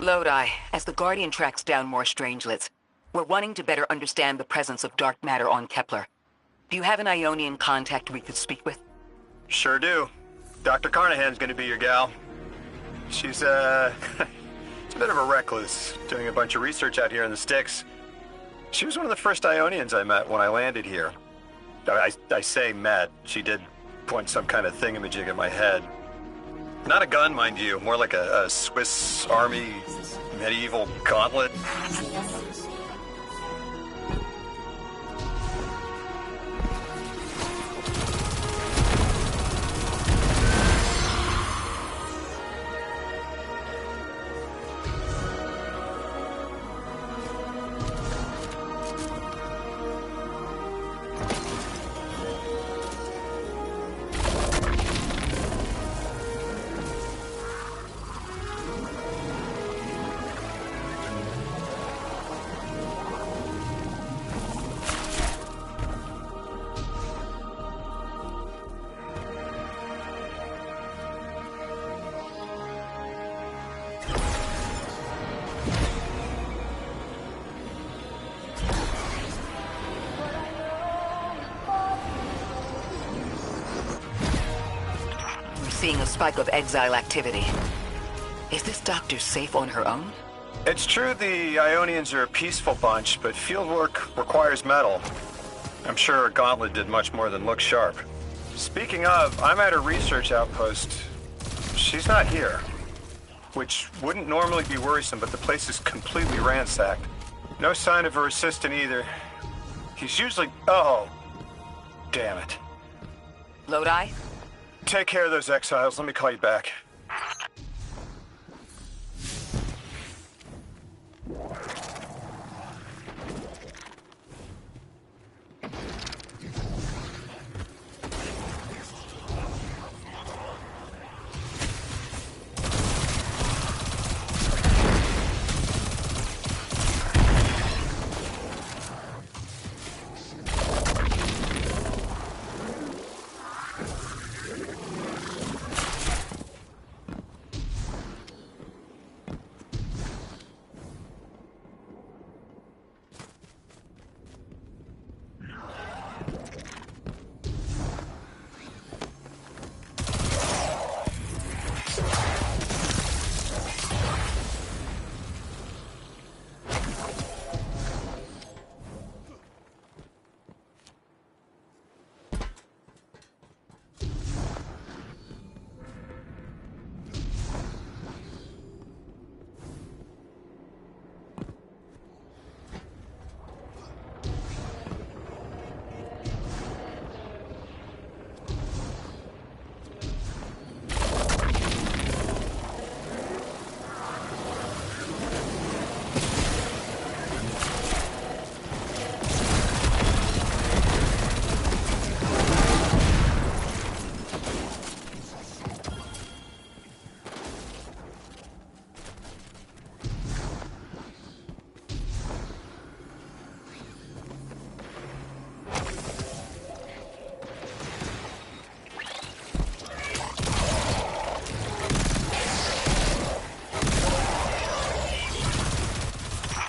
Lodi, as the Guardian tracks down more strangelets, we're wanting to better understand the presence of dark matter on Kepler. Do you have an Ionian contact we could speak with? Sure do. Dr. Carnahan's gonna be your gal. She's, she's a bit of a recluse, doing a bunch of research out here in the sticks. She was one of the first Ionians I met when I landed here. I say met. She did point some kind of thingamajig at my head. Not a gun, mind you, more like a Swiss Army medieval gauntlet. Seeing a spike of exile activity. Is this doctor safe on her own? It's true the Ionians are a peaceful bunch, but fieldwork requires metal. I'm sure her gauntlet did much more than look sharp. Speaking of, I'm at her research outpost. She's not here. Which wouldn't normally be worrisome, but the place is completely ransacked. No sign of her assistant either. He's usually... Oh, damn it. Lodi? Take care of those exiles. Let me call you back.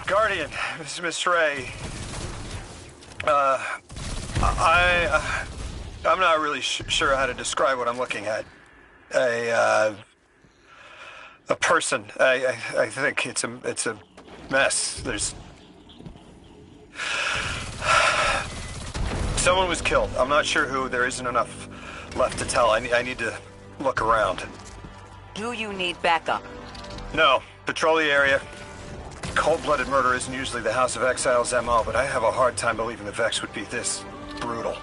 Guardian, this is Miss Ray. I'm not really sure how to describe what I'm looking at. A person. I think it's a mess. There's... Someone was killed. I'm not sure who. There isn't enough left to tell. I need to look around. Do you need backup? No. Patrol the area. Cold-blooded murder isn't usually the House of Exile's MO, but I have a hard time believing the Vex would be this brutal.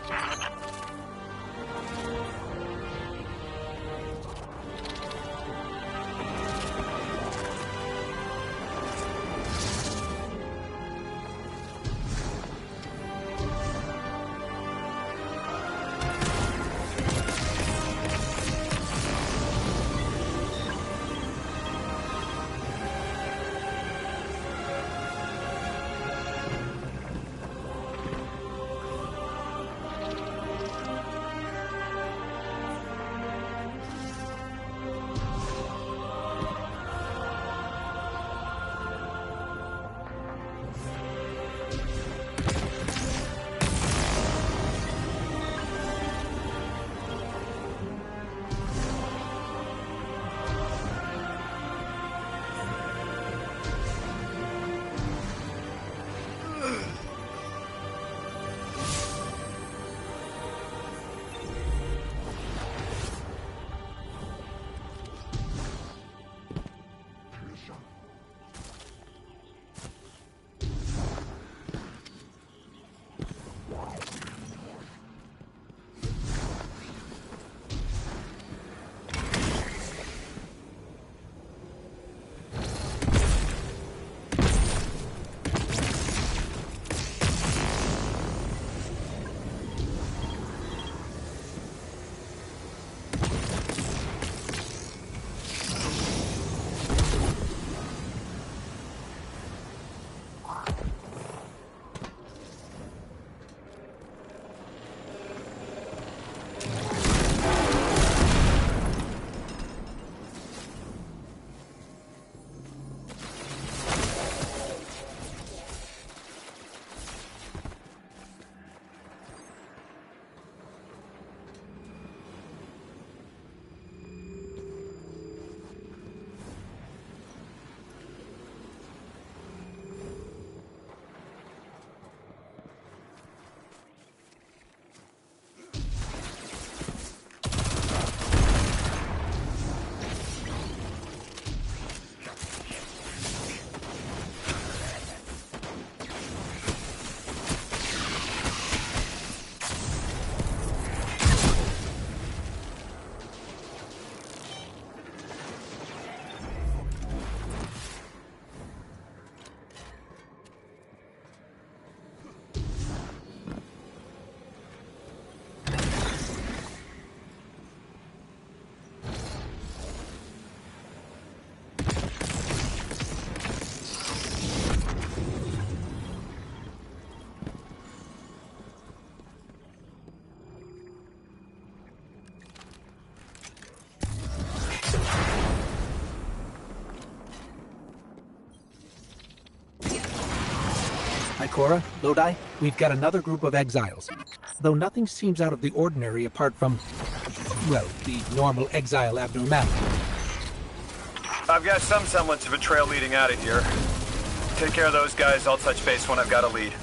Cora, Lodi, we've got another group of exiles. Though nothing seems out of the ordinary apart from, well, the normal exile abnormality. I've got some semblance of a trail leading out of here. Take care of those guys. I'll touch base when I've got a lead.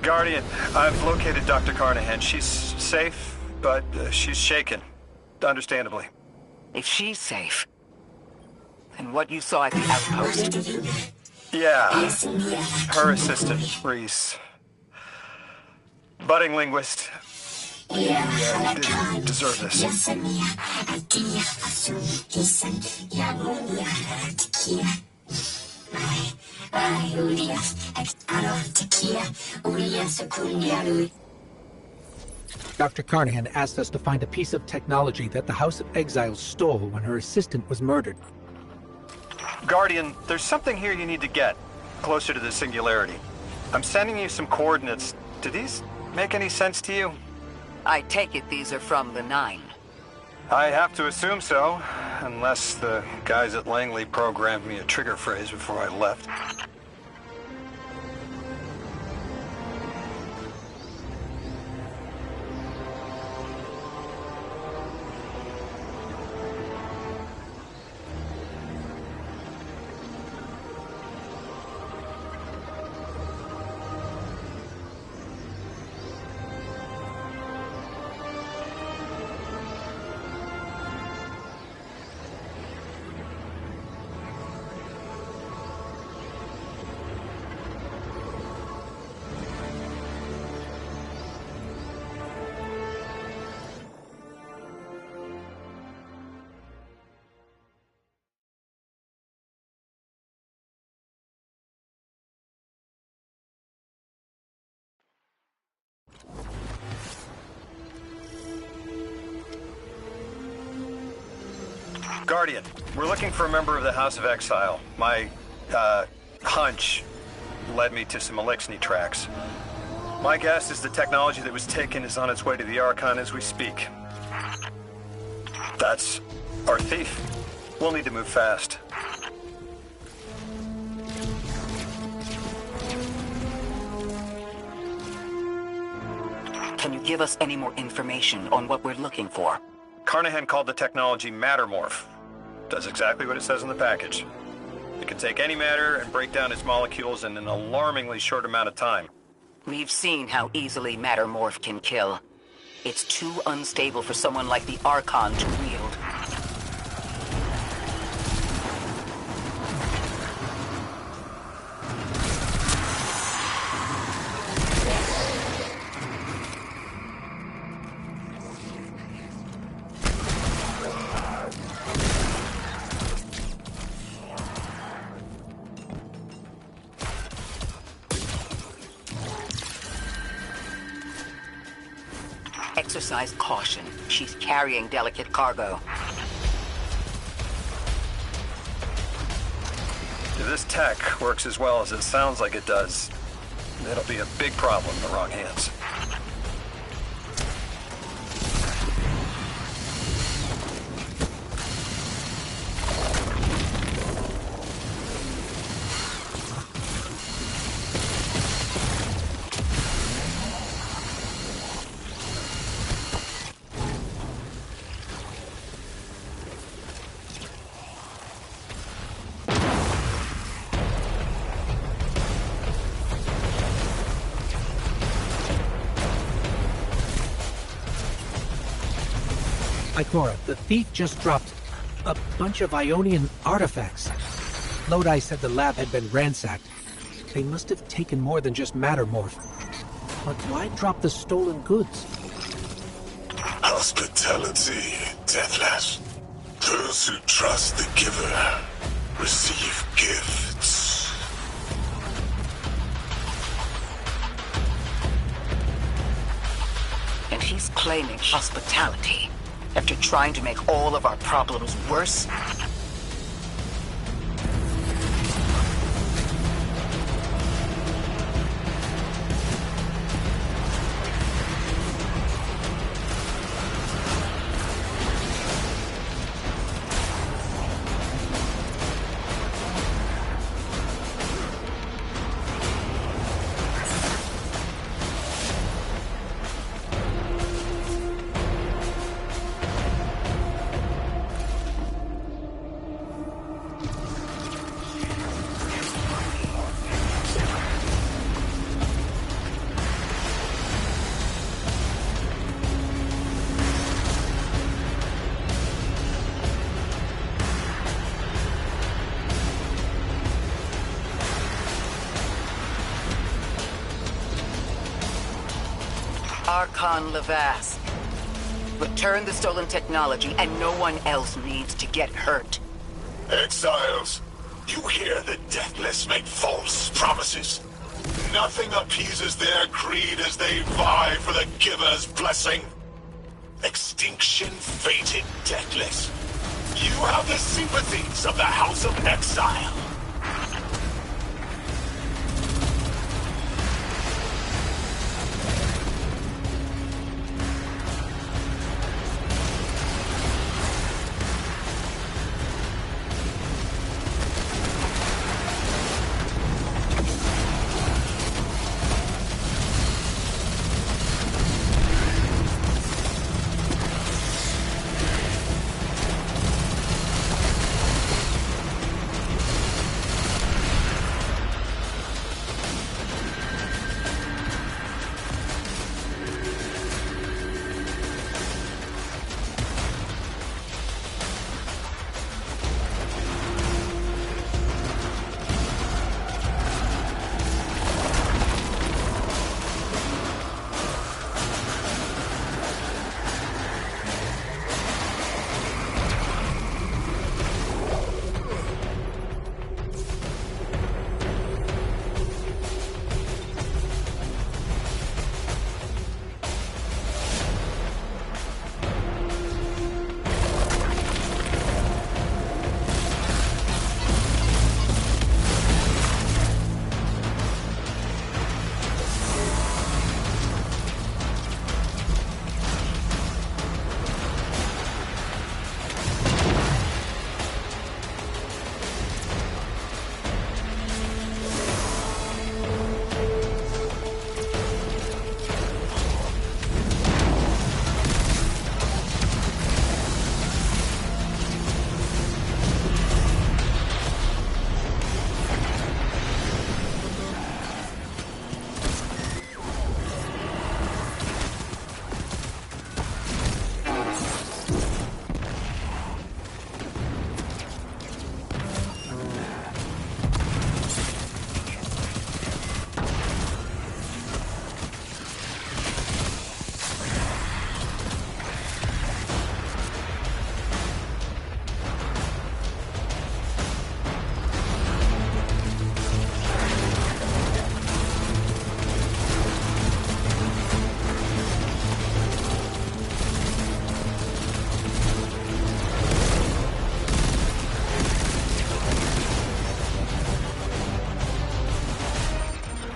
Guardian, I've located Dr. Carnahan. She's safe, but she's shaken. Understandably. If she's safe, then what you saw at the outpost... Yeah. Her assistant, Reese. Budding linguist. You didn't deserve this. Dr. Carnahan asked us to find a piece of technology that the House of Exiles stole when her assistant was murdered. Guardian, there's something here you need to get, closer to the singularity. I'm sending you some coordinates. Do these make any sense to you? I take it these are from the Nine. I have to assume so, unless the guys at Langley programmed me a trigger phrase before I left. Guardian, we're looking for a member of the House of Exile. My, hunch led me to some Elixni tracks. My guess is the technology that was taken is on its way to the Archon as we speak. That's our thief. We'll need to move fast. Can you give us any more information on what we're looking for? Carnahan called the technology Mattermorph. Does exactly what it says in the package. It can take any matter and break down its molecules in an alarmingly short amount of time. We've seen how easily Mattermorph can kill. It's too unstable for someone like the Archon to wield. Exercise caution. She's carrying delicate cargo. If this tech works as well as it sounds like it does, it'll be a big problem in the wrong hands. Ikora, the thief just dropped a bunch of Ionian artifacts. Lodi said the lab had been ransacked. They must have taken more than just Mattermorph. But why drop the stolen goods? Hospitality, Deathless. Those who trust the giver receive gifts. And he's claiming hospitality after trying to make all of our problems worse. Archon Levasque. Return the stolen technology and no one else needs to get hurt. Exiles, You hear the deathless make false promises. Nothing appeases their greed as they vie for the Giver's blessing. Extinction fated deathless. You have the sympathies of the House of Exile.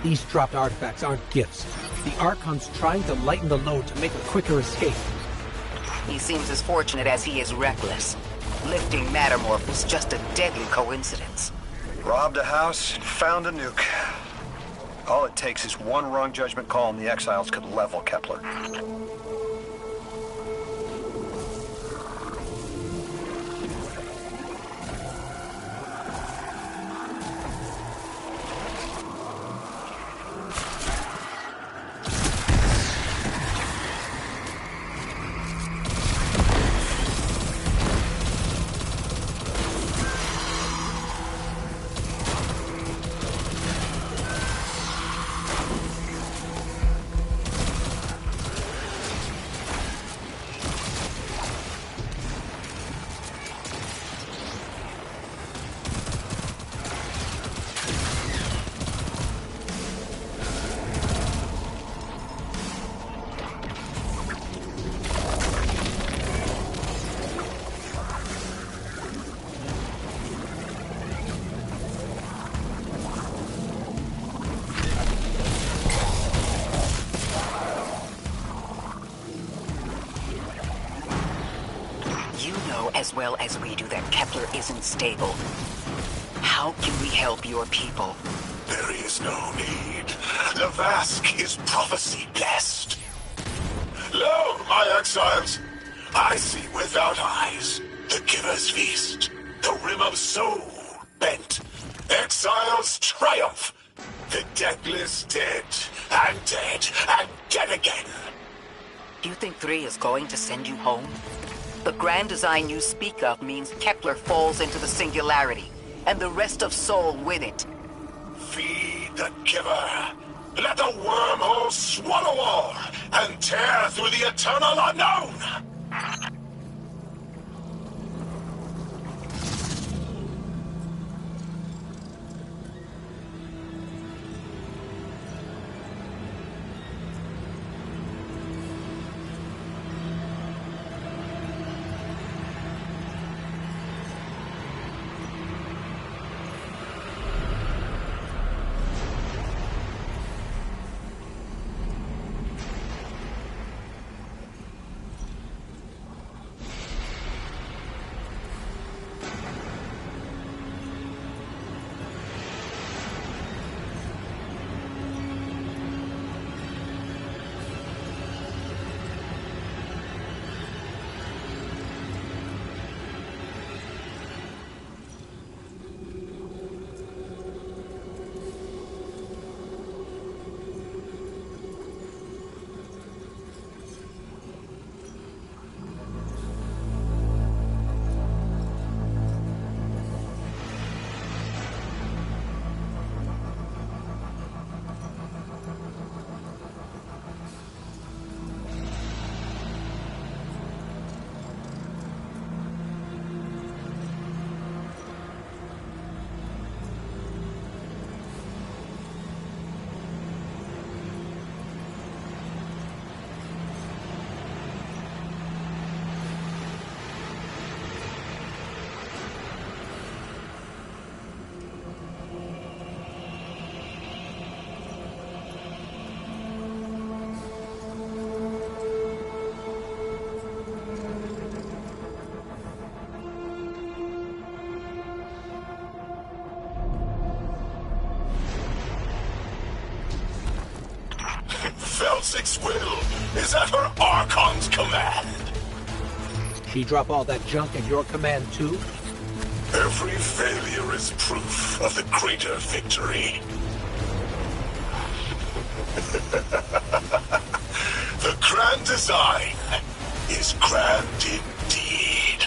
These dropped artifacts aren't gifts. The Archon's trying to lighten the load to make a quicker escape. He seems as fortunate as he is reckless. Lifting Mattermorph was just a deadly coincidence. Robbed a house, found a nuke. All it takes is one wrong judgment call and the Exiles could level Kepler. As well as we do that Kepler isn't stable. How can we help your people? There is no need. The Vask is prophecy blessed. Lo, my exiles, I see without eyes the Giver's feast, the rim of soul bent, exiles triumph, the deathless dead and dead and dead again. Do you think 3 is going to send you home? The grand design you speak of means Kepler falls into the singularity, and the rest of Sol with it. Feed the Giver. Let the wormhole swallow all, and tear through the eternal unknown! Felsic's will is at her Archon's command. She drop all that junk at your command too? Every failure is proof of the greater victory. The grand design is grand indeed.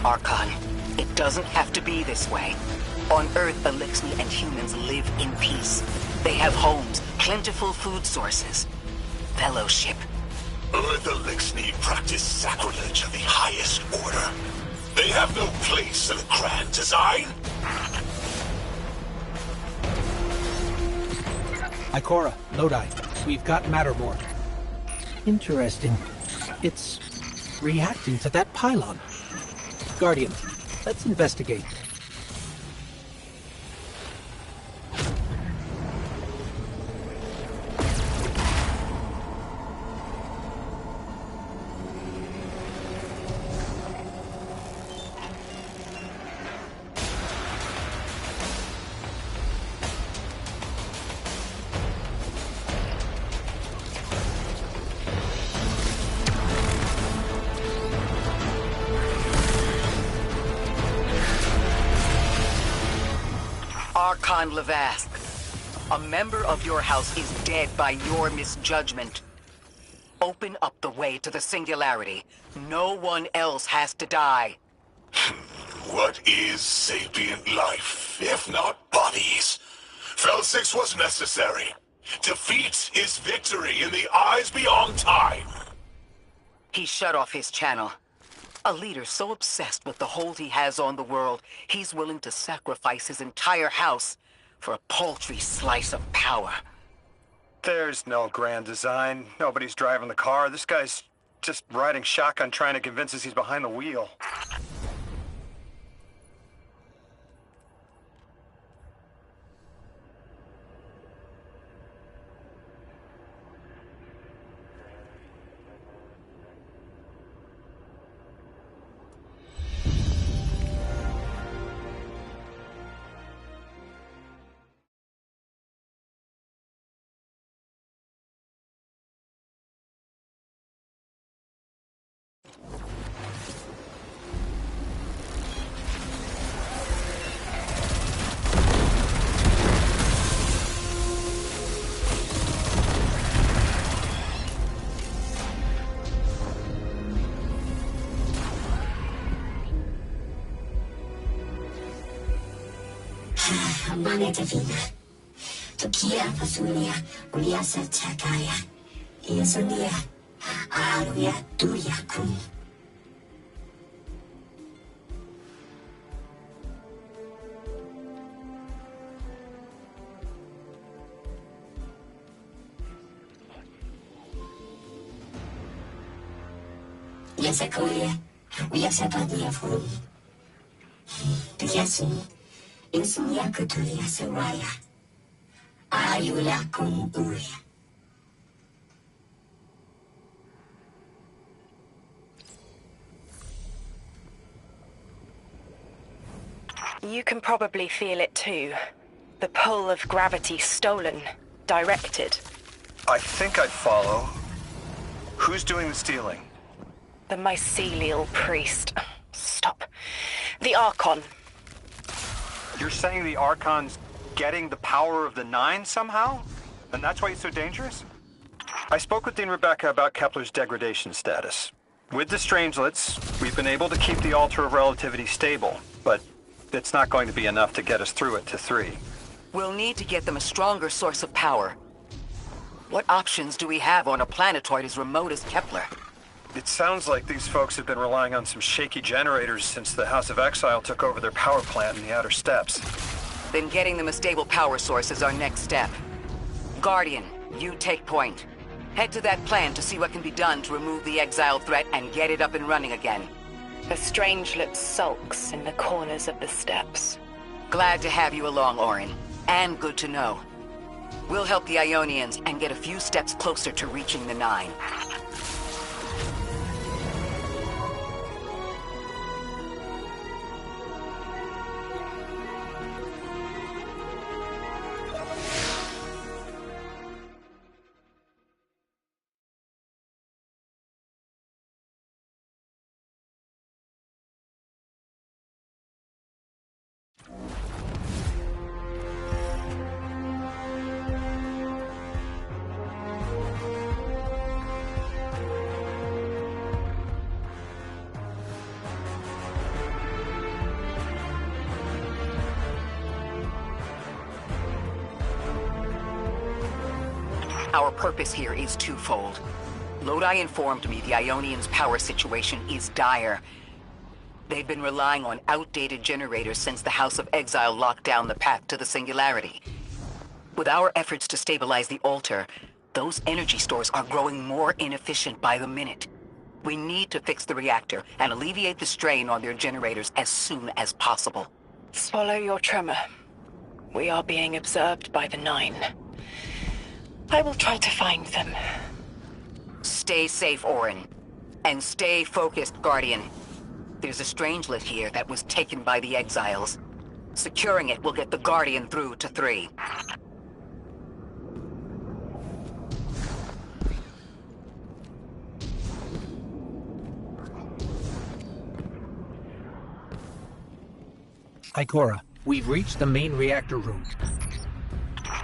Archon, it doesn't have to be this way. On Earth, Elixni and humans live in peace. They have homes, plentiful food sources, fellowship. Earth Elixni practice sacrilege of the highest order. They have no place in the grand design. Ikora, Lodi, we've got Mattermore. Interesting. It's reacting to that pylon. Guardian, let's investigate. Archon Levask, a member of your house is dead by your misjudgment. Open up the way to the Singularity. No one else has to die. What is sapient life, if not bodies? Felsix was necessary. Defeat is victory in the eyes beyond time. He shut off his channel. A leader so obsessed with the hold he has on the world, he's willing to sacrifice his entire house for a paltry slice of power. There's no grand design. Nobody's driving the car. This guy's just riding shotgun trying to convince us he's behind the wheel. Mane Davina, Tokia Pasunia, Ulia Satakaya, Iasonia, Aruya Duyakum. Yasakoya, Uyasapania Fumi, Piasun. Insunya kutulia sewaya. Ayula kumbuya. You can probably feel it too. The pull of gravity stolen, directed. I think I'd follow. Who's doing the stealing? The mycelial priest. Stop The Archon. You're saying the Archon's getting the power of the Nine somehow? And that's why he's so dangerous? I spoke with Dean Rebecca about Kepler's degradation status. With the Strangelets, we've been able to keep the Altar of Relativity stable, but it's not going to be enough to get us through it to 3. We'll need to get them a stronger source of power. What options do we have on a planetoid as remote as Kepler? It sounds like these folks have been relying on some shaky generators since the House of Exile took over their power plant in the Outer Steppes. Then getting them a stable power source is our next step. Guardian, you take point. Head to that plant to see what can be done to remove the exile threat and get it up and running again. The Strangelet sulks in the corners of the steppes. Glad to have you along, Orin. And good to know. We'll help the Ionians and get a few steps closer to reaching the Nine. Our purpose here is twofold. Lodi informed me the Ionians' power situation is dire. They've been relying on outdated generators since the House of Exile locked down the path to the Singularity. With our efforts to stabilize the altar, those energy stores are growing more inefficient by the minute. We need to fix the reactor and alleviate the strain on their generators as soon as possible. Swallow your tremor. We are being observed by the Nine. I will try to find them. Stay safe, Orin. And stay focused, Guardian. There's a Strangelet here that was taken by the Exiles. Securing it will get the Guardian through to 3. Ikora, we've reached the main reactor room.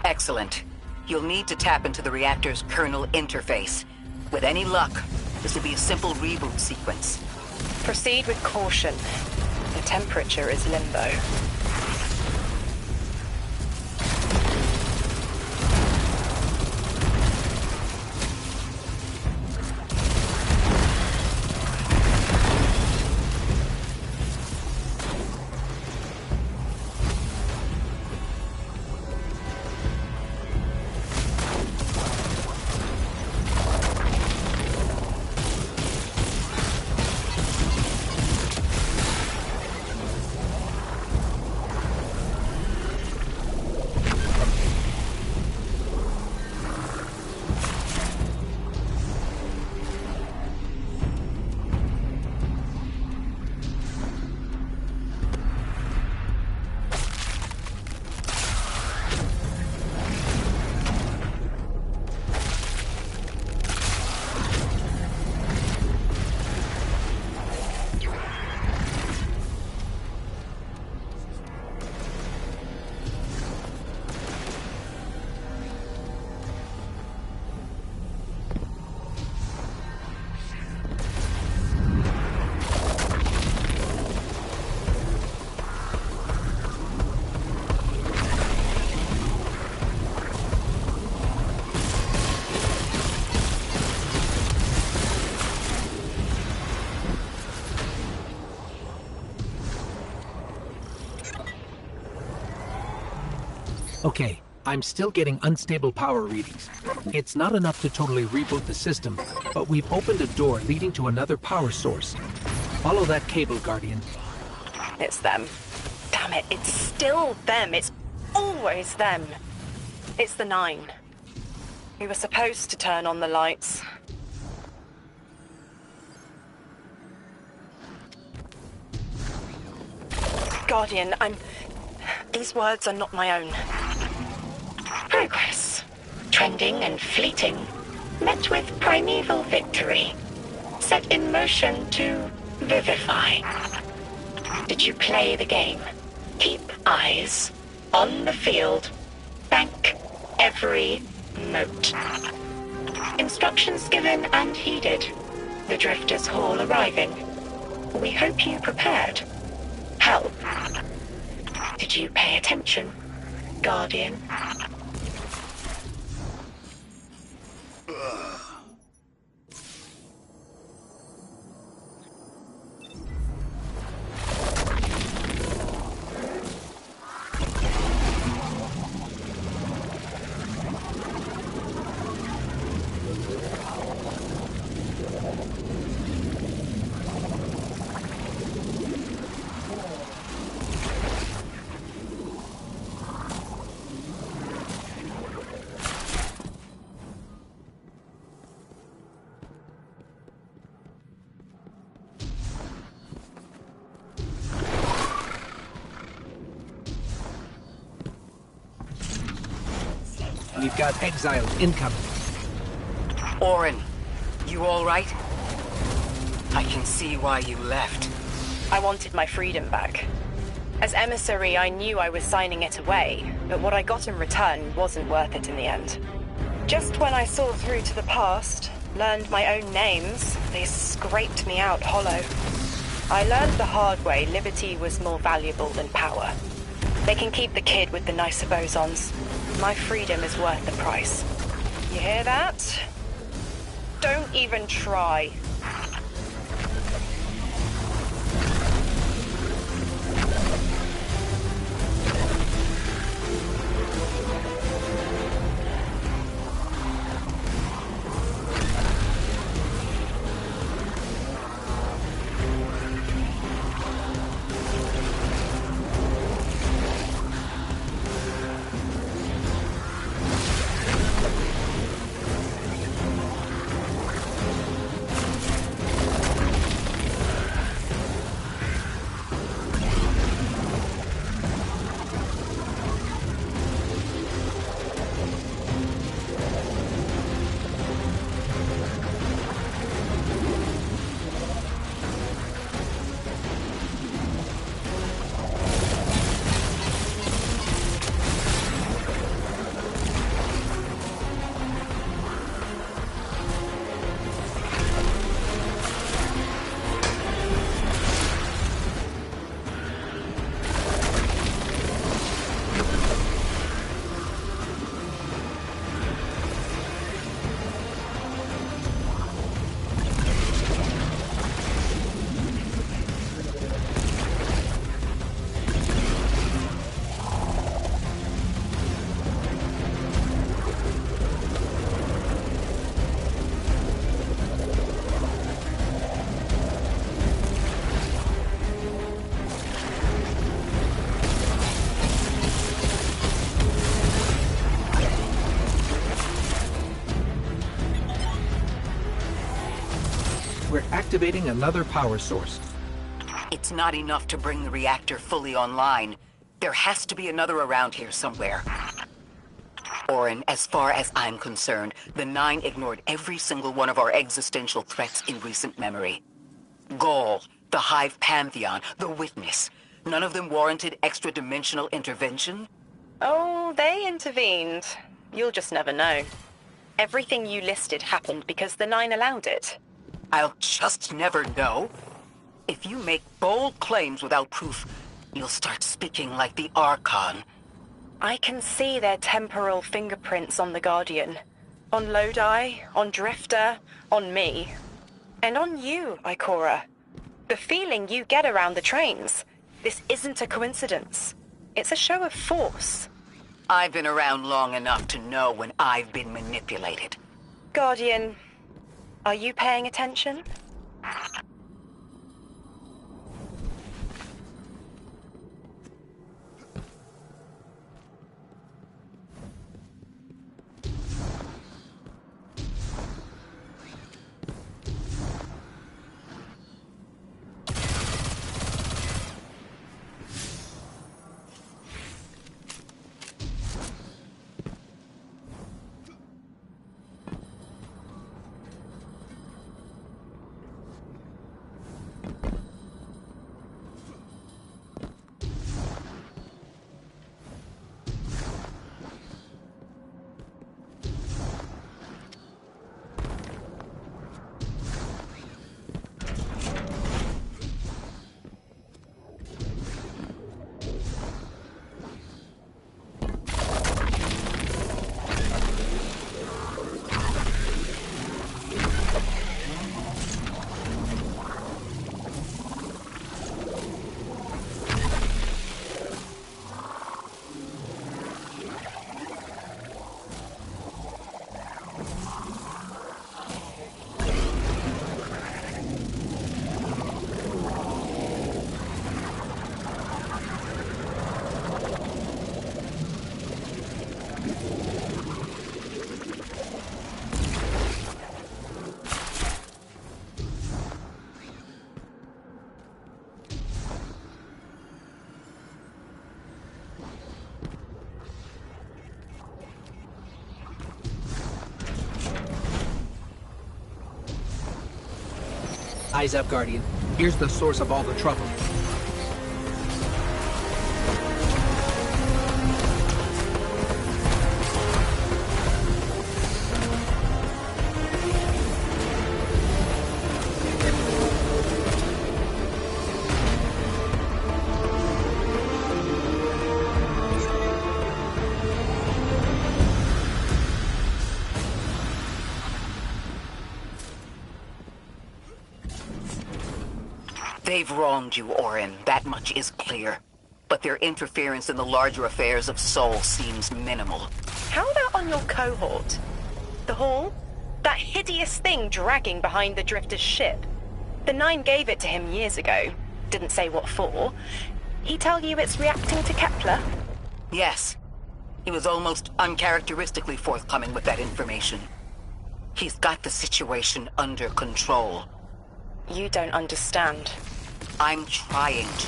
Excellent. You'll need to tap into the reactor's kernel interface. With any luck, this will be a simple reboot sequence. Proceed with caution. The temperature is limbo. Okay, I'm still getting unstable power readings. It's not enough to totally reboot the system, but we've opened a door leading to another power source. Follow that cable, Guardian. It's them. Damn it, it's still them. It's always them. It's the Nine. We were supposed to turn on the lights. Guardian, these words are not my own. Progress. Trending and fleeting. Met with primeval victory. Set in motion to vivify. Did you play the game? Keep eyes on the field. Bank every note. Instructions given and heeded. The Drifters' Hall arriving. We hope you prepared. Help. Did you pay attention, Guardian? We've got exiles incoming. Orin, you all right? I can see why you left. I wanted my freedom back. As emissary, I knew I was signing it away, but what I got in return wasn't worth it in the end. Just when I saw through to the past, learned my own names, they scraped me out hollow. I learned the hard way liberty was more valuable than power. They can keep the kid with the nicer bosons. My freedom is worth the price. You hear that? Don't even try. We're activating another power source. It's not enough to bring the reactor fully online. There has to be another around here somewhere. Orin, as far as I'm concerned, the Nine ignored every single one of our existential threats in recent memory. Gaul, the Hive Pantheon, the Witness. None of them warranted extra-dimensional intervention? Oh, they intervened. You'll just never know. Everything you listed happened because the Nine allowed it. I'll just never know. If you make bold claims without proof, you'll start speaking like the Archon. I can see their temporal fingerprints on the Guardian. On Lodi, on Drifter, on me. And on you, Ikora. The feeling you get around the trains. This isn't a coincidence. It's a show of force. I've been around long enough to know when I've been manipulated. Guardian, are you paying attention? Eyes up, Guardian. Here's the source of all the trouble. They've wronged you, Orin. That much is clear. But their interference in the larger affairs of Sol seems minimal. How about on your cohort? The Hall? That hideous thing dragging behind the Drifter's ship. The Nine gave it to him years ago. Didn't say what for. He tell you it's reacting to Kepler? Yes. He was almost uncharacteristically forthcoming with that information. He's got the situation under control. You don't understand. I'm trying to.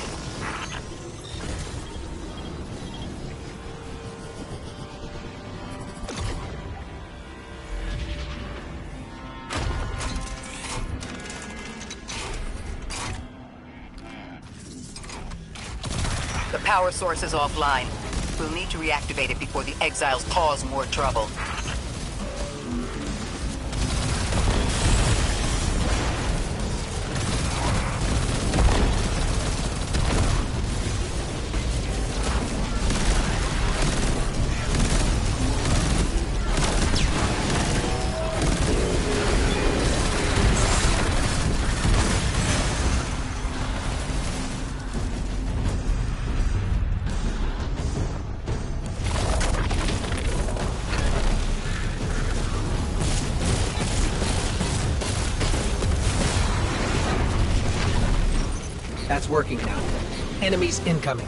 The power source is offline. We'll need to reactivate it before the exiles cause more trouble. That's working now. Enemies incoming.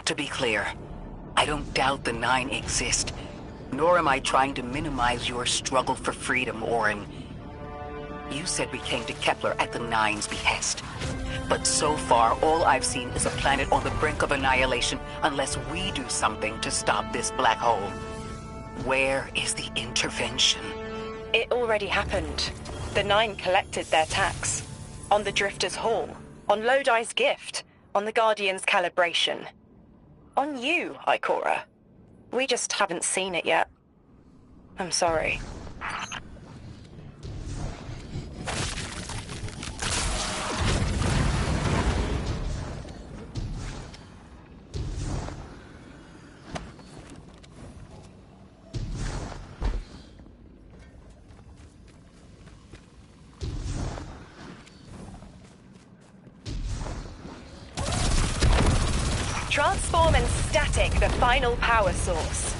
To be clear, I don't doubt the Nine exist, nor am I trying to minimize your struggle for freedom, Orin. You said we came to Kepler at the Nine's behest. But so far, all I've seen is a planet on the brink of annihilation unless we do something to stop this black hole. Where is the intervention? It already happened. The Nine collected their tax. On the Drifter's Hall. On Lodi's gift. On the Guardian's calibration. On you, Ikora. We just haven't seen it yet. I'm sorry. Transform and static the final power source.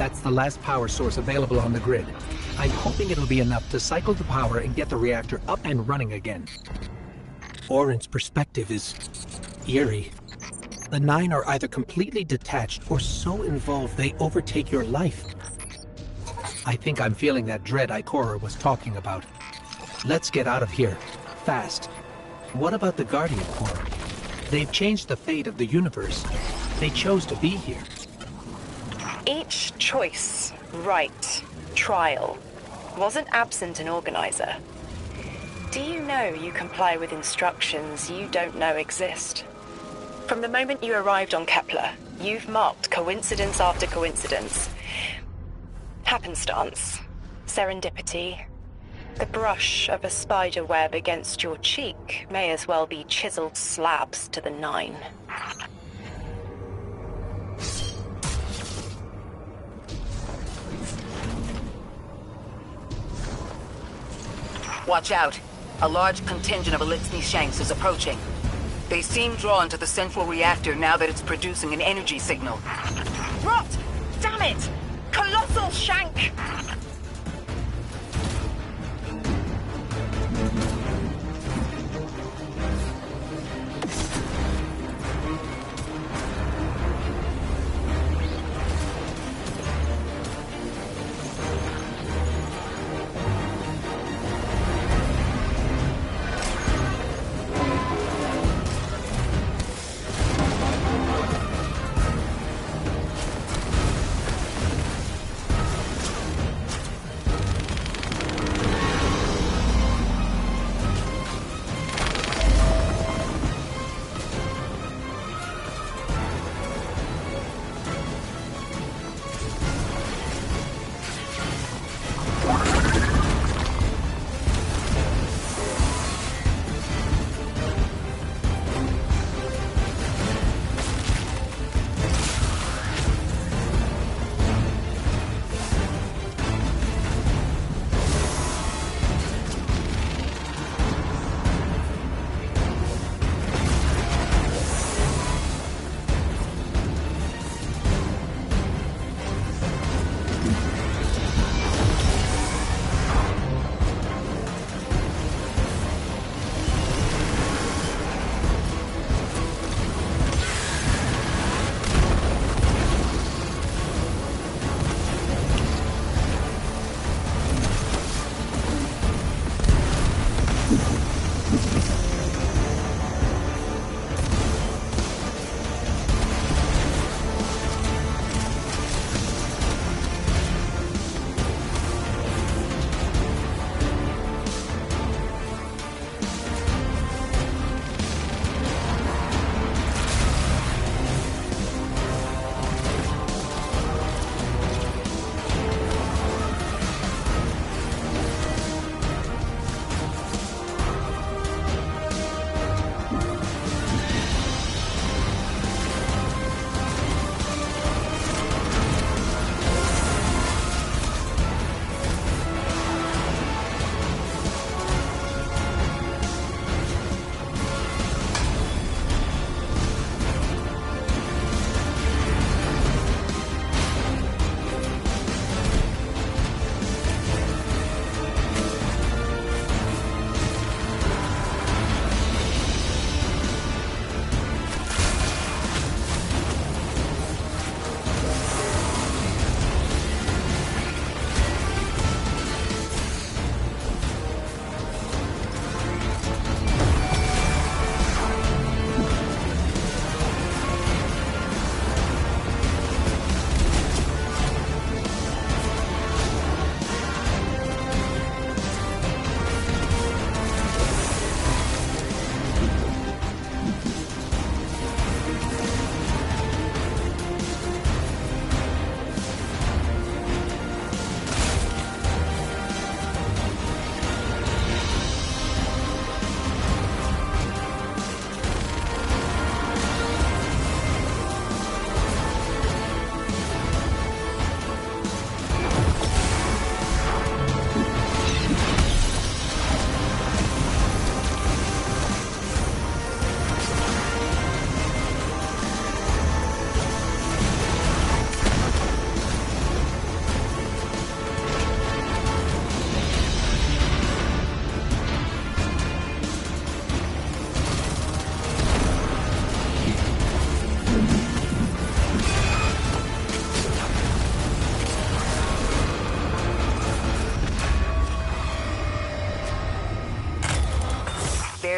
That's the last power source available on the grid. I'm hoping it'll be enough to cycle the power and get the reactor up and running again. Orin's perspective is eerie. The Nine are either completely detached or so involved they overtake your life. I think I'm feeling that dread Ikora was talking about. Let's get out of here. Fast. What about the Guardian Corps? They've changed the fate of the universe. They chose to be here. Each choice, right, trial, wasn't absent an organizer. Do you know you comply with instructions you don't know exist? From the moment you arrived on Kepler, you've marked coincidence after coincidence. Happenstance, serendipity. The brush of a spider web against your cheek may as well be chiseled slabs to the Nine. Watch out. A large contingent of Elixni Shanks is approaching. They seem drawn to the central reactor now that it's producing an energy signal. Rot! Damn it! Colossal Shank!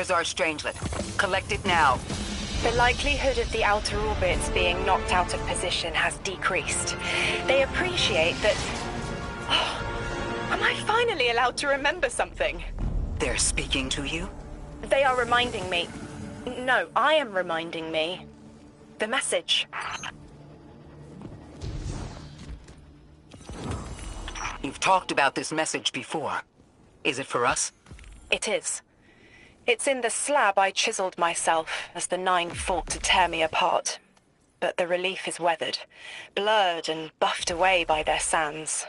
There's our strangelet. Collect it now. The likelihood of the outer orbits being knocked out of position has decreased. They appreciate that... Am I finally allowed to remember something? They're speaking to you? They are reminding me... No, I am reminding me. The message. You've talked about this message before. Is it for us? It is. It's in the slab I chiseled myself as the Nine fought to tear me apart. But the relief is weathered, blurred and buffed away by their sands.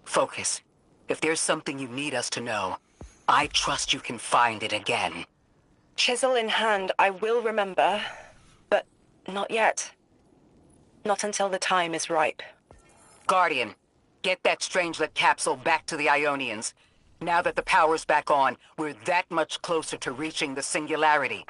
Focus. If there's something you need us to know, I trust you can find it again. Chisel in hand, I will remember, but not yet. Not until the time is ripe. Guardian, get that strangelet capsule back to the Ionians. Now that the power's back on, we're that much closer to reaching the singularity.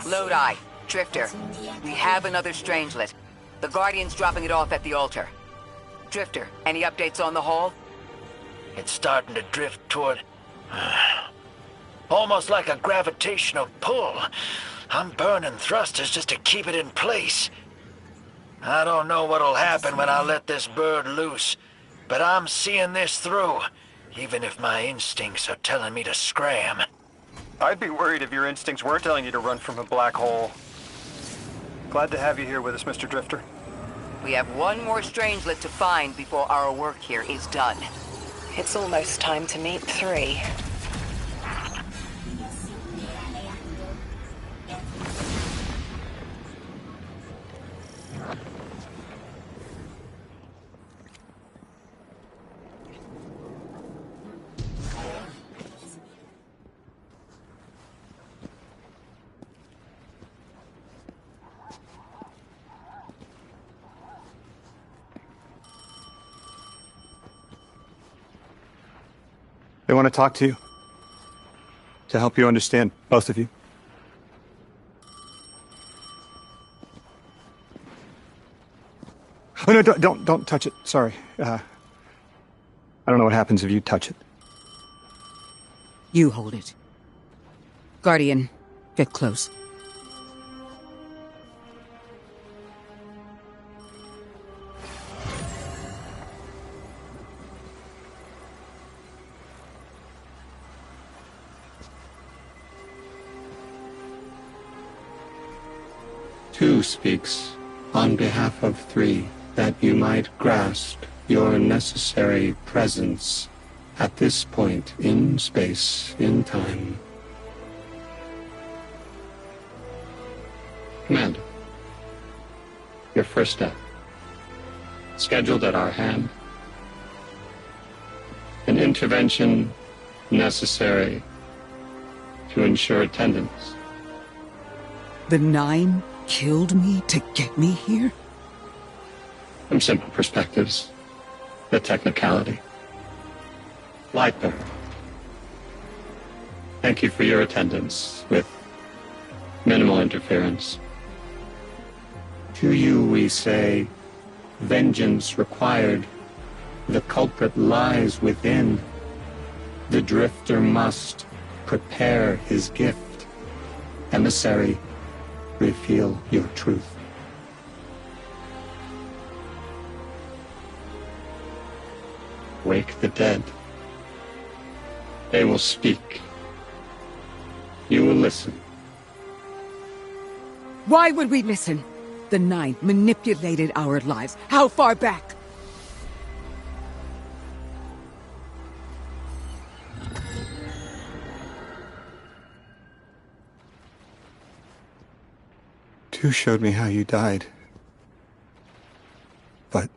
Lodi, Drifter, we have another strangelet. The Guardian's dropping it off at the altar. Drifter, any updates on the haul? It's starting to drift toward... almost like a gravitational pull. I'm burning thrusters just to keep it in place. I don't know what'll happen when I let this bird loose, but I'm seeing this through, even if my instincts are telling me to scram. I'd be worried if your instincts were telling you to run from a black hole. Glad to have you here with us, Mr. Drifter. We have one more strangelet to find before our work here is done. It's almost time to meet 3. They want to talk to you. To help you understand, both of you. Oh, no, don't touch it. Sorry. I don't know what happens if you touch it. You hold it. Guardian, get close. Two speaks on behalf of 3, that you might grasp your necessary presence at this point in space, in time. Commander, your first step, scheduled at our hand. An intervention necessary to ensure attendance. The 9 killed me to get me here? From simple perspectives, the technicality. Light bearer. Thank you for your attendance with minimal interference. To you we say, vengeance required. The culprit lies within. The drifter must prepare his gift. Emissary, reveal your truth. Wake the dead. They will speak. You will listen. Why would we listen? The Nine manipulated our lives. How far back? Two showed me how you died. But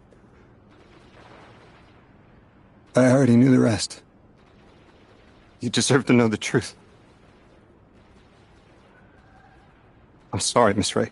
I already knew the rest. You deserve to know the truth. I'm sorry, Miss Ray.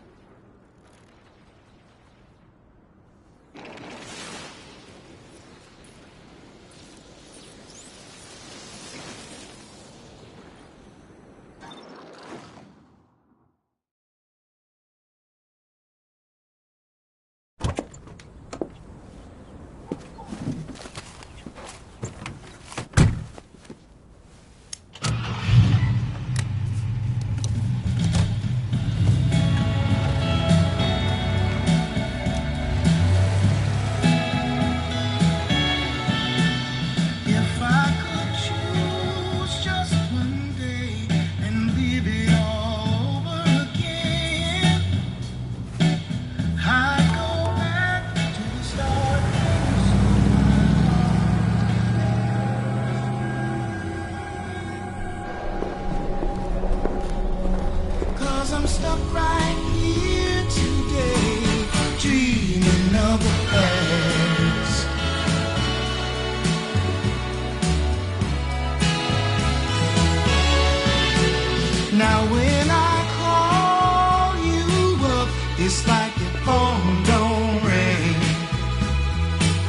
If I could choose just one day and live it all over again, I'd go back to the start. 'Cause I'm stuck right here today, dreaming of the past. Now when I call you up, it's like your phone don't ring,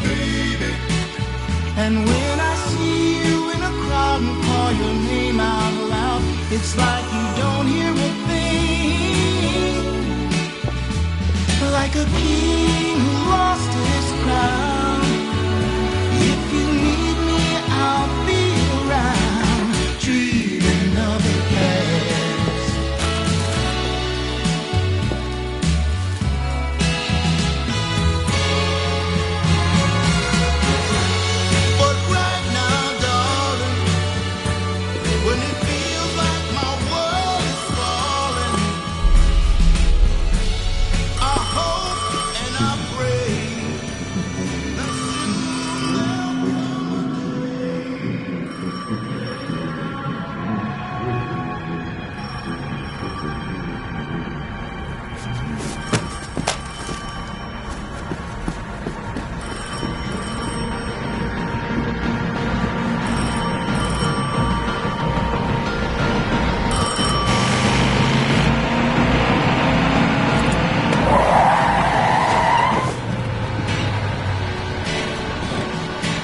baby. And when I see you in a crowd and call your name out loud, it's like you don't hear a thing. Like a king who lost his crown. If you need me, I'll be around, dreaming of the past. But right now, darling, when it feels like my world is falling, I hope and I pray that soon there'll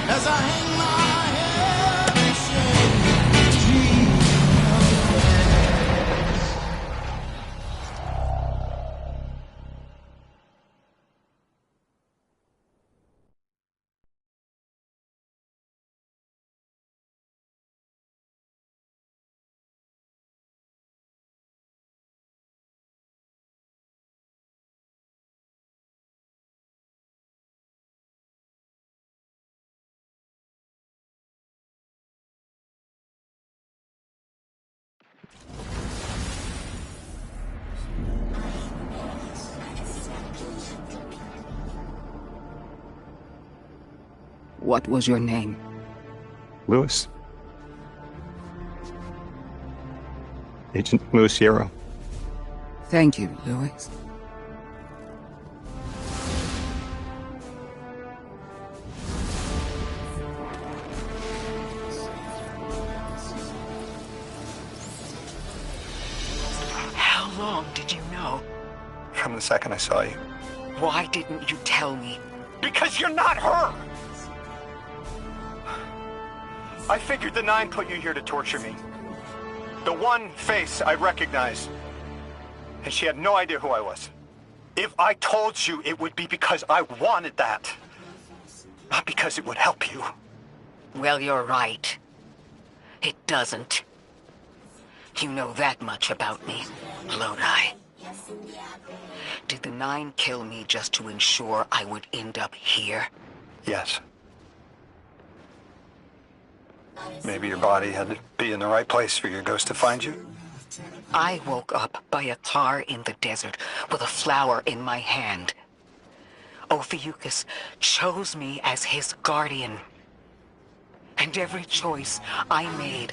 as I hang my head and shame, dream of the past. What was your name? Lewis. Agent Lewis Yarrow. Thank you, Louis. How long did you know? From the second I saw you. Why didn't you tell me? Because you're not her! I figured the Nine put you here to torture me. The one face I recognize. And she had no idea who I was. If I told you, it would be because I wanted that. Not because it would help you. Well, you're right. It doesn't. You know that much about me, Lodi. Did the Nine kill me just to ensure I would end up here? Yes. Maybe your body had to be in the right place for your ghost to find you. I woke up by a tar in the desert with a flower in my hand. Ophiuchus chose me as his guardian. And every choice I made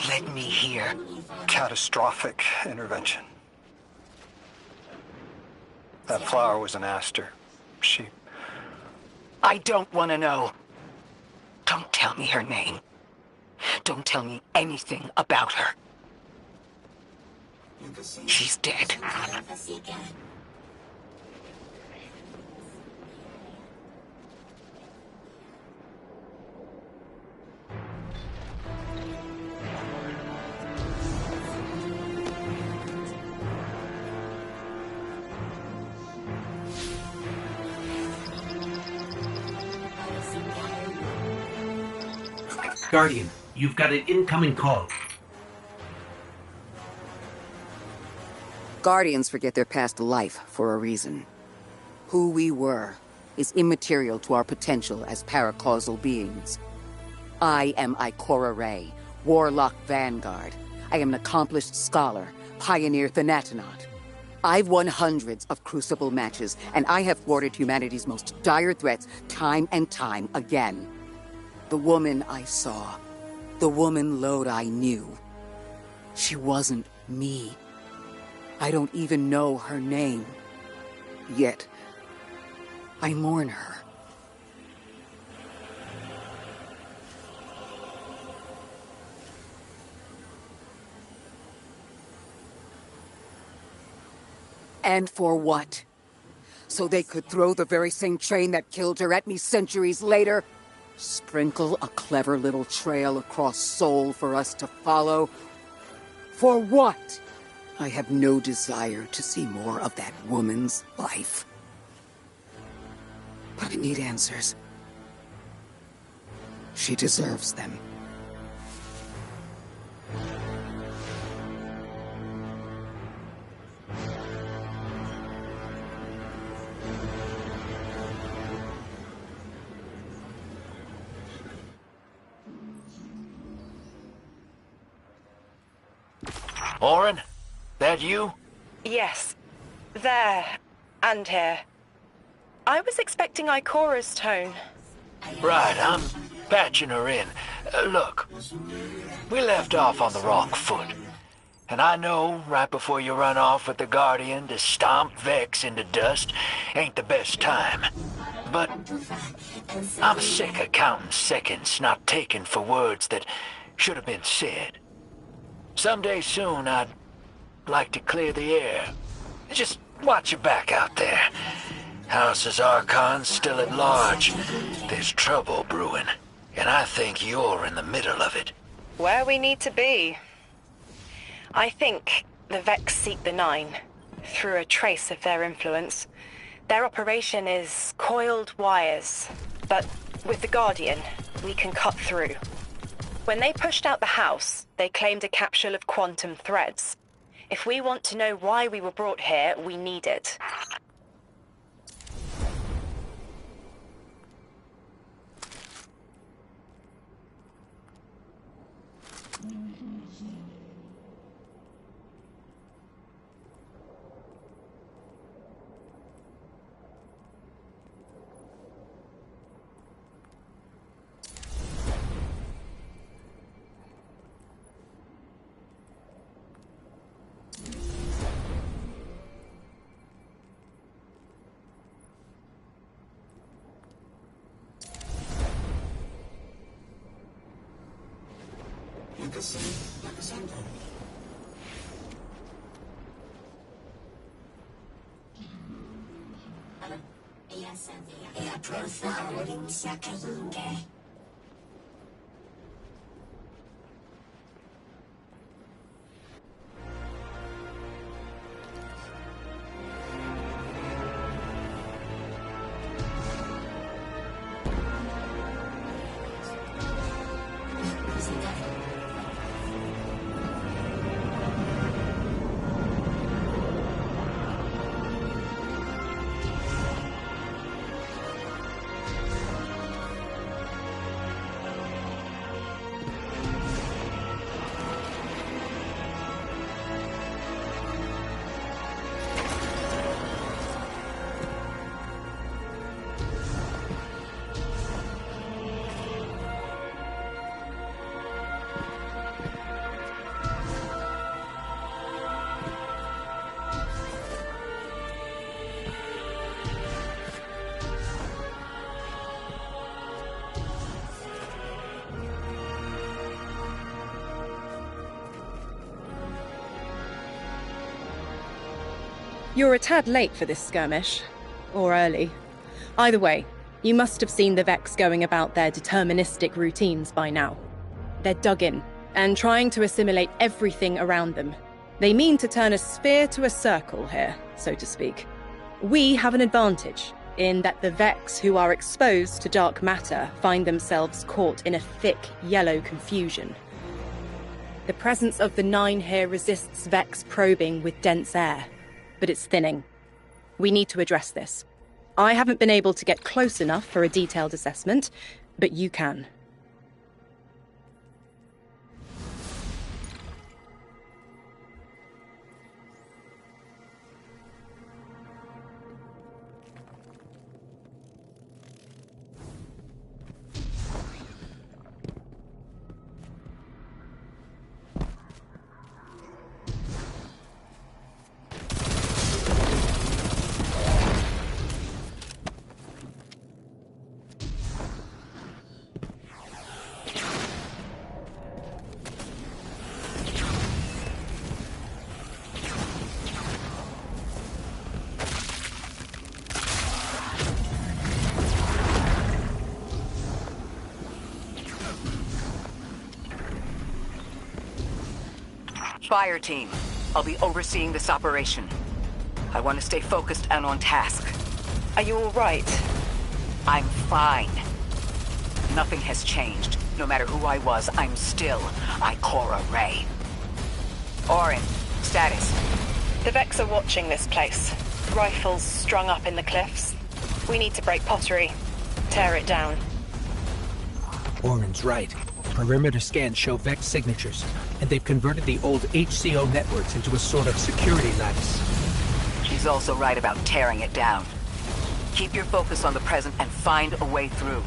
led me here. Catastrophic intervention. That flower was an aster. She... I don't want to know. Don't tell me her name. Don't tell me anything about her. She's dead. Guardian, you've got an incoming call. Guardians forget their past life for a reason. Who we were is immaterial to our potential as paracausal beings. I am Ikora Rey, Warlock Vanguard. I am an accomplished scholar, pioneer Thanatonaut. I've won hundreds of Crucible matches, and I have thwarted humanity's most dire threats time and time again. The woman I saw, the woman Lodi knew, she wasn't me. I don't even know her name. Yet, I mourn her. And for what? So they could throw the very same train that killed her at me centuries later? Sprinkle a clever little trail across Seoul for us to follow? For what? I have no desire to see more of that woman's life. But I need answers. She deserves them. Orin? That you? Yes. There. And here. I was expecting Ikora's tone. Right, I'm patching her in. Look, we left off on the wrong foot. And I know right before you run off with the Guardian to stomp Vex into dust ain't the best time. But I'm sick of counting seconds not taken for words that should have been said. Someday soon, I'd like to clear the air. Just watch your back out there. House's Archon's still at large. There's trouble brewing, and I think you're in the middle of it. Where we need to be. I think the Vex seek the Nine, through a trace of their influence. Their operation is coiled wires, but with the Guardian, we can cut through. When they pushed out the house, they claimed a capsule of quantum threads. If we want to know why we were brought here, we need it. You're a tad late for this skirmish. Or early. Either way, you must have seen the Vex going about their deterministic routines by now. They're dug in, and trying to assimilate everything around them. They mean to turn a sphere to a circle here, so to speak. We have an advantage, in that the Vex who are exposed to dark matter find themselves caught in a thick, yellow confusion. The presence of the Nine here resists Vex probing with dense air, but it's thinning. We need to address this. I haven't been able to get close enough for a detailed assessment, but you can. Fire team, I'll be overseeing this operation. I want to stay focused and on task. Are you all right? I'm fine. Nothing has changed. No matter who I was, I'm still Ikora Rey. Orin, status. The Vex are watching this place. Rifles strung up in the cliffs. We need to break pottery. Tear it down. Orin's right. Perimeter scans show Vex signatures, and they've converted the old HCO networks into a sort of security lattice. She's also right about tearing it down. Keep your focus on the present and find a way through.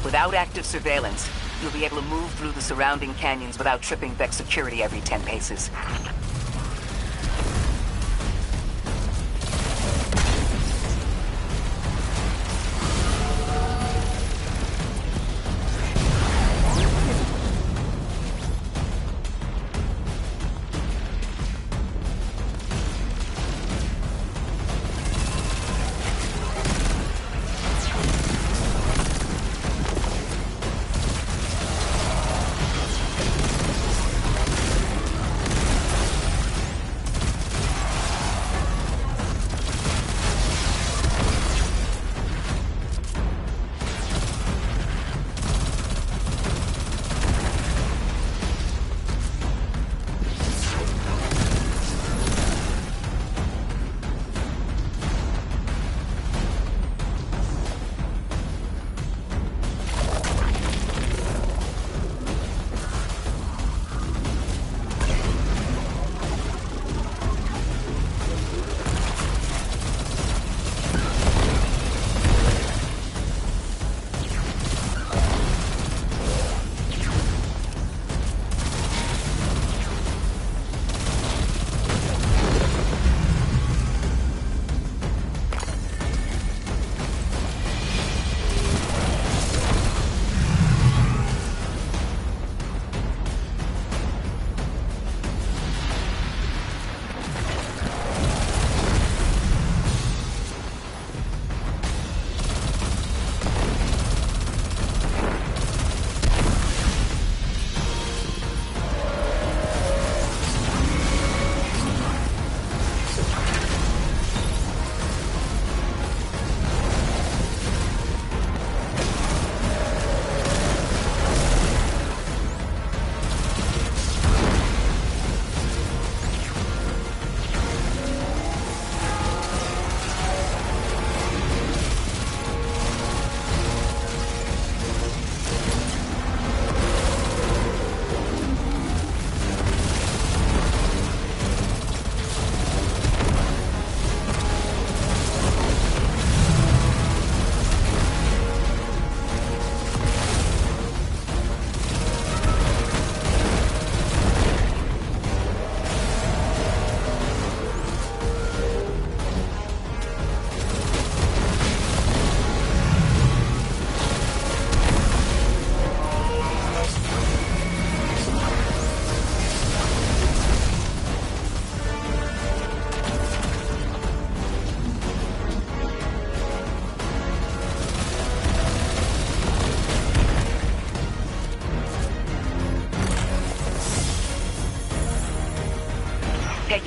Without active surveillance, you'll be able to move through the surrounding canyons without tripping Vex security every 10 paces.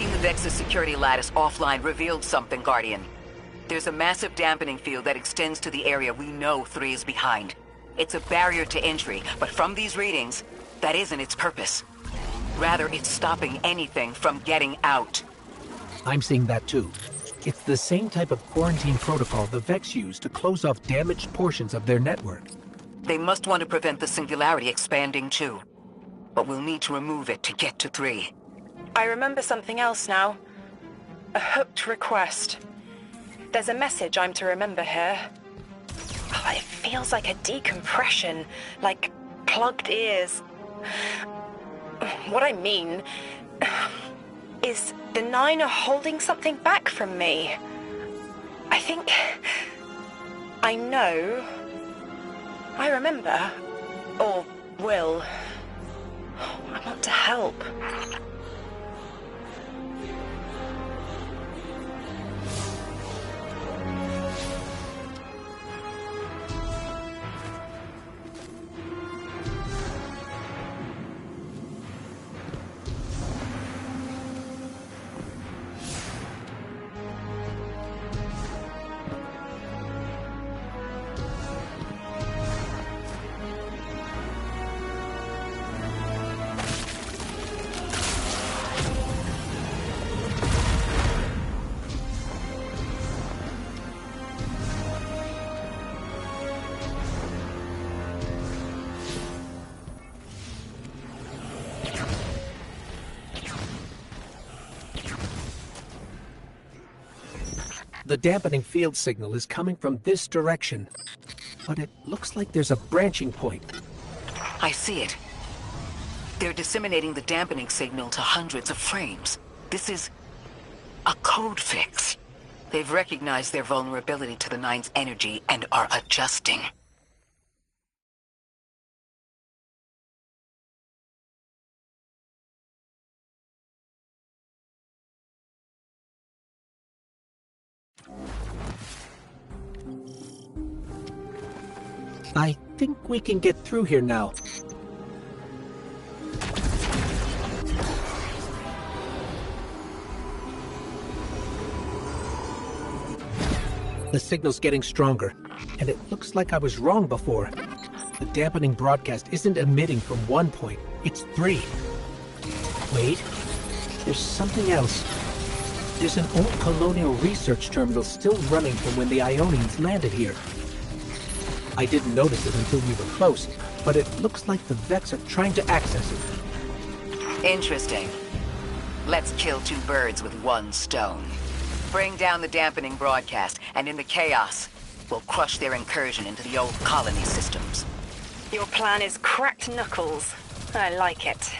Taking the Vex's security lattice offline revealed something, Guardian. There's a massive dampening field that extends to the area we know 3 is behind. It's a barrier to entry, but from these readings, that isn't its purpose. Rather, it's stopping anything from getting out. I'm seeing that too. It's the same type of quarantine protocol the Vex use to close off damaged portions of their network. They must want to prevent the singularity expanding too. But we'll need to remove it to get to 3. I remember something else now. A hooked request. There's a message I'm to remember here. Oh, it feels like a decompression, like plugged ears. What I mean is the 9 are holding something back from me. I think I know. I remember. Or will. I want to help. The dampening field signal is coming from this direction, but it looks like there's a branching point. I see it. They're disseminating the dampening signal to hundreds of frames. This is a code fix. They've recognized their vulnerability to the 9's energy and are adjusting. I think we can get through here now. The signal's getting stronger, and it looks like I was wrong before. The dampening broadcast isn't emitting from 1 point, it's 3. Wait, there's something else. There's an old colonial research terminal still running from when the Ionians landed here. I didn't notice it until we were close, but it looks like the Vex are trying to access it. Interesting. Let's kill 2 birds with 1 stone. Bring down the dampening broadcast, and in the chaos, we'll crush their incursion into the old colony systems. Your plan is cracked knuckles. I like it.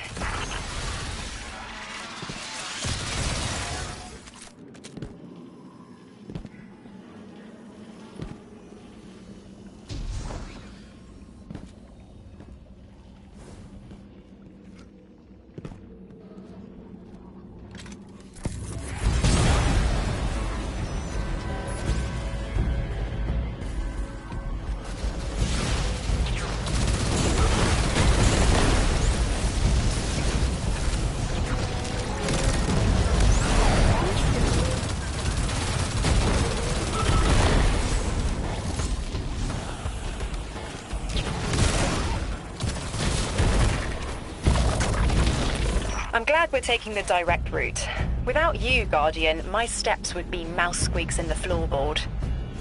I'm glad we're taking the direct route. Without you, Guardian, my steps would be mouse squeaks in the floorboard.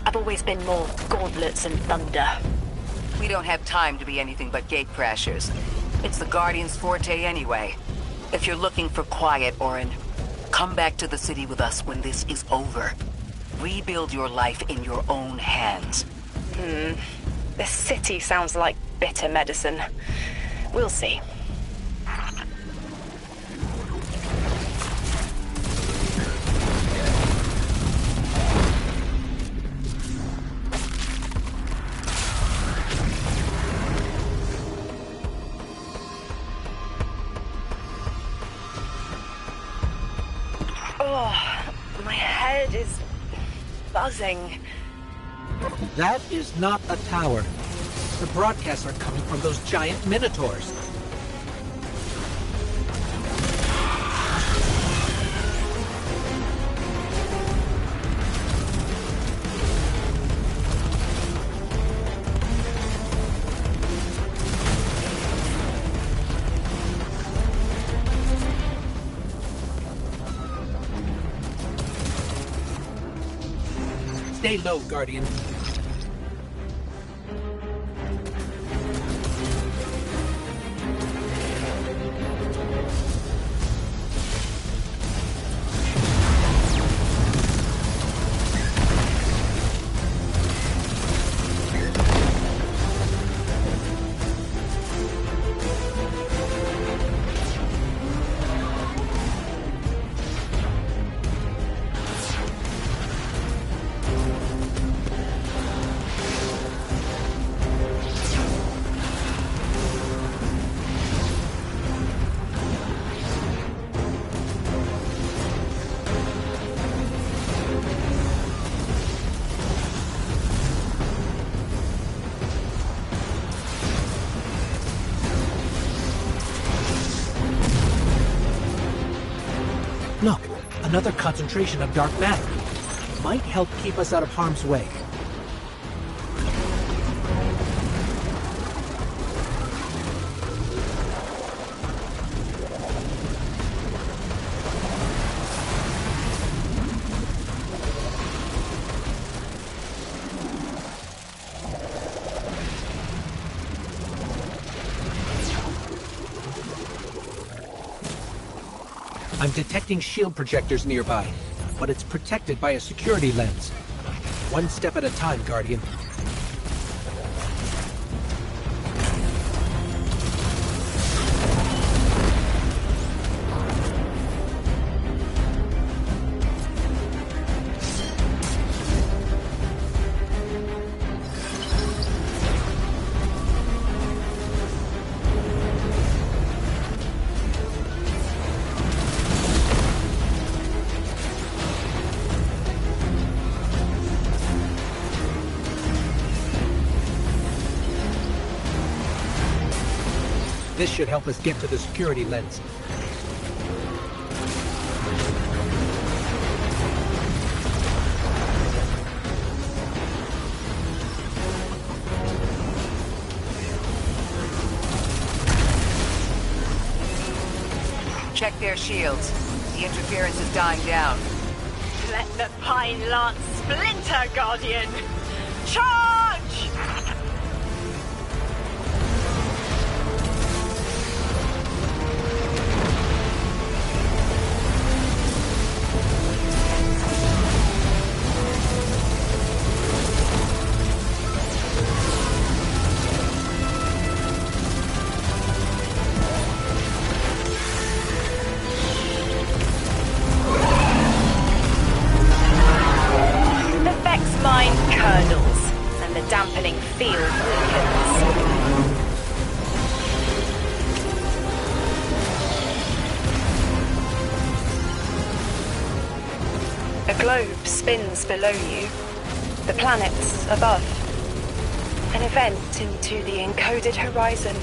I've always been more gauntlets and thunder. We don't have time to be anything but gate crashers. It's the Guardian's forte anyway. If you're looking for quiet, Orin, come back to the city with us when this is over. Rebuild your life in your own hands. The city sounds like bitter medicine. We'll see. Oh, my head is buzzing. That is not a tower. The broadcasts are coming from those giant minotaurs. Stay low, Guardian. Look, another concentration of dark matter. Might help keep us out of harm's way. I'm detecting shield projectors nearby, but it's protected by a security lens. One step at a time, Guardian. This should help us get to the security lens. Check their shields. The interference is dying down. Let the Pine Lance splinter, Guardian! Charge! Mind kernels, and the dampening field weakens. A globe spins below you, the planets above. An event into the encoded horizon.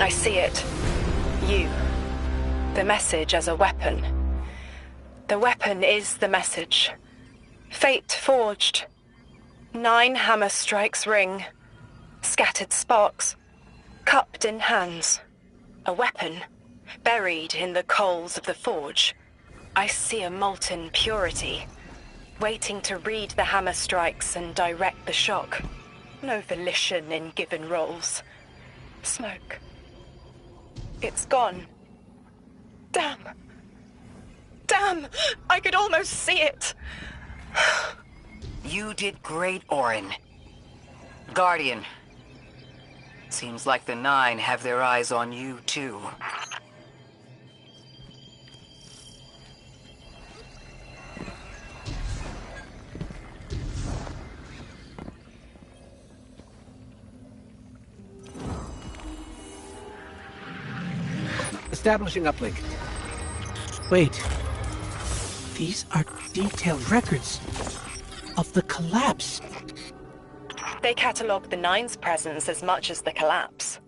I see it. You. The message as a weapon. The weapon is the message. Fate forged. 9 hammer strikes ring. Scattered sparks. Cupped in hands. A weapon. Buried in the coals of the forge. I see a molten purity. Waiting to read the hammer strikes and direct the shock. No volition in given roles. Smoke. It's gone. Damn. Damn! I could almost see it! You did great, Orin. Guardian. Seems like the 9 have their eyes on you, too. Establishing uplink. Wait. These are detailed records of the collapse. They catalogue the Nine's presence as much as the collapse.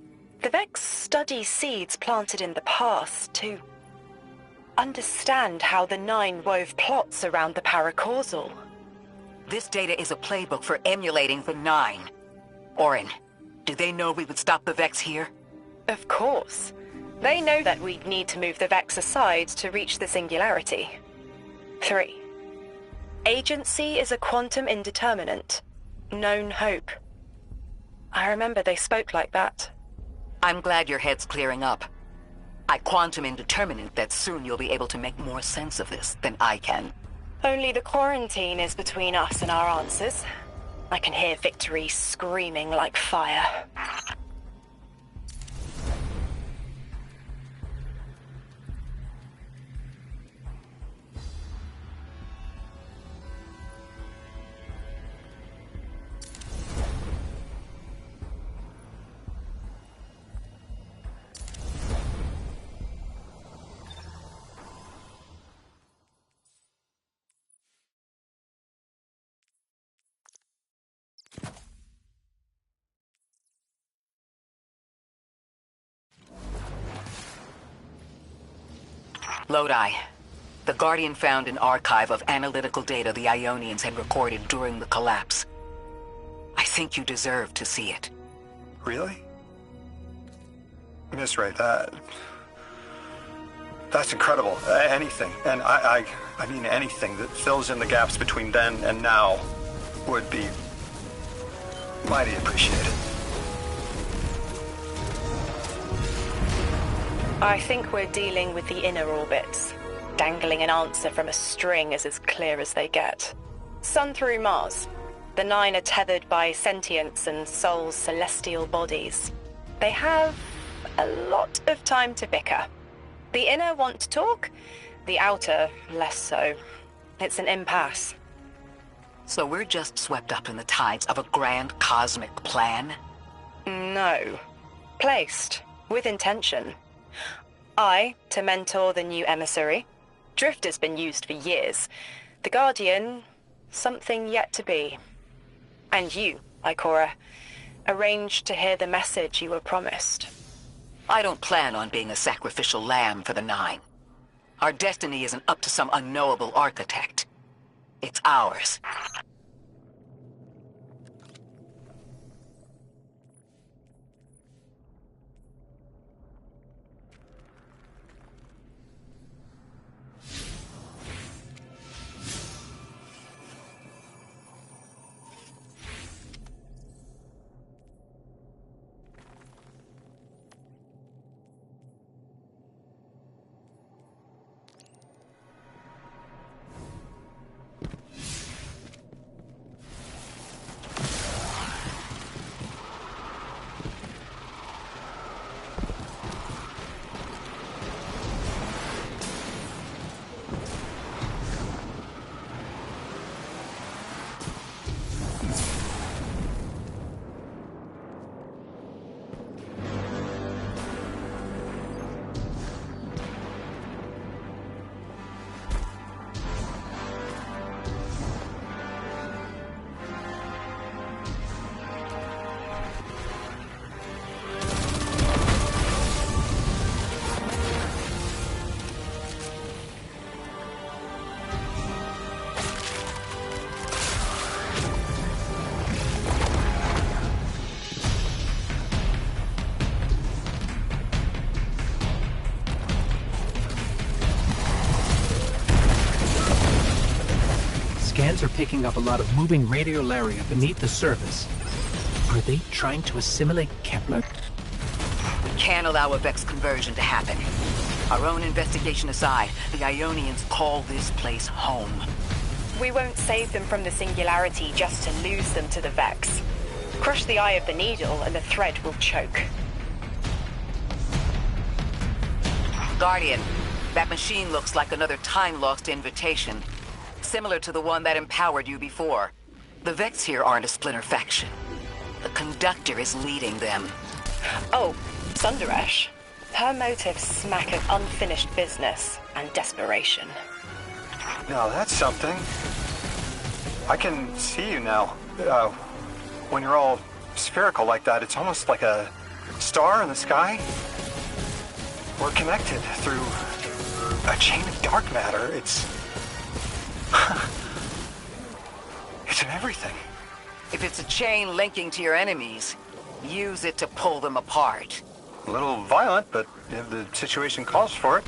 The Vex study seeds planted in the past to understand how the Nine wove plots around the paracausal. This data is a playbook for emulating the Nine. Orin, do they know we would stop the Vex here? Of course. They know that we'd need to move the Vex aside to reach the singularity. 3. Agency is a quantum indeterminate. Known hope. I remember they spoke like that. I'm glad your head's clearing up. I quantum indeterminate that soon you'll be able to make more sense of this than I can. Only the quarantine is between us and our answers. I can hear victory screaming like fire. Lodi. The Guardian found an archive of analytical data the Ionians had recorded during the collapse. I think you deserve to see it. Really? Miss Ray, that's incredible. Anything, and I mean anything that fills in the gaps between then and now would be mighty appreciated. I think we're dealing with the inner orbits. Dangling an answer from a string is as clear as they get. Sun through Mars. The Nine are tethered by sentience and Sol's celestial bodies. They have a lot of time to bicker. The inner want to talk, the outer less so. It's an impasse. So we're just swept up in the tides of a grand cosmic plan? No. Placed. With intention. I, to mentor the new emissary. Drifter's been used for years. The Guardian, something yet to be. And you, Ikora, arranged to hear the message you were promised. I don't plan on being a sacrificial lamb for the Nine. Our destiny isn't up to some unknowable architect. It's ours. Scans are picking up a lot of moving radiolaria beneath the surface. Are they trying to assimilate Kepler? We can't allow a Vex conversion to happen. Our own investigation aside, the Ionians call this place home. We won't save them from the singularity just to lose them to the Vex. Crush the eye of the needle and the thread will choke. Guardian, that machine looks like another time-lost invitation. Similar to the one that empowered you before. The Vex here aren't a splinter faction. The Conductor is leading them. Oh, Sundaresh. Her motives smack of unfinished business and desperation. Now that's something. I can see you now. When you're all spherical like that, it's almost like a star in the sky. We're connected through a chain of dark matter. It's in everything. If it's a chain linking to your enemies, use it to pull them apart. A little violent, but if the situation calls for it.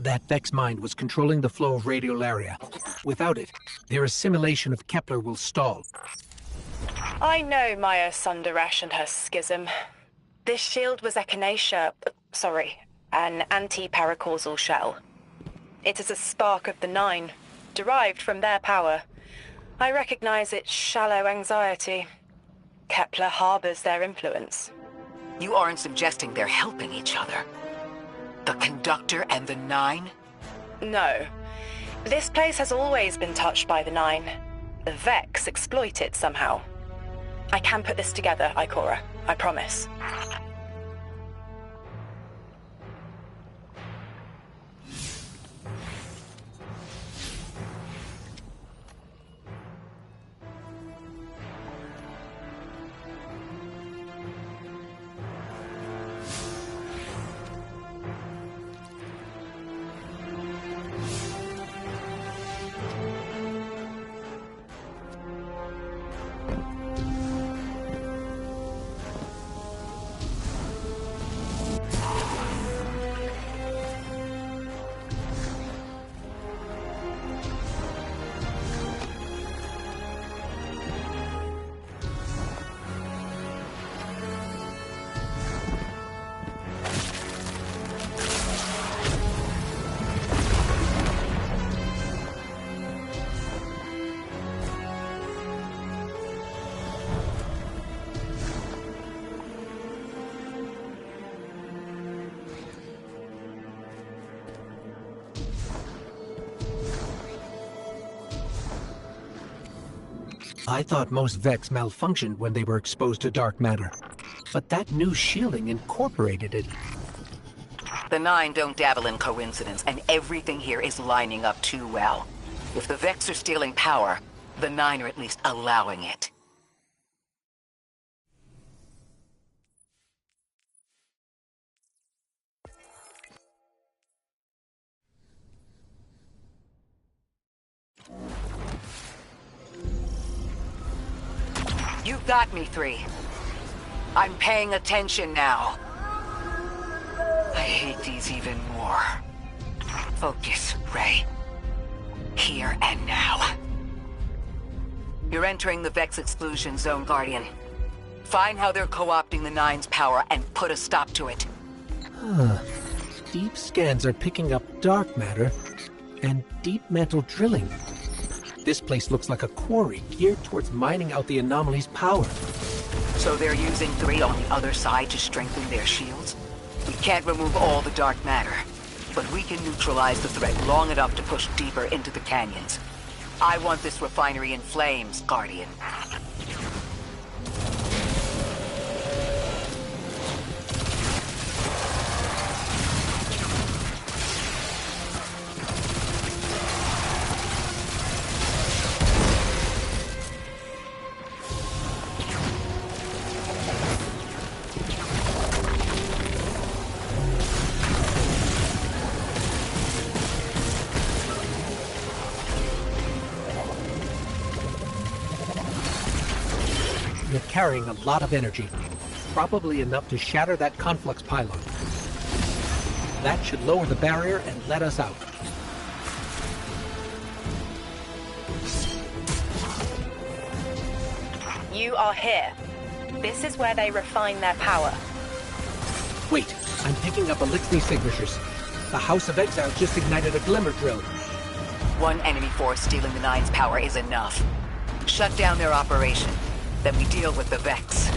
That Vex mind was controlling the flow of radiolaria. Without it, their assimilation of Kepler will stall. I know Maya Sundaresh and her schism. This shield was an anti-paracausal shell. It is a spark of the Nine, derived from their power. I recognize its shallow anxiety. Kepler harbors their influence. You aren't suggesting they're helping each other? The Conductor and the Nine? No. This place has always been touched by the Nine. The Vex exploit it somehow. I can put this together, Ikora. I promise. I thought most Vex malfunctioned when they were exposed to dark matter. But that new shielding incorporated it. The Nine don't dabble in coincidence, and everything here is lining up too well. If the Vex are stealing power, the Nine are at least allowing it. You got me, 3. I'm paying attention now. I hate these even more. Focus, Ray. Here and now. You're entering the Vex exclusion zone, Guardian. Find how they're co-opting the Nine's power and put a stop to it. Huh. Deep scans are picking up dark matter and deep mantle drilling. This place looks like a quarry geared towards mining out the anomaly's power. So they're using 3 on the other side to strengthen their shields? We can't remove all the dark matter, but we can neutralize the threat long enough to push deeper into the canyons. I want this refinery in flames, Guardian. You're carrying a lot of energy, probably enough to shatter that conflux pylon. That should lower the barrier and let us out. You are here. This is where they refine their power. Wait, I'm picking up Elixir signatures. The House of Exile just ignited a glimmer drill. One enemy force stealing the Nine's power is enough. Shut down their operation. Then we deal with the Vex.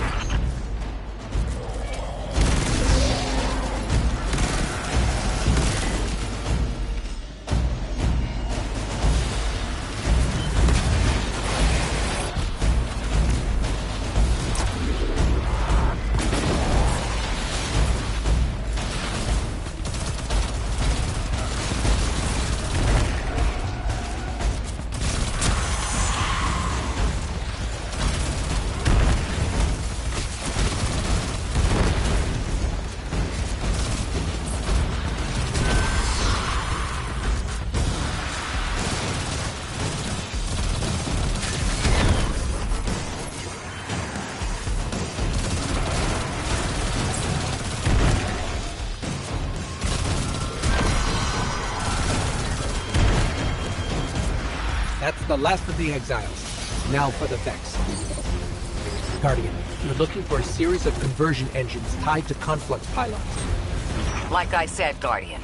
That's the last of the exiles. Now for the Vex. Guardian, you're looking for a series of conversion engines tied to conflux pylons. Like I said, Guardian.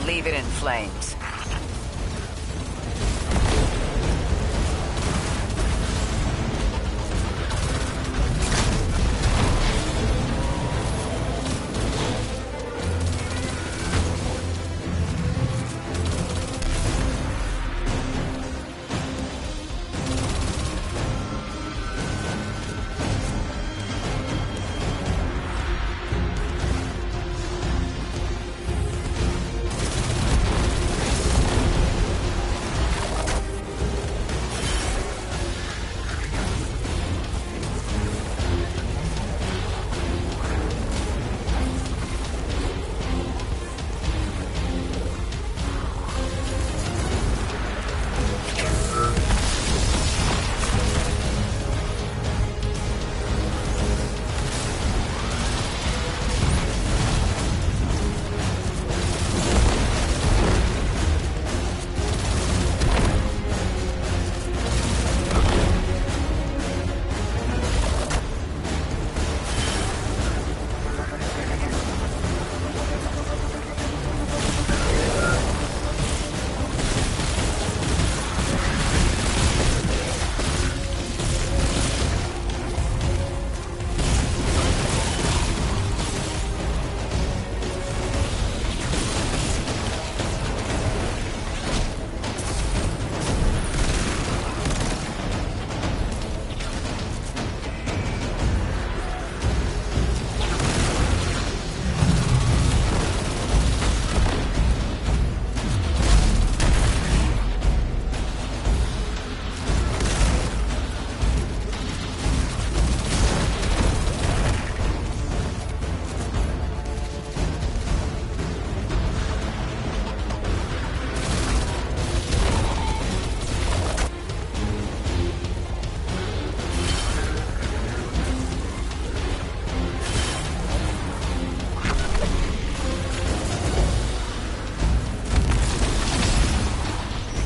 Leave it in flames.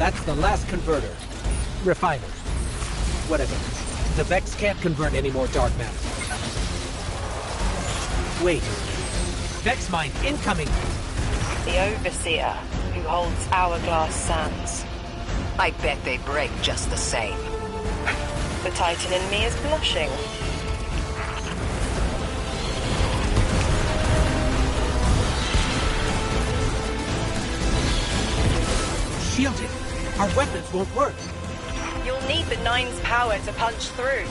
That's the last converter. Refiner. Whatever. The Vex can't convert any more dark matter. Wait. Vex mine incoming! The Overseer, who holds Hourglass Sands. I bet they break just the same. The Titan in me is blushing. Shielded. Our weapons won't work. You'll need the Nine's power to punch through.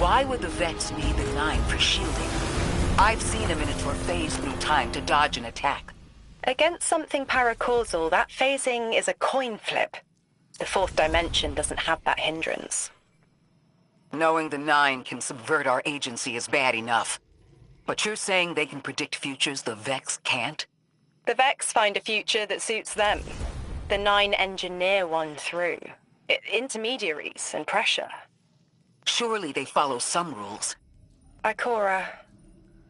Why would the Vex need the Nine for shielding? I've seen them in it for phase through time to dodge an attack. Against something paracausal, that phasing is a coin flip. The fourth dimension doesn't have that hindrance. Knowing the Nine can subvert our agency is bad enough. But you're saying they can predict futures the Vex can't? The Vex find a future that suits them. The Nine engineer one through. Intermediaries and pressure. Surely they follow some rules. Ikora,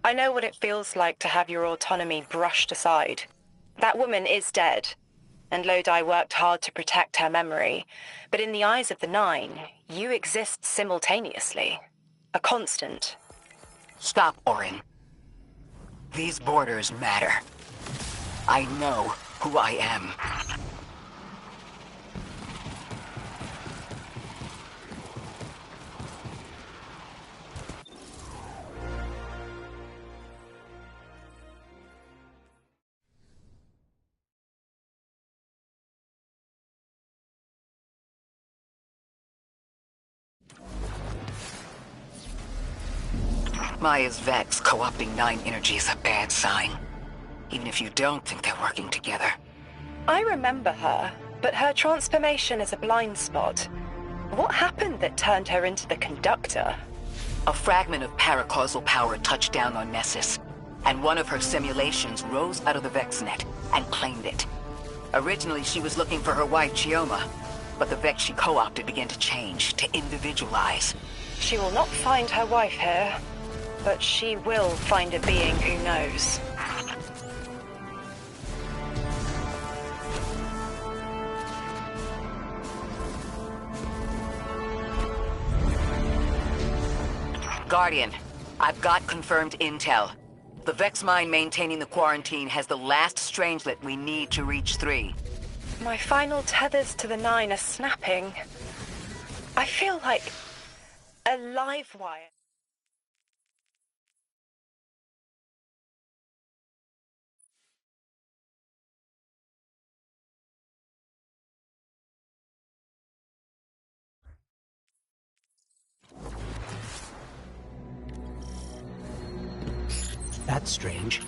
I know what it feels like to have your autonomy brushed aside. That woman is dead, and Lodi worked hard to protect her memory. But in the eyes of the Nine, you exist simultaneously. A constant. Stop, Orin. These borders matter. I know who I am. Maya's Vex co-opting Nine energy is a bad sign. Even if you don't think they're working together. I remember her, but her transformation is a blind spot. What happened that turned her into the Conductor? A fragment of paracausal power touched down on Nessus, and one of her simulations rose out of the Vex net and claimed it. Originally, she was looking for her wife, Chioma, but the Vex she co-opted began to change, to individualize. She will not find her wife here, but she will find a being who knows. Guardian, I've got confirmed intel. The Vex mine maintaining the quarantine has the last strangelet we need to reach 3. My final tethers to the Nine are snapping. I feel like a live wire. That's strange.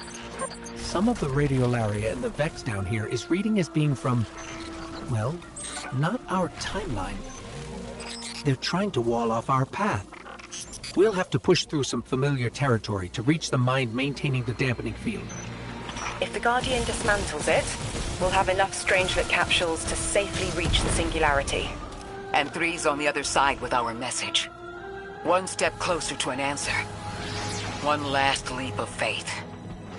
Some of the radiolaria in the Vex down here is reading as being from, well, not our timeline. They're trying to wall off our path. We'll have to push through some familiar territory to reach the mine maintaining the dampening field. If the Guardian dismantles it, we'll have enough Strangelet capsules to safely reach the Singularity. And 3's on the other side with our message. One step closer to an answer. One last leap of faith.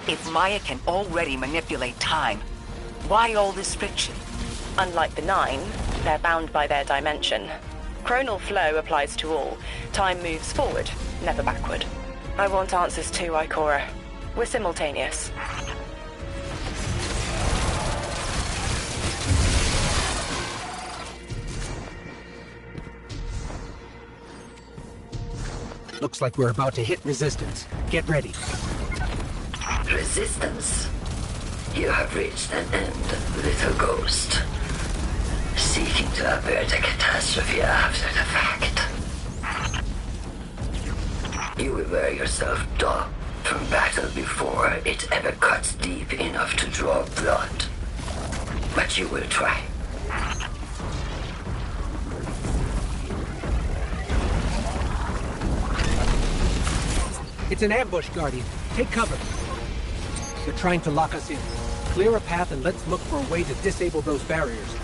If Maya can already manipulate time, why all this friction? Unlike the Nine, they're bound by their dimension. Chronal flow applies to all. Time moves forward, never backward. I want answers too, Ikora. We're simultaneous. Looks like we're about to hit resistance. Get ready. Resistance. You have reached an end, little ghost. Seeking to avert a catastrophe after the fact. You will wear yourself dull from battle before it ever cuts deep enough to draw blood. But you will try. It's an ambush, Guardian. Take cover. They're trying to lock us in. Clear a path and let's look for a way to disable those barriers.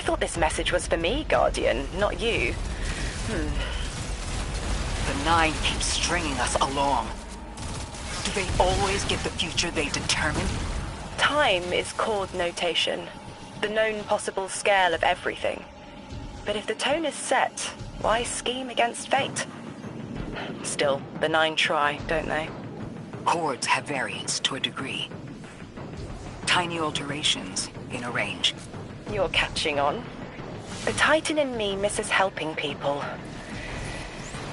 thought this message was for me, Guardian, not you. The Nine keep stringing us along. Do they always get the future they determine? Time is chord notation, the known possible scale of everything. But if the tone is set, why scheme against fate? Still, the Nine try, don't they? Chords have variance to a degree. Tiny alterations in a range. You're catching on. The Titan in me misses helping people.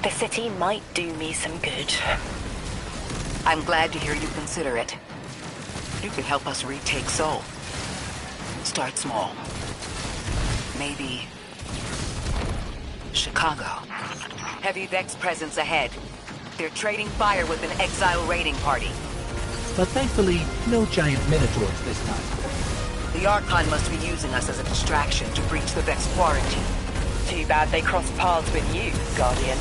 The city might do me some good. I'm glad to hear you consider it. You could help us retake Seoul. Start small. Maybe Chicago. Heavy Vex presence ahead. They're trading fire with an exile raiding party. But thankfully, no giant minotaurs this time. The Archon must be using us as a distraction to breach the Vex quarantine. Too bad they crossed paths with you, Guardian.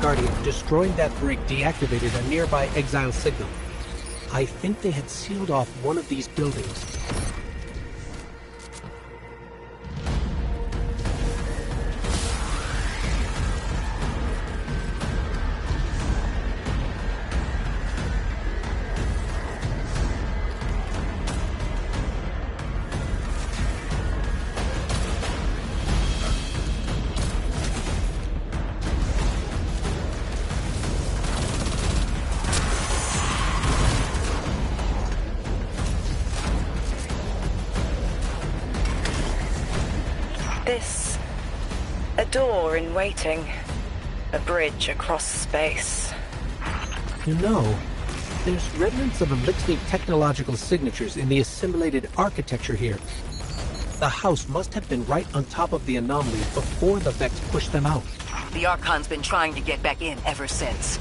Guardian, destroying that break deactivated a nearby exile signal. I think they had sealed off one of these buildings. This... a door in waiting. A bridge across space. You know, there's remnants of Elixir technological signatures in the assimilated architecture here. The house must have been right on top of the anomaly before the Vex pushed them out. The Archon's been trying to get back in ever since.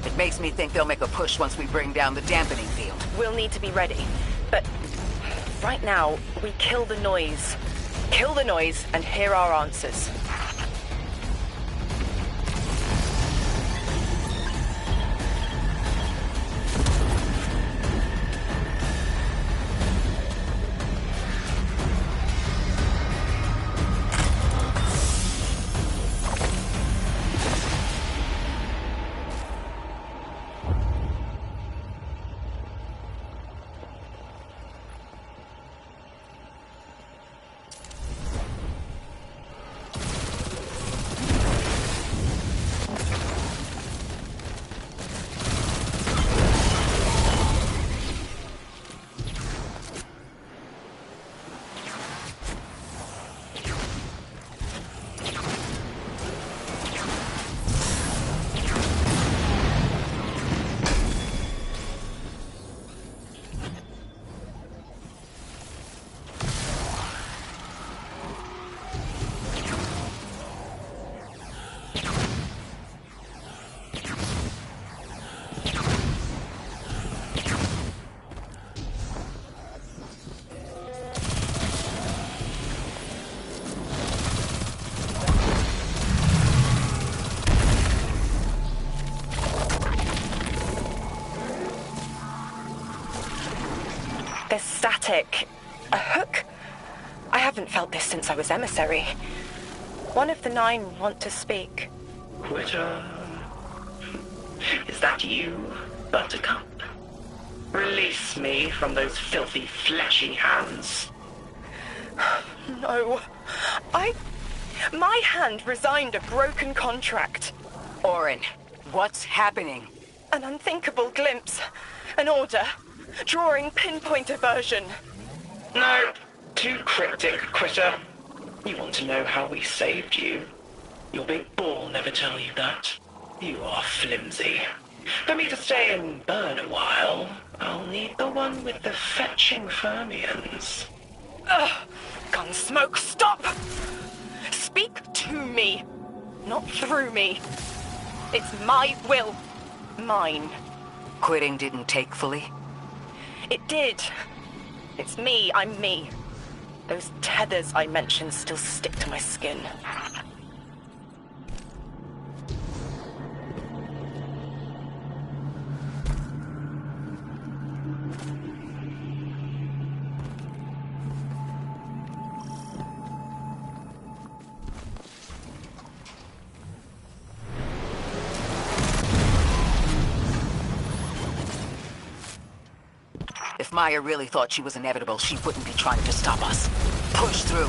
It makes me think they'll make a push once we bring down the dampening field. We'll need to be ready. But right now, we kill the noise. Kill the noise and hear our answers. There's static. A hook? I haven't felt this since I was emissary. One of the 9 want to speak. Quitter. Is that you, Buttercup? Release me from those filthy, fleshy hands. No. My hand resigned a broken contract. Orin, what's happening? An unthinkable glimpse. An order. Drawing pinpoint aversion. No. Too cryptic, Quitter. You want to know how we saved you? Your big ball never tell you that. You are flimsy. For me to stay and burn a while, I'll need the one with the fetching fermions. Ugh! Gunsmoke, stop! Speak to me, not through me. It's my will. Mine. Quitting didn't take fully? It did. It's me, I'm me. Those tethers I mentioned still stick to my skin. If Maya really thought she was inevitable, she wouldn't be trying to stop us. Push through.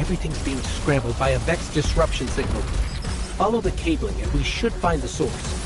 Everything's being scrambled by a Vex disruption signal. Follow the cabling and we should find the source.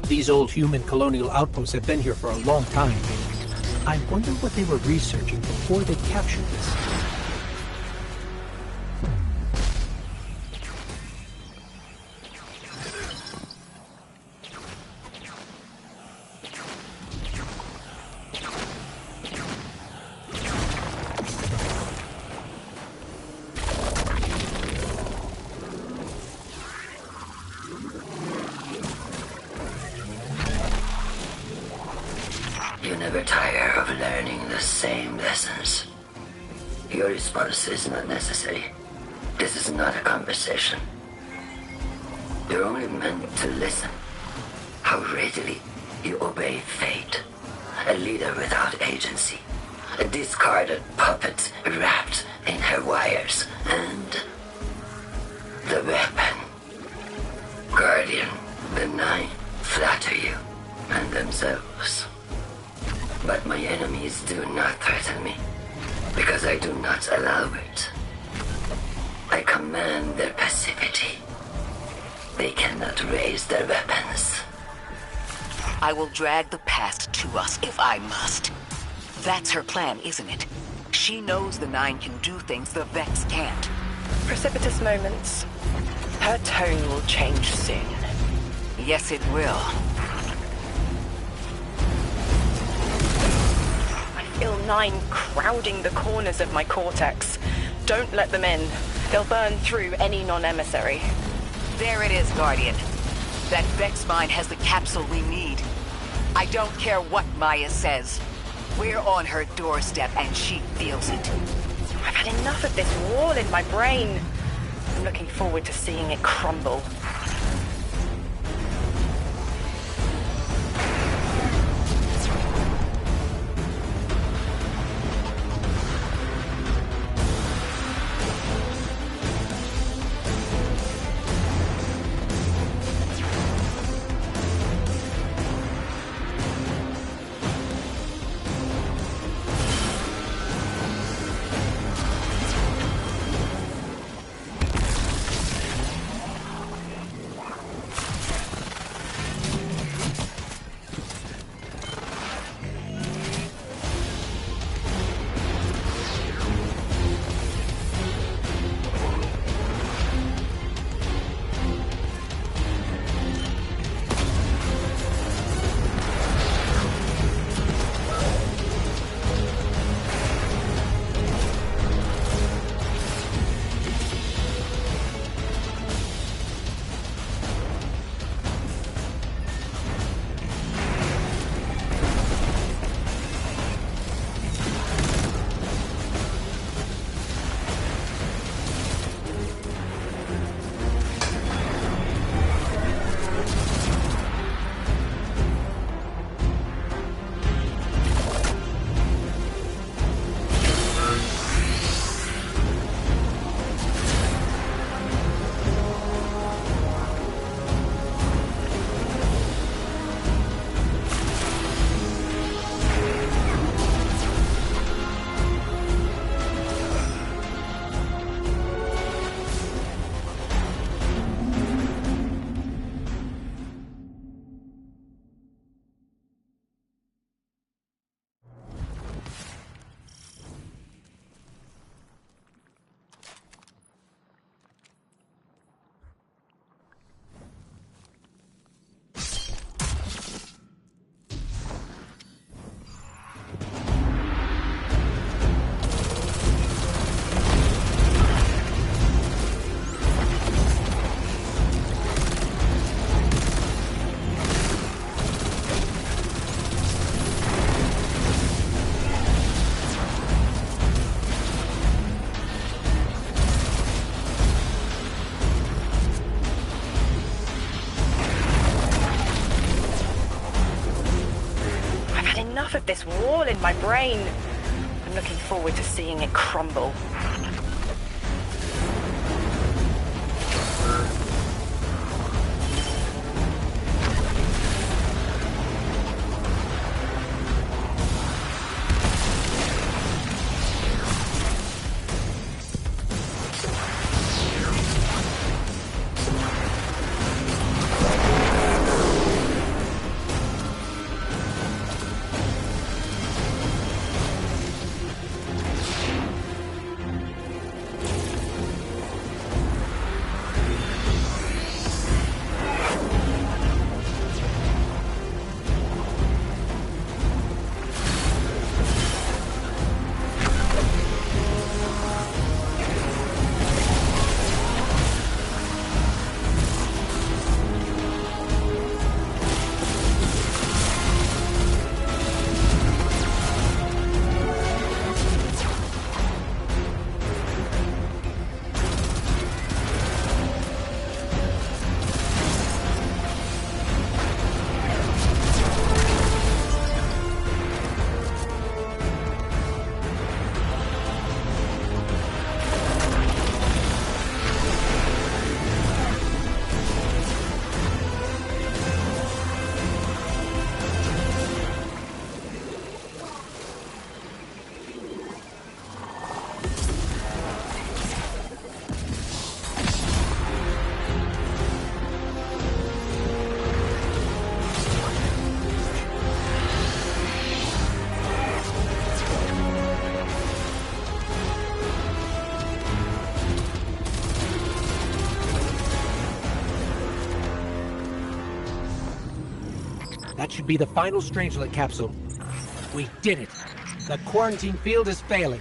These old human colonial outposts have been here for a long time. I wonder what they were researching before they captured this. You never tire of learning the same lessons. Your response is not necessary. This is not a conversation. You're only meant to listen. How readily you obey fate. A leader without agency. A discarded puppet wrapped in her wires. And the weapon. Guardian, the Nine, flatter you and themselves. But my enemies do not threaten me, because I do not allow it. I command their passivity. They cannot raise their weapons. I will drag the past to us if I must. That's her plan, isn't it? She knows the Nine can do things the Vex can't. Precipitous moments. Her tone will change soon. Yes, it will. I feel Nine crowding the corners of my cortex. Don't let them in. They'll burn through any non-emissary. There it is, Guardian. That Vex mine has the capsule we need. I don't care what Maya says. We're on her doorstep and she feels it. I've had enough of this wall in my brain. I'm looking forward to seeing it crumble. Of this wall in my brain. I'm looking forward to seeing it crumble. That should be the final Strangelet capsule. We did it. The quarantine field is failing.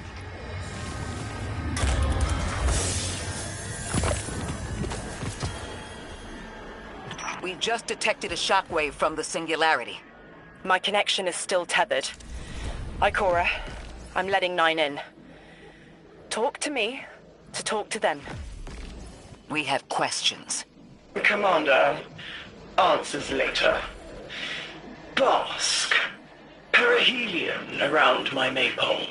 We just detected a shockwave from the singularity. My connection is still tethered. Ikora, I'm letting 9 in. Talk to me to talk to them. We have questions. Commander, answers later. Bask. Perihelion around my maypole.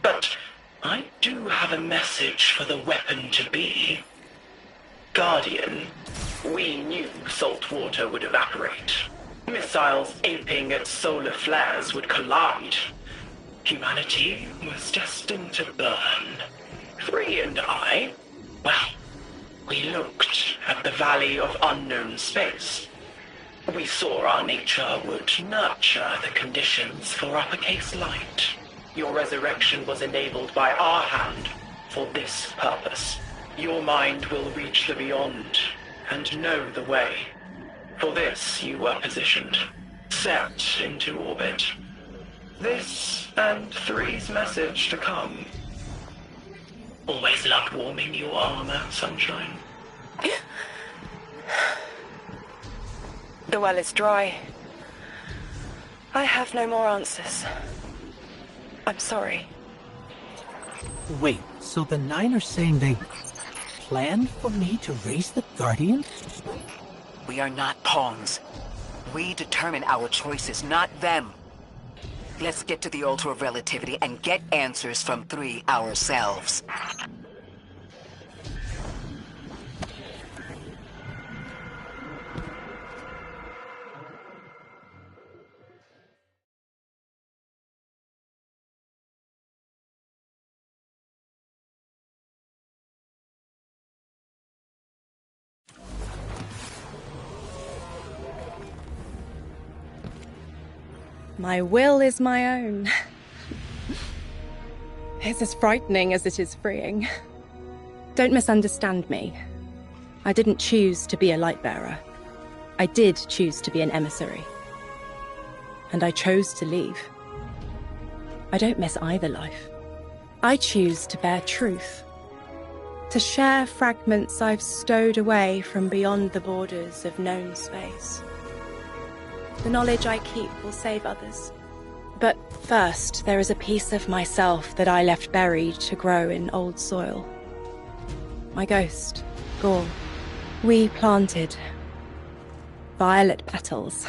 But I do have a message for the weapon-to-be. Guardian, we knew salt water would evaporate. Missiles aping at solar flares would collide. Humanity was destined to burn. 3 and I, well, we looked at the Valley of Unknown Space. We saw our nature would nurture the conditions for uppercase light. Your resurrection was enabled by our hand for this purpose. Your mind will reach the beyond and know the way. For this you were positioned, set into orbit. This and 3's message to come. Always loved warming your armor, Sunshine. The well is dry. I have no more answers. I'm sorry. Wait, so the 9 are saying they planned for me to raise the Guardian? We are not pawns. We determine our choices, not them. Let's get to the altar of relativity and get answers from 3 ourselves. My will is my own. It's as frightening as it is freeing. Don't misunderstand me. I didn't choose to be a light-bearer. I did choose to be an emissary. And I chose to leave. I don't miss either life. I choose to bear truth. To share fragments I've stowed away from beyond the borders of known space. The knowledge I keep will save others. But first, there is a piece of myself that I left buried to grow in old soil. My ghost, Gaul. We planted violet petals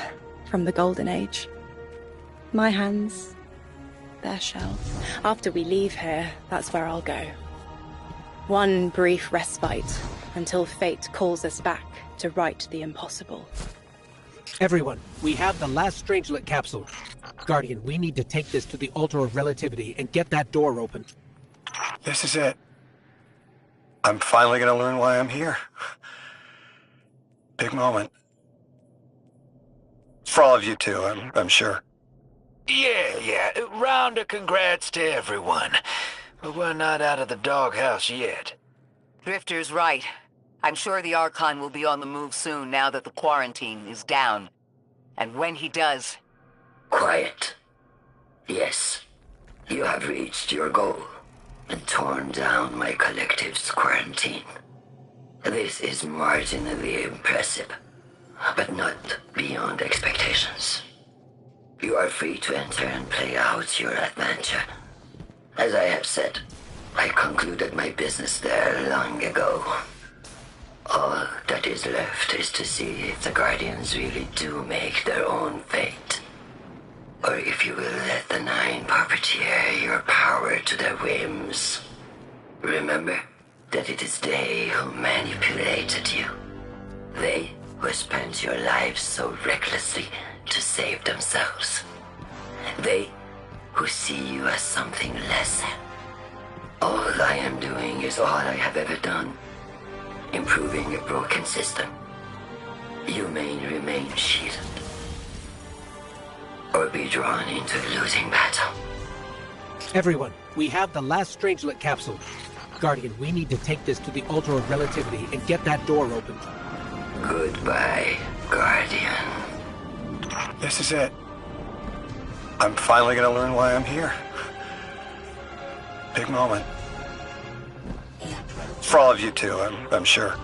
from the Golden Age. My hands, their shell. After we leave here, that's where I'll go. One brief respite until fate calls us back to right the impossible. Everyone, we have the last Strangelet capsule. Guardian, we need to take this to the altar of relativity and get that door open. This is it. I'm finally gonna learn why I'm here. Big moment. For all of you too, I'm sure. Yeah. Round of congrats to everyone. But we're not out of the doghouse yet. Drifter's right. I'm sure the Archon will be on the move soon now that the quarantine is down. And when he does... Quiet. Yes, you have reached your goal and torn down my collective's quarantine. This is marginally impressive, but not beyond expectations. You are free to enter and play out your adventure. As I have said, I concluded my business there long ago. All that is left is to see if the Guardians really do make their own fate. Or if you will let the 9 puppeteer your power to their whims. Remember that it is they who manipulated you. They who spent your lives so recklessly to save themselves. They who see you as something less. All I am doing is all I have ever done. Improving a broken system. You may remain shielded. Or be drawn into a losing battle. Everyone, we have the last Strangelet capsule. Guardian, we need to take this to the altar of relativity and get that door open. Goodbye, Guardian. This is it. I'm finally gonna learn why I'm here. Big moment. For all of you too, I'm sure.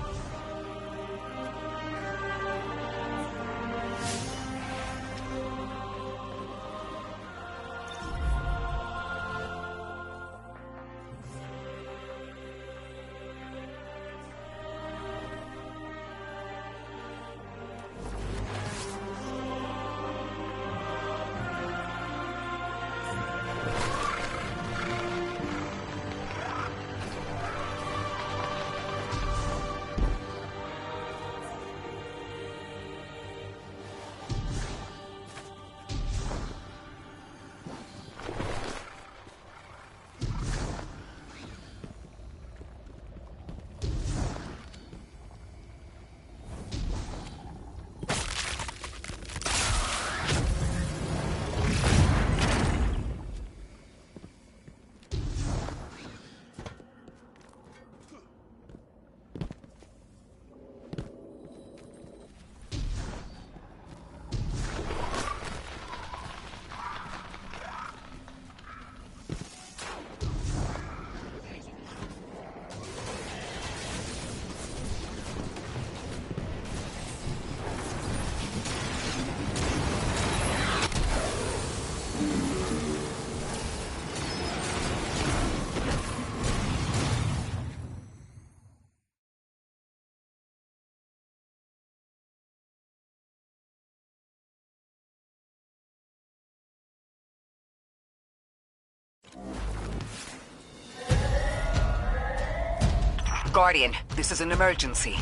Guardian, this is an emergency.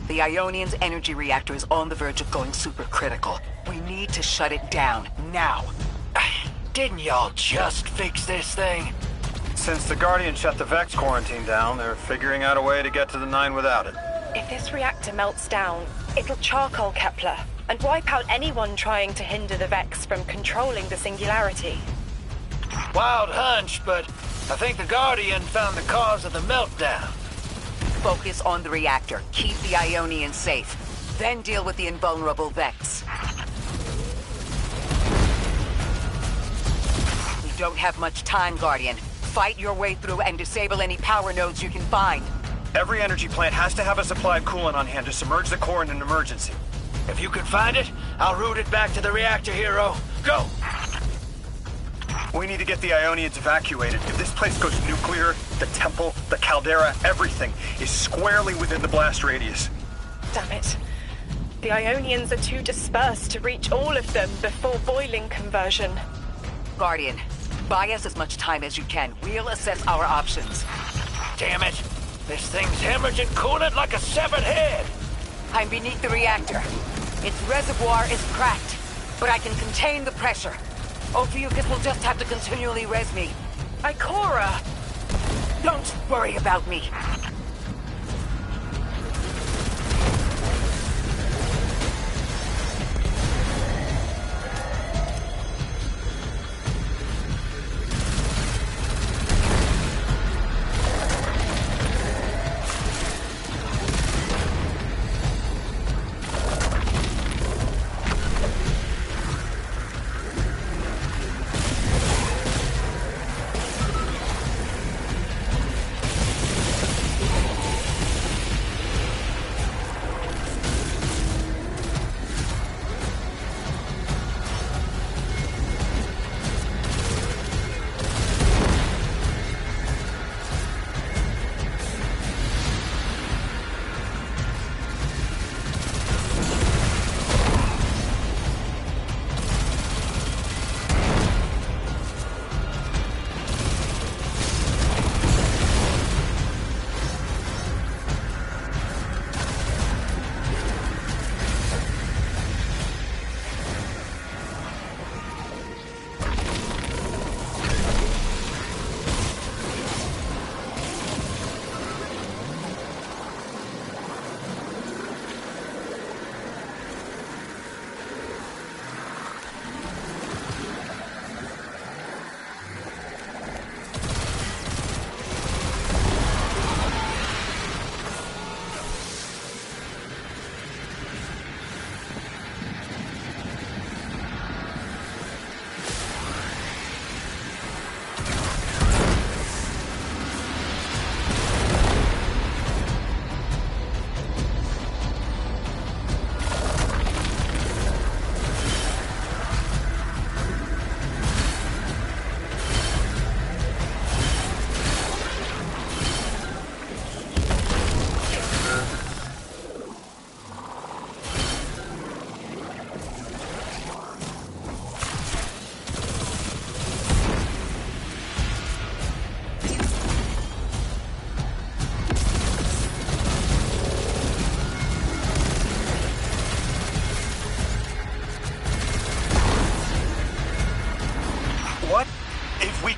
The Ionian's energy reactor is on the verge of going supercritical. We need to shut it down, now. Didn't y'all just fix this thing? Since the Guardian shut the Vex quarantine down, they're figuring out a way to get to the 9 without it. If this reactor melts down, it'll charcoal Kepler and wipe out anyone trying to hinder the Vex from controlling the singularity. Wild hunch, but I think the Guardian found the cause of the meltdown. Focus on the reactor. Keep the Ionian safe. Then deal with the invulnerable Vex. We don't have much time, Guardian. Fight your way through and disable any power nodes you can find. Every energy plant has to have a supply of coolant on hand to submerge the core in an emergency. If you can find it, I'll route it back to the reactor, Hero. Go! We need to get the Ionians evacuated. If this place goes nuclear, the temple, the caldera, everything is squarely within the blast radius. Damn it. The Ionians are too dispersed to reach all of them before boiling conversion. Guardian, buy us as much time as you can. We'll assess our options. Damn it! This thing's hemorrhaging coolant like a severed head! I'm beneath the reactor. Its reservoir is cracked, but I can contain the pressure. Ophiuchus will just have to continually res me. Ikora! Don't worry about me.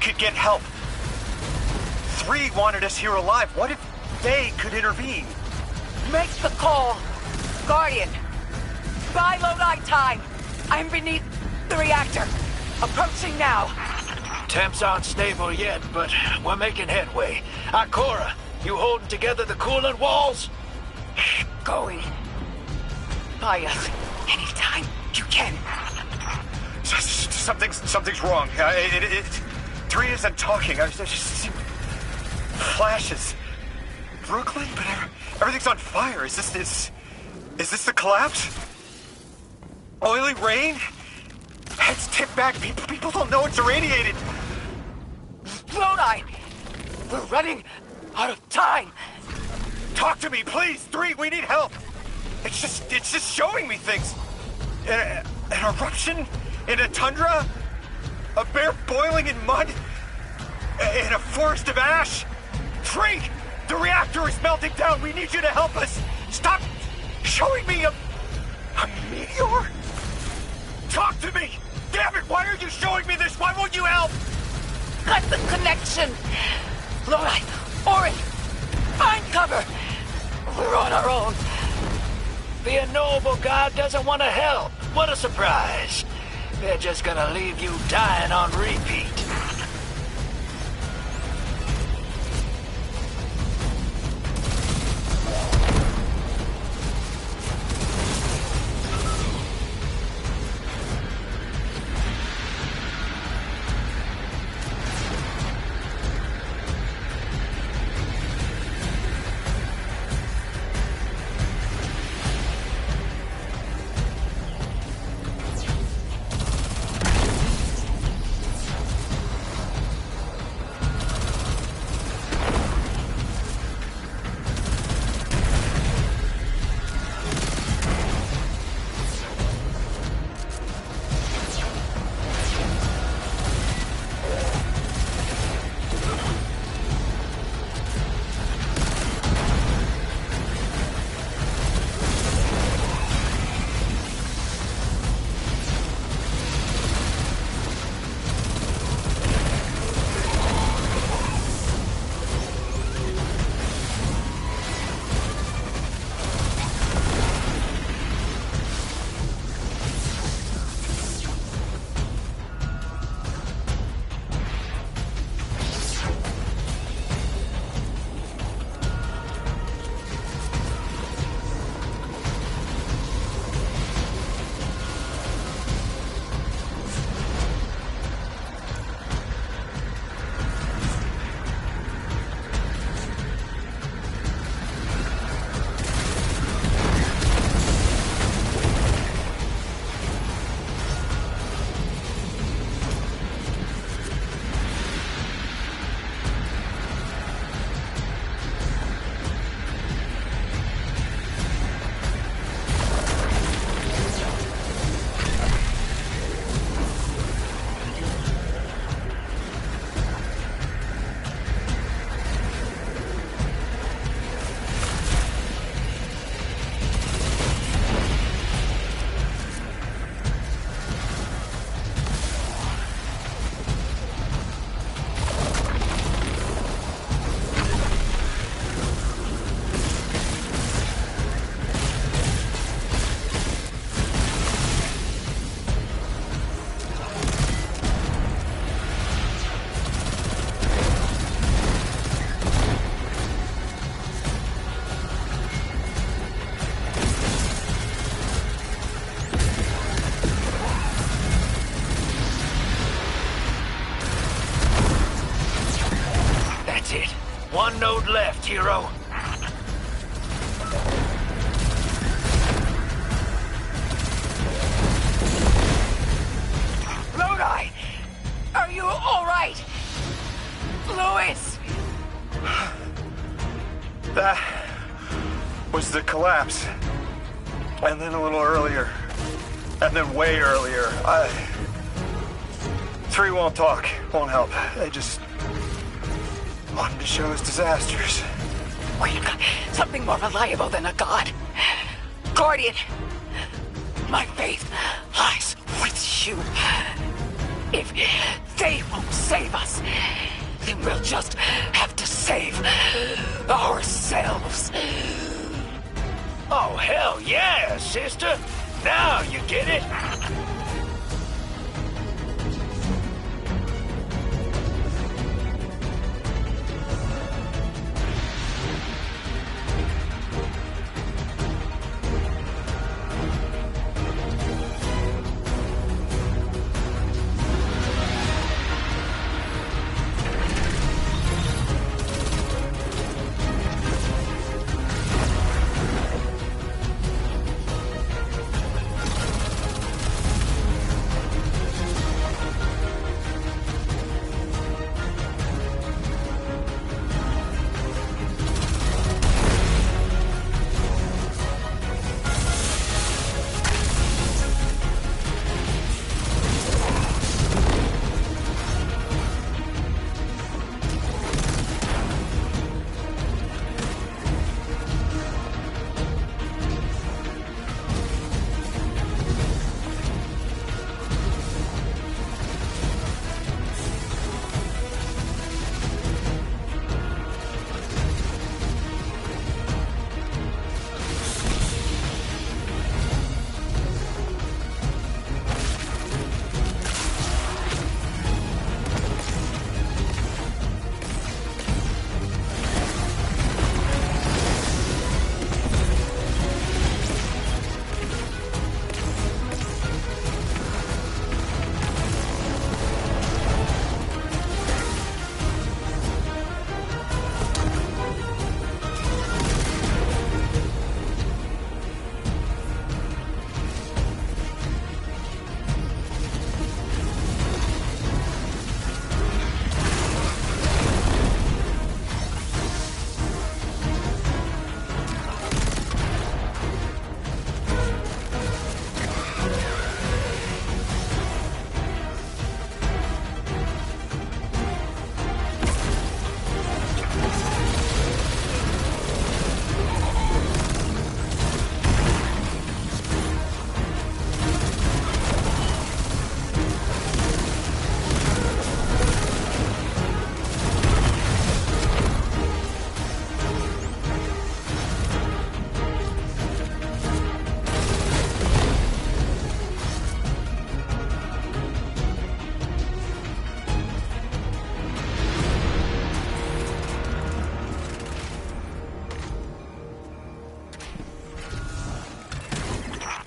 could get help. 3 wanted us here alive. What if they could intervene? Make the call. Guardian. Buy Lodi time. I'm beneath the reactor. Approaching now. Temps aren't stable yet, but we're making headway. Ikora, you holding together the coolant walls? Going. Buy us anytime you can. Something's wrong. 3 isn't talking. I just see flashes. Brooklyn, but everything's on fire. Is this the collapse? Oily rain? Heads tipped back. People don't know it's irradiated. Lodi! We're running out of time. Talk to me, please. 3, we need help. It's just showing me things. An eruption in a tundra? A bear boiling in mud? In a forest of ash? 3! The reactor is melting down. We need you to help us. Stop showing me a meteor? Talk to me. Damn it, why are you showing me this? Why won't you help? Cut the connection. Lodi, Orin, find cover. We're on our own. The noble god doesn't want to help. What a surprise. They're just gonna leave you dying on repeat. One node left, hero. Lodi! Are you all right? Louis! That was the collapse. And then a little earlier. And then way earlier. 3 won't talk, won't help. They just wanted to show us disasters. We've got something more reliable than a god. Guardian, my faith lies with you. If they won't save us, then we'll just have to save ourselves. Oh, hell yeah, sister! Now you get it!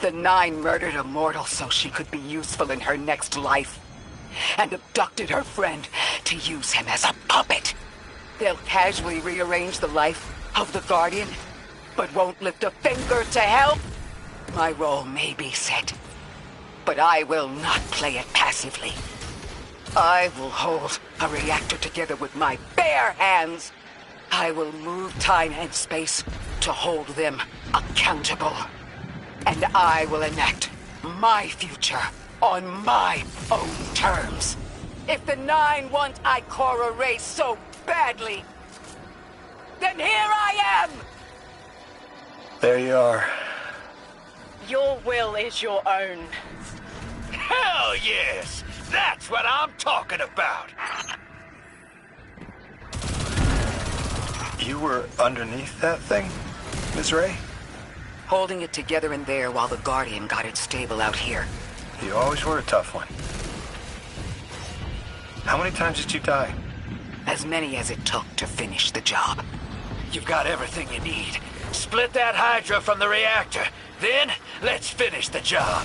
The Nine murdered a mortal so she could be useful in her next life, and abducted her friend to use him as a puppet. They'll casually rearrange the life of the Guardian, but won't lift a finger to help. My role may be set, but I will not play it passively. I will hold a reactor together with my bare hands. I will move time and space to hold them accountable. And I will enact my future on my own terms. If the Nine want Ikora Ray so badly, then here I am! There you are. Your will is your own. Hell yes! That's what I'm talking about! You were underneath that thing, Ms. Ray? Holding it together in there while the Guardian got it stable out here. You always were a tough one. How many times did you die? As many as it took to finish the job. You've got everything you need. Split that Hydra from the reactor. Then, let's finish the job.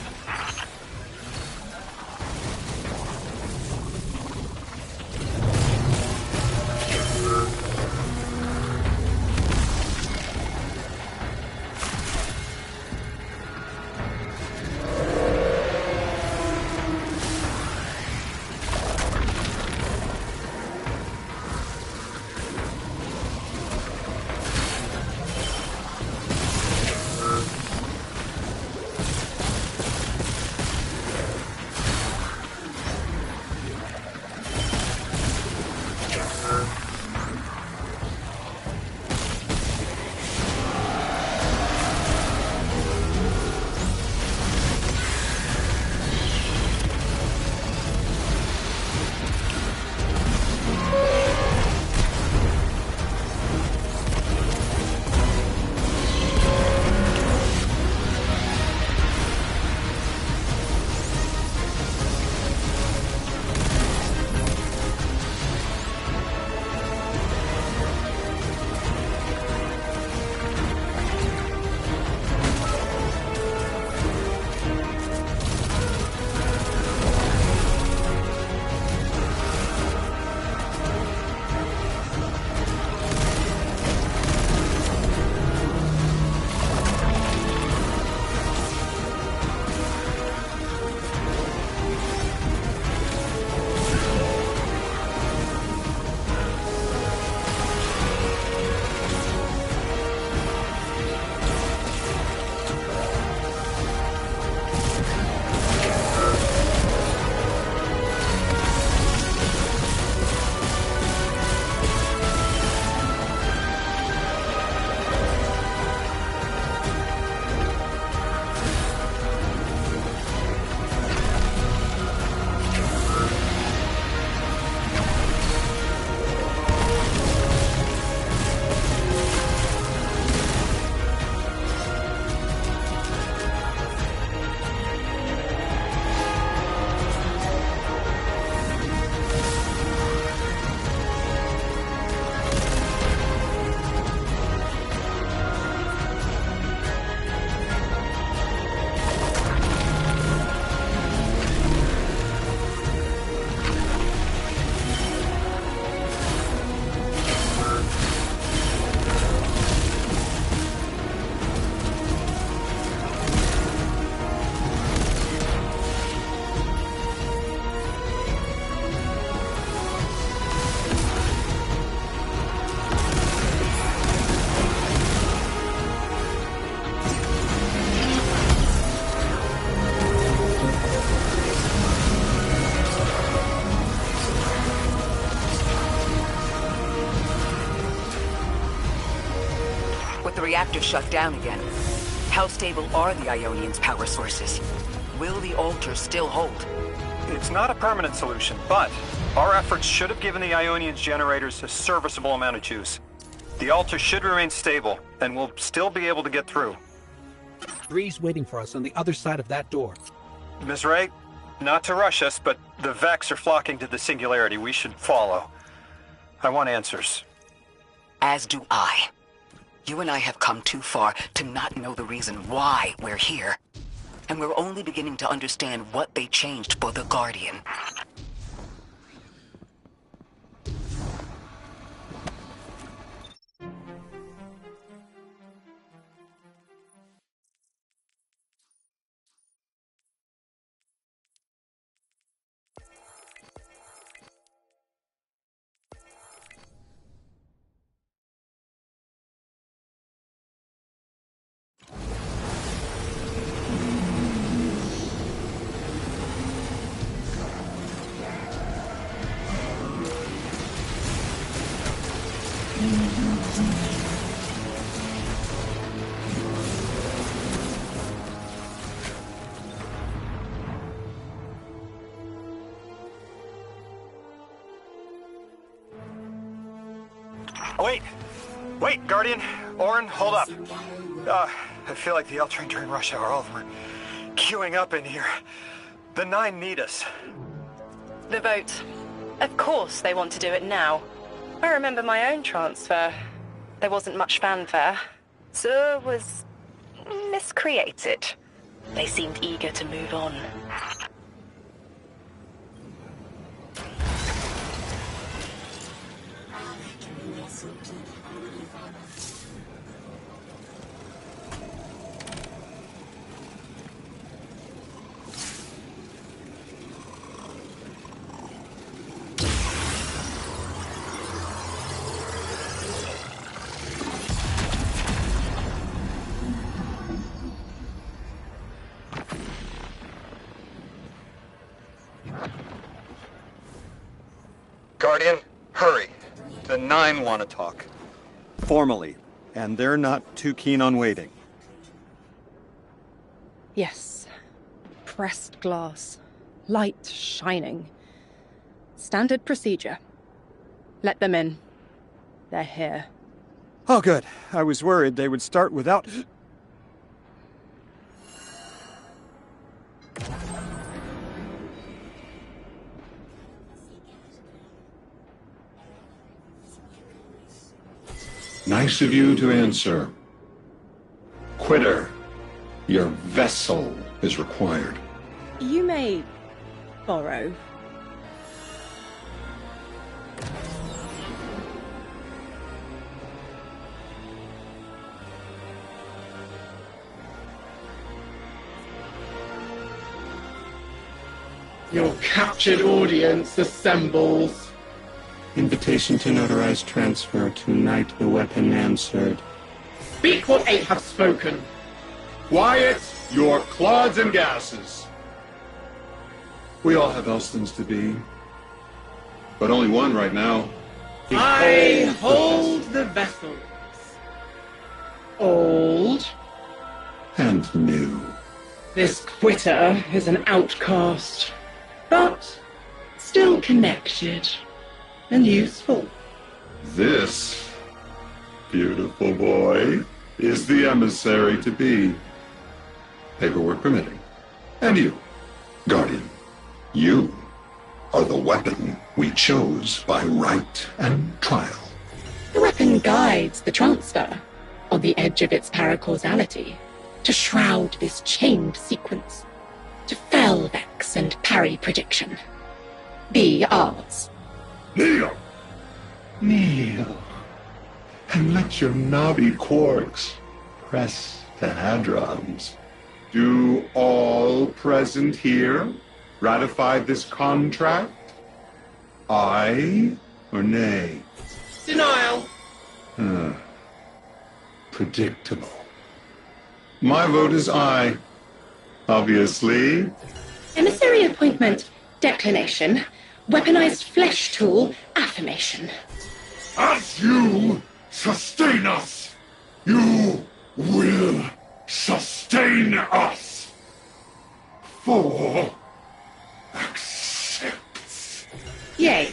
reactor shut down again. How stable are the Ionians' power sources? Will the altar still hold? It's not a permanent solution, but our efforts should have given the Ionians' generators a serviceable amount of juice. The altar should remain stable, and we'll still be able to get through. 3's waiting for us on the other side of that door. Ms. Ray, not to rush us, but the Vex are flocking to the Singularity. We should follow. I want answers. As do I. You and I have come too far to not know the reason why we're here. And we're only beginning to understand what they changed for the Guardian. Wait, Guardian. Orin, hold up. I feel like the L train during rush hour. All of them are queuing up in here. The 9 need us. The vote. Of course they want to do it now. I remember my own transfer. There wasn't much fanfare. So was miscreated. They seemed eager to move on. Guardian, hurry. The 9 want to talk. Formally. And they're not too keen on waiting. Yes. Pressed glass. Light shining. Standard procedure. Let them in. They're here. Oh, good. I was worried they would start without... Nice of you to answer. Quitter, your vessel is required. You may borrow. Your captured audience assembles. Invitation to notarize transfer. Tonight the weapon answered. Speak what 8 have spoken. Quiet your clods and gases. We all have else things to be. But only one right now. I hold the vessels. Old. And new. This quitter is an outcast, but still connected and useful. This beautiful boy is the emissary to be. Paperwork permitting. And you, Guardian, you are the weapon we chose by right and trial. The weapon guides the transfer on the edge of its paracausality to shroud this chained sequence, to fell Vex and parry prediction. Be ours. Kneel! Kneel. And let your knobby quarks press the hadrons. Do all present here ratify this contract? Aye or nay? Denial. Predictable. My vote is aye. Obviously. Emissary appointment, declination. Weaponized flesh tool, affirmation. As you sustain us, You will sustain us. 4 accepts. Yay.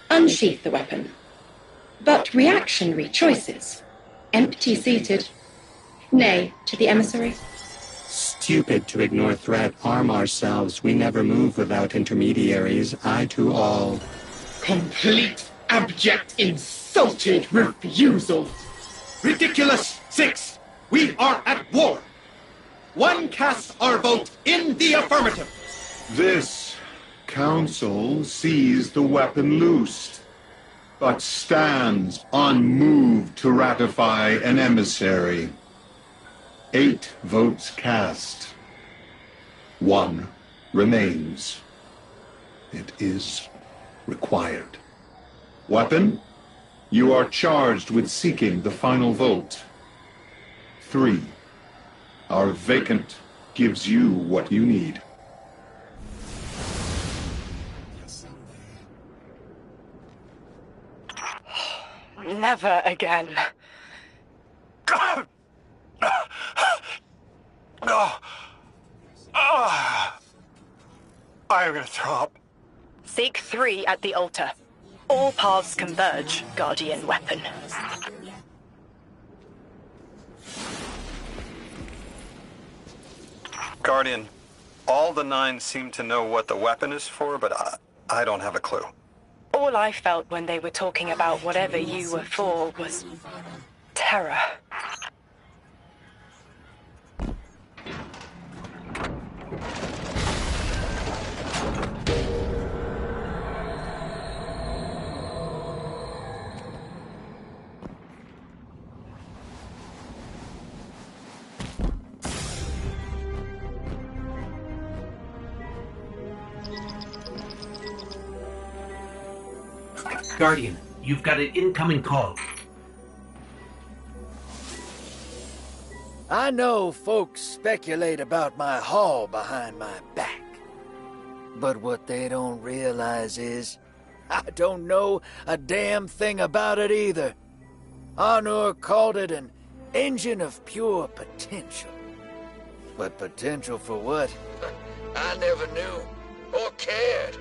Unsheath the weapon. But reactionary choices. Empty-seated. Nay to the emissary. Stupid to ignore threat, arm ourselves. We never move without intermediaries. I to all. Complete, abject, insulted refusal. Ridiculous! 6. We are at war. 1 casts our vote in the affirmative. This council sees the weapon loosed, but stands unmoved to ratify an emissary. 8 votes cast. 1 remains. It is required. Weapon, you are charged with seeking the final vote. 3. Our vacant gives you what you need. Never again. I'm gonna throw up. Seek 3 at the altar. All paths converge, Guardian Weapon. Guardian, all the 9 seem to know what the weapon is for, but I don't have a clue. All I felt when they were talking about whatever you were for was terror. Guardian, you've got an incoming call. I know folks speculate about my haul behind my back. But what they don't realize is, I don't know a damn thing about it either. Honor called it an engine of pure potential. But potential for what? I never knew or cared.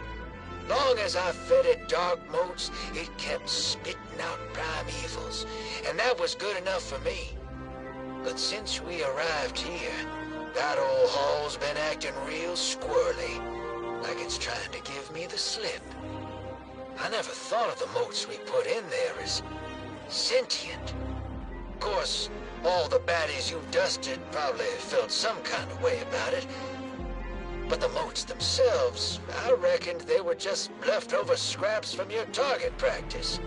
Long as I fed it dark motes, it kept spitting out primevals, and that was good enough for me. But since we arrived here, that old hall's been acting real squirrely, like it's trying to give me the slip. I never thought of the motes we put in there as sentient. Of course, all the baddies you dusted probably felt some kind of way about it. But the motes themselves, I reckoned they were just leftover scraps from your target practice.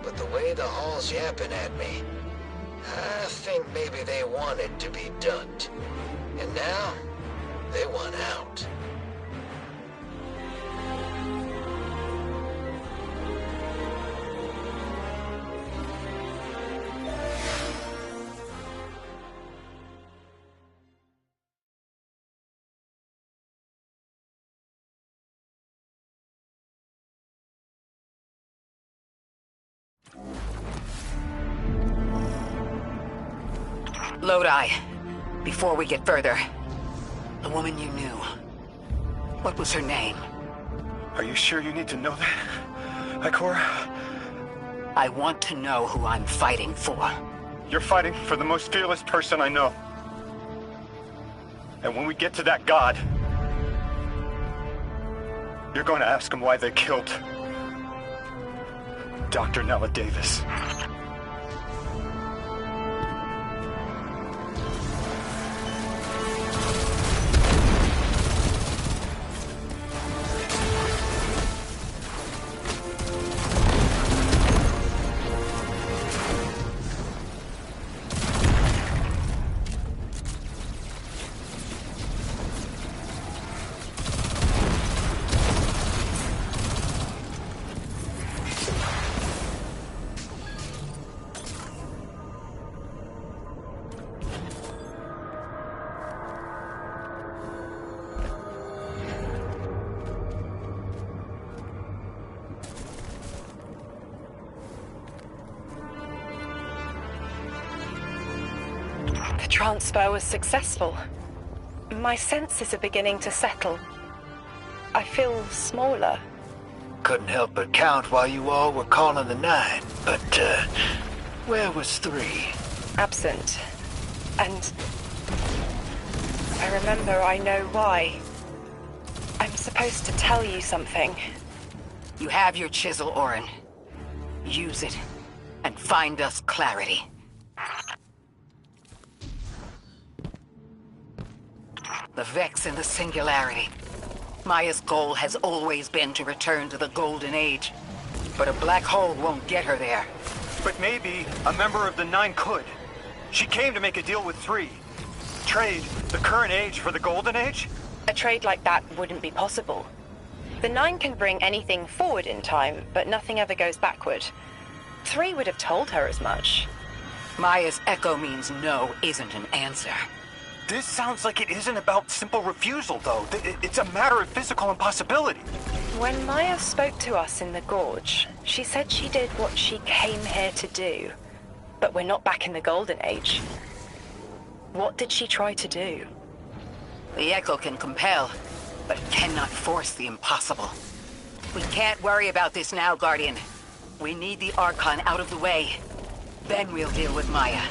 But the way the hall's yapping at me, I think maybe they wanted to be done. And now, they want out. Lodi, before we get further, the woman you knew, what was her name? Are you sure you need to know that, Ikora? I want to know who I'm fighting for. You're fighting for the most fearless person I know. And when we get to that god, you're going to ask him why they killed Dr. Nella Davis. transfer was successful. My senses are beginning to settle. I feel smaller. Couldn't help but count while you all were calling the 9, but, where was 3? Absent. And I remember I know why. I'm supposed to tell you something. You have your chisel, Orin. Use it, and find us clarity. The Vex and the Singularity. Maya's goal has always been to return to the Golden Age. But a black hole won't get her there. But maybe a member of the 9 could. She came to make a deal with 3. Trade the current age for the Golden Age? A trade like that wouldn't be possible. The 9 can bring anything forward in time, but nothing ever goes backward. 3 would have told her as much. Maya's echo means no isn't an answer. This sounds like it isn't about simple refusal, though. It's a matter of physical impossibility. When Maya spoke to us in the Gorge, she said she did what she came here to do. But we're not back in the Golden Age. What did she try to do? The echo can compel, but it cannot force the impossible. We can't worry about this now, Guardian. We need the Archon out of the way. Then we'll deal with Maya.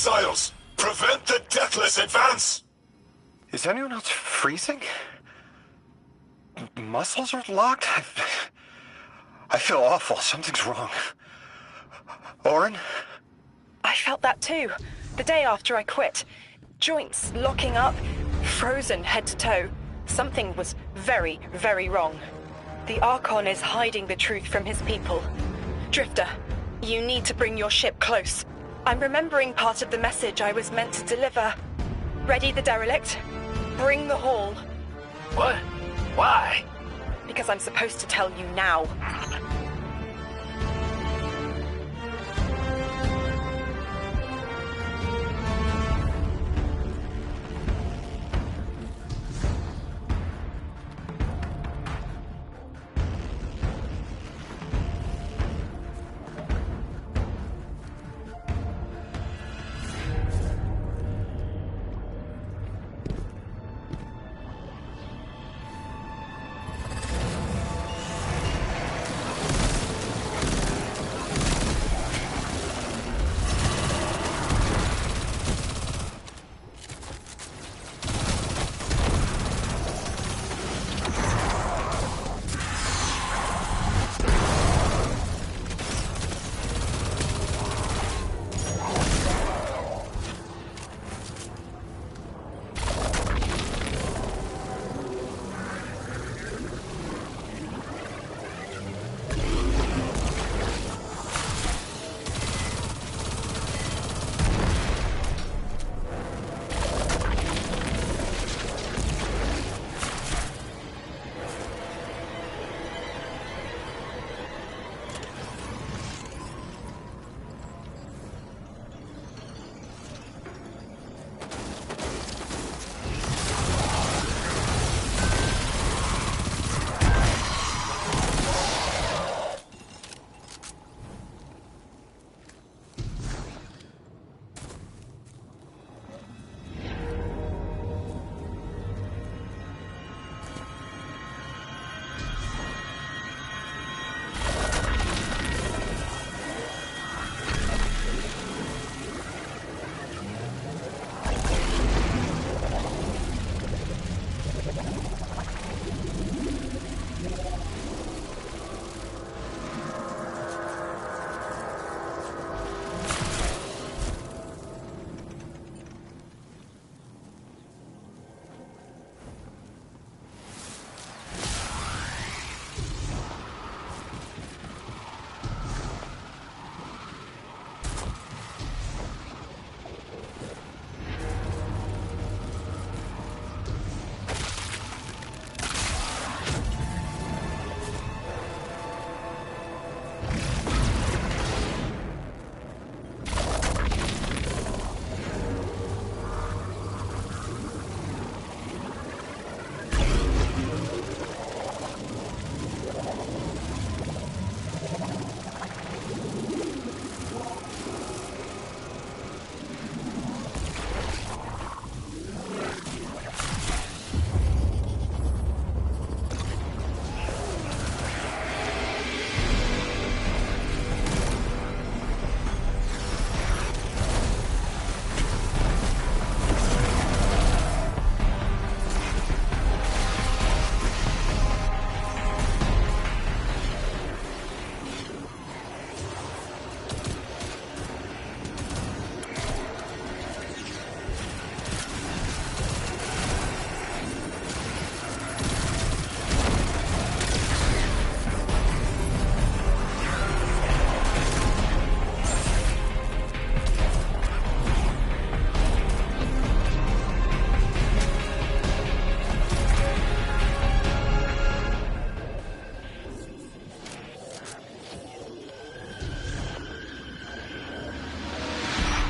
Exiles! Prevent the deathless advance! Is anyone else freezing? Muscles are locked? I feel awful. Something's wrong. Oren? I felt that too. The day after I quit. Joints locking up, frozen head to toe. Something was very, very wrong. The Archon is hiding the truth from his people. Drifter, you need to bring your ship close. I'm remembering part of the message I was meant to deliver. Ready the derelict? Bring the haul. What? Why? Because I'm supposed to tell you now.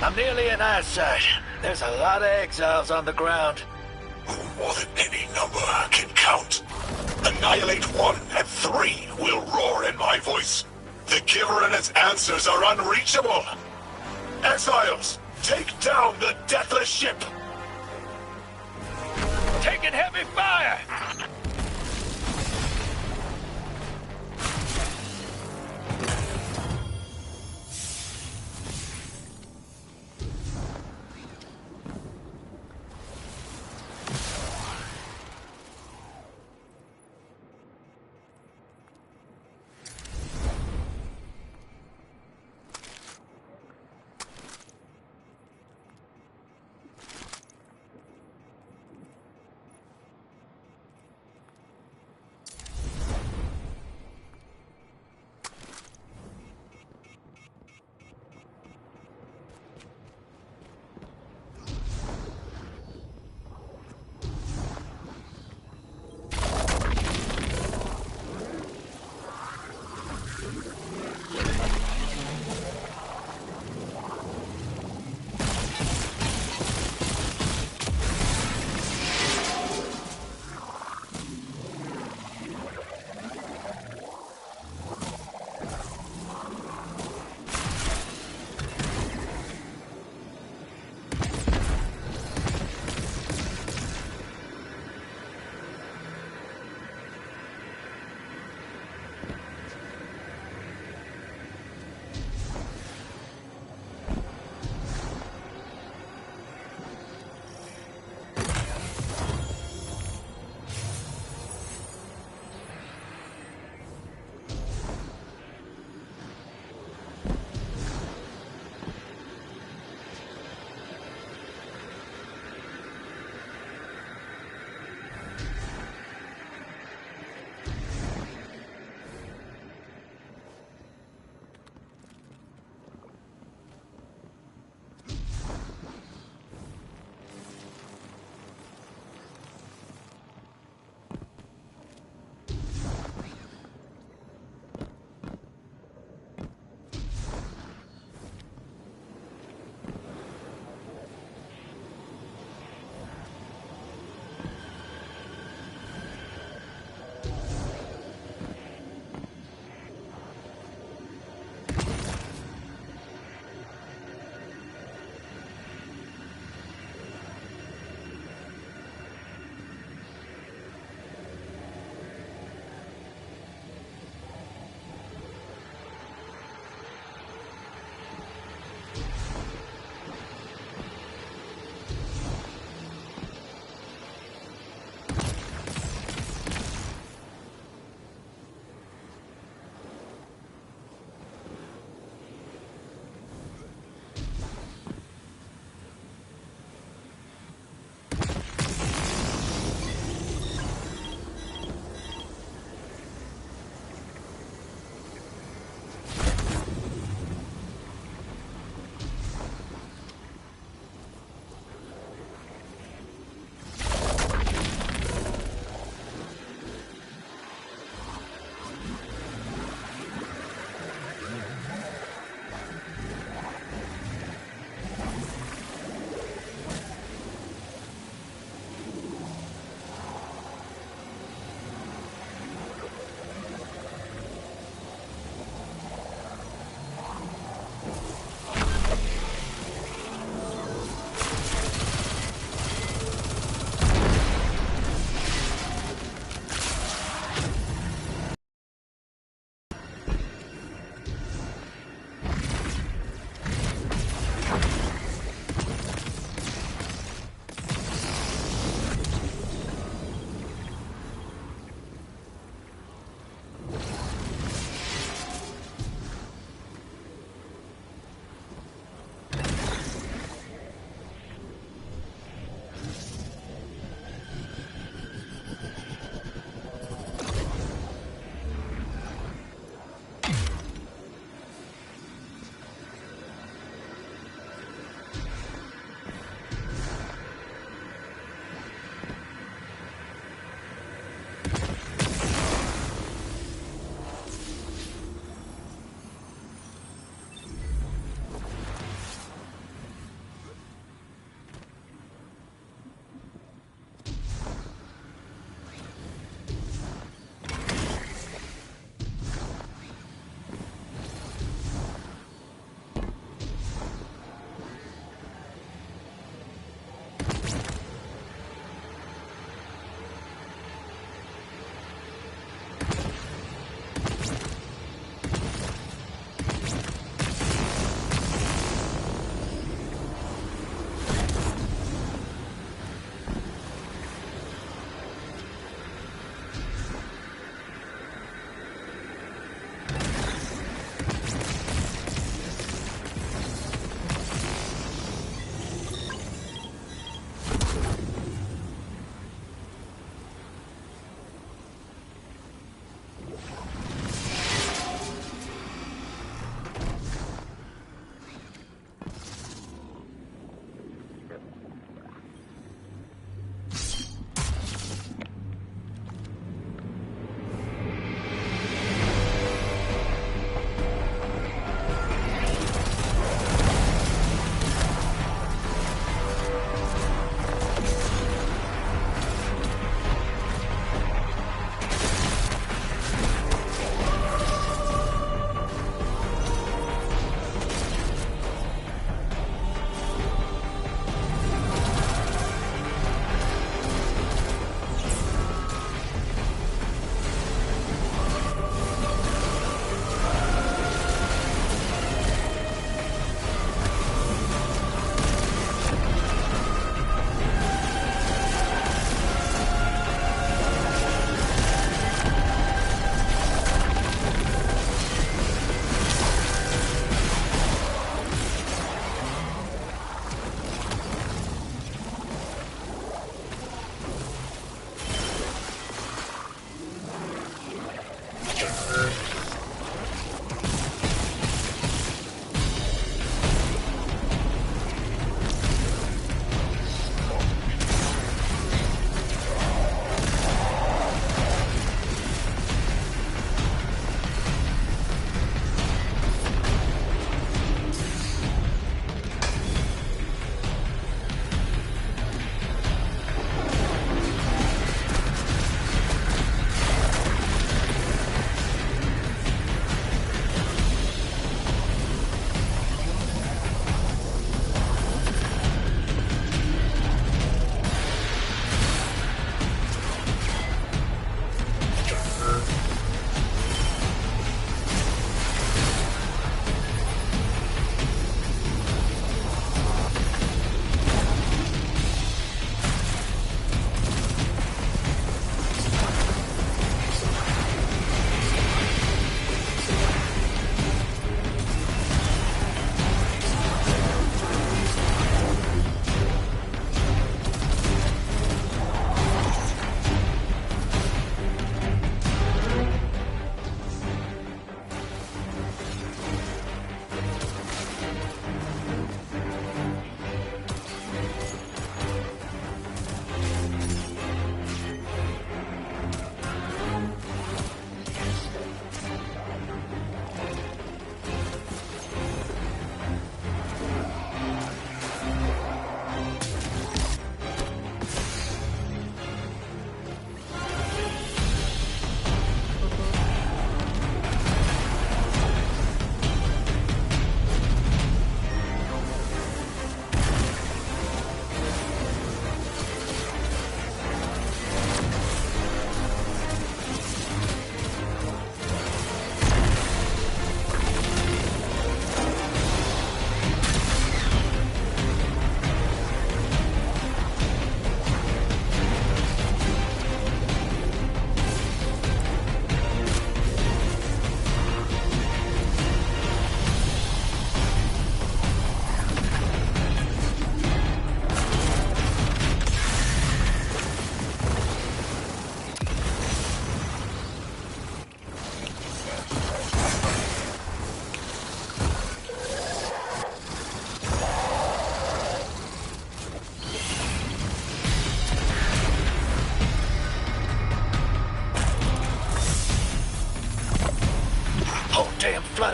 I'm nearly in eyesight. There's a lot of exiles on the ground. More than any number can count. Annihilate 1 and 3 will roar in my voice. The Giver and its answers are unreachable. Exiles, take down the Deathless Ship! Taking heavy fire!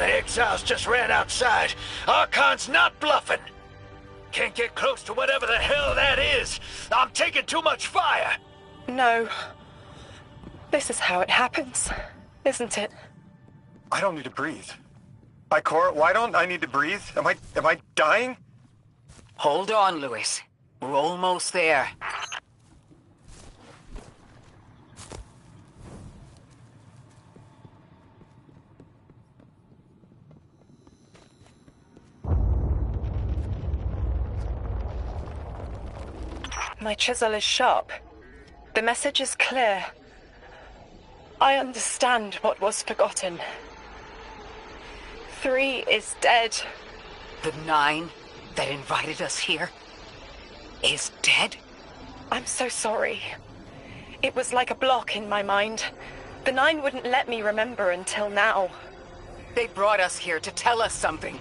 The exiles just ran outside. Archon's not bluffing. Can't get close to whatever the hell that is. I'm taking too much fire. No. This is how it happens, isn't it? I don't need to breathe. Ikora, why don't I need to breathe? Am I dying? Hold on, Lewis. We're almost there. My chisel is sharp. The message is clear. I understand what was forgotten. 3 is dead. The 9 that invited us here is dead? I'm so sorry. It was like a block in my mind. The 9 wouldn't let me remember until now. They brought us here to tell us something.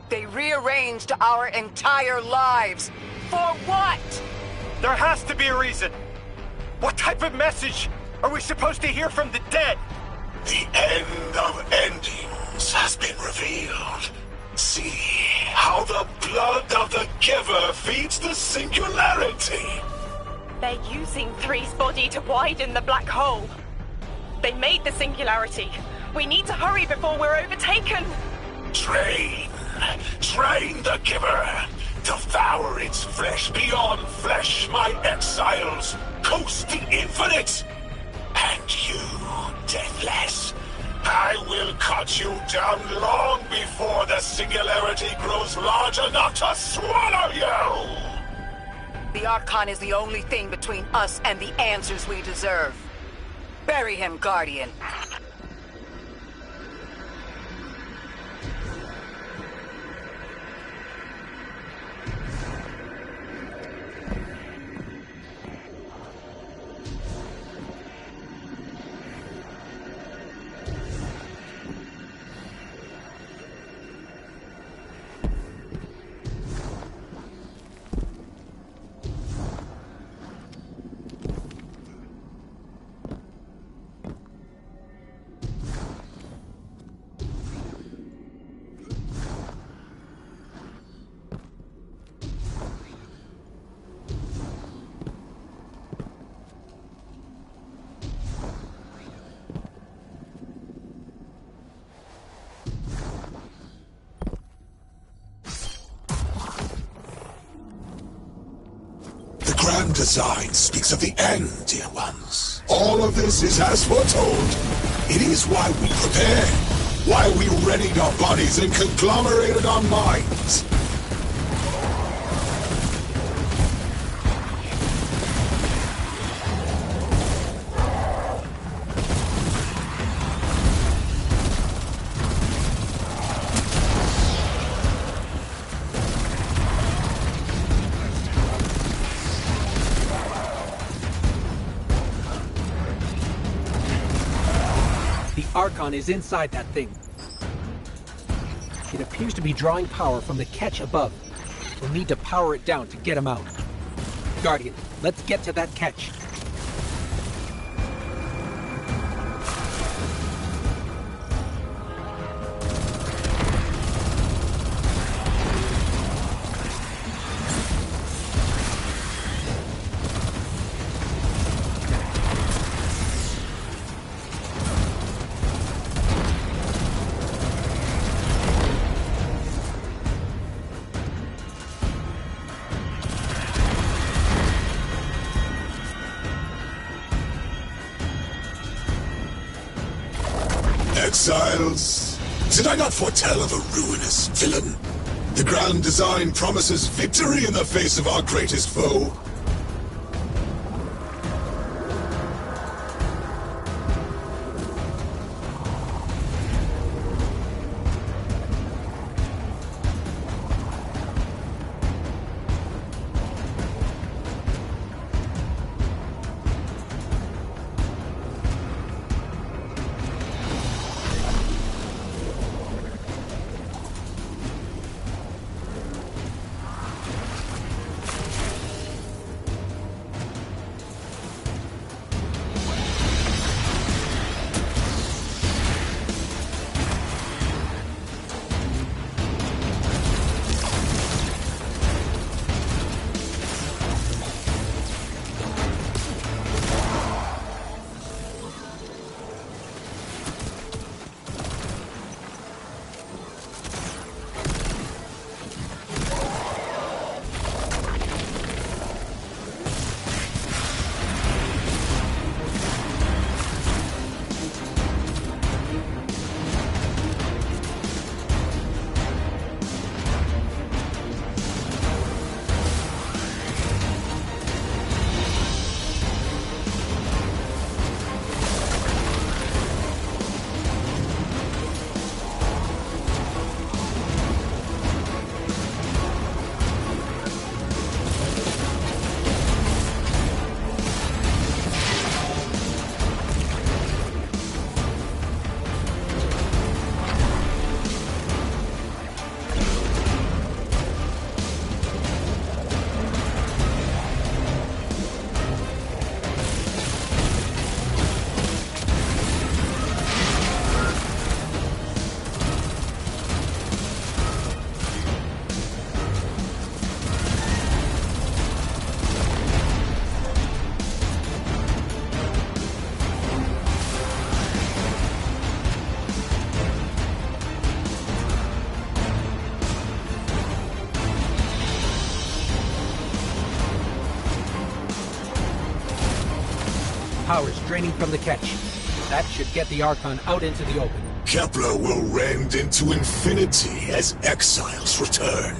They rearranged our entire lives. For what? There has to be a reason. What type of message are we supposed to hear from the dead? The end of endings has been revealed. See how the blood of the giver feeds the singularity. They're using 3's body to widen the black hole. They made the singularity. We need to hurry before we're overtaken. Train the giver. Devour its flesh beyond flesh, my exiles. Coast the infinite. And you, Deathless, I will cut you down long before the singularity grows large enough to swallow you! The Archon is the only thing between us and the answers we deserve. Bury him, Guardian. Grand design speaks of the end, dear ones. All of this is as foretold. It is why we prepare, why we readied our bodies and conglomerated our minds. Archon is inside that thing. It appears to be drawing power from the catch above. We'll need to power it down to get him out. Guardian, let's get to that catch. Exiles, did I not foretell of a ruinous villain? The grand design promises victory in the face of our greatest foe. powers draining from the catch. That should get the Archon out into the open. Kepler will rend into infinity as exiles return,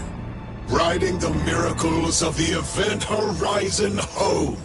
riding the miracles of the event horizon home.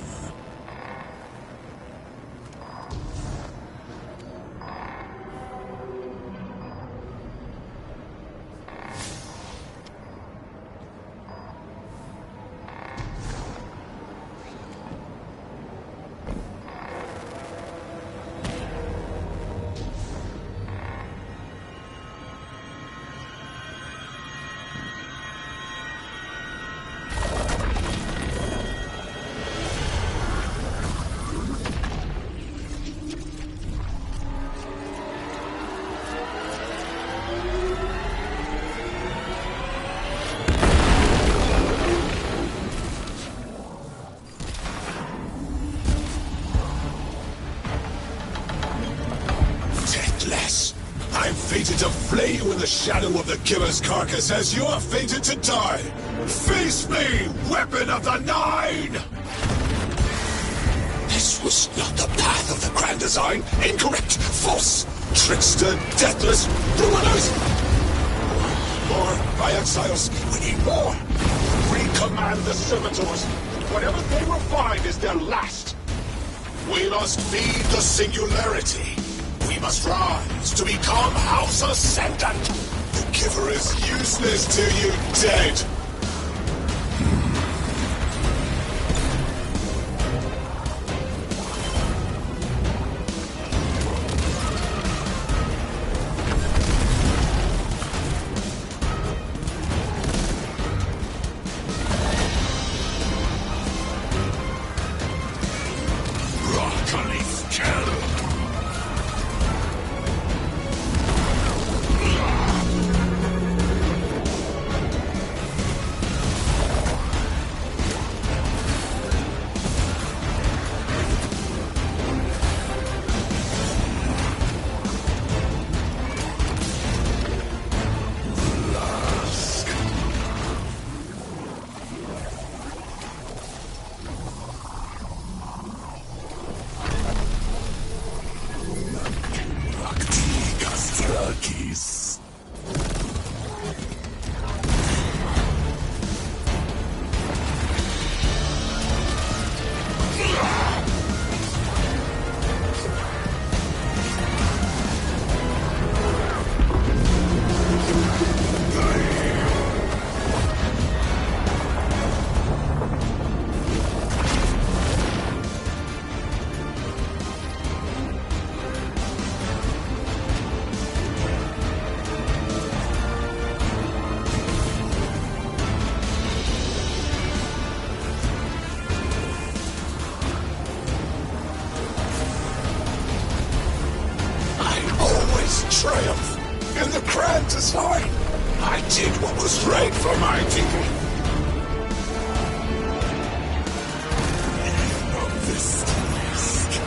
I'm fated to flay you in the shadow of the killer's carcass as you are fated to die. Face me, weapon of the Nine! This was not the path of the grand design. Incorrect, false, trickster, deathless, ruiners! More, my exiles, we need more! Recommand the scimitars. Whatever they will find is their last. We must feed the singularity. We must rise to become House Ascendant. The Giver is useless to you dead. Triumph in the grand design. I did what was right for my people. Of this task.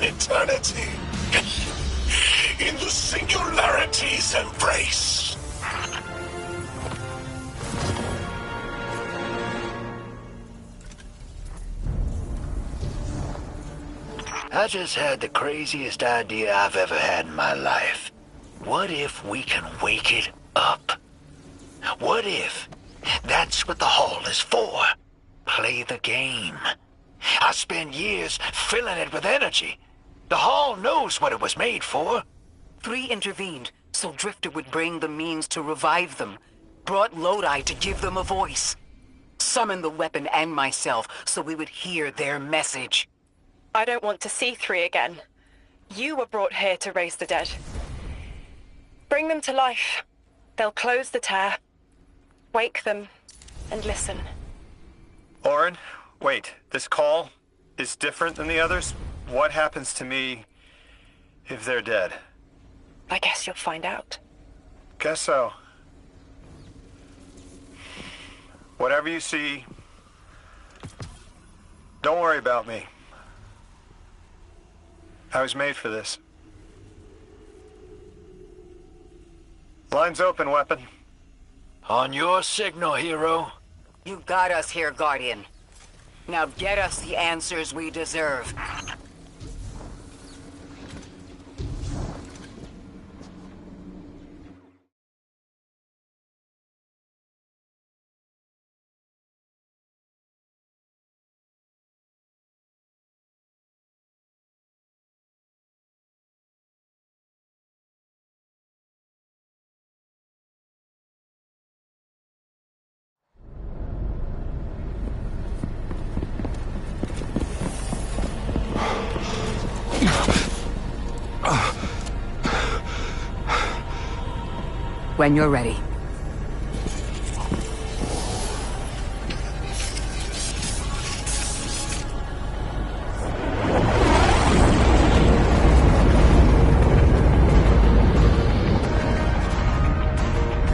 Eternity in the singularity's embrace. I just had the craziest idea I've ever had in my life. What if we can wake it up? What if that's what the hall is for? Play the game. I spent years filling it with energy. The hall knows what it was made for. 3 intervened, so Drifter would bring the means to revive them. Brought Lodi to give them a voice. Summoned the weapon and myself so we would hear their message. I don't want to see 3 again. You were brought here to raise the dead. Bring them to life. They'll close the tear. Wake them and listen. Orin, wait. This call is different than the others? What happens to me if they're dead? I guess you'll find out. Guess so. Whatever you see, don't worry about me. I was made for this. Line's open, weapon. On your signal, hero. You got us here, Guardian. Now get us the answers we deserve. When you're ready.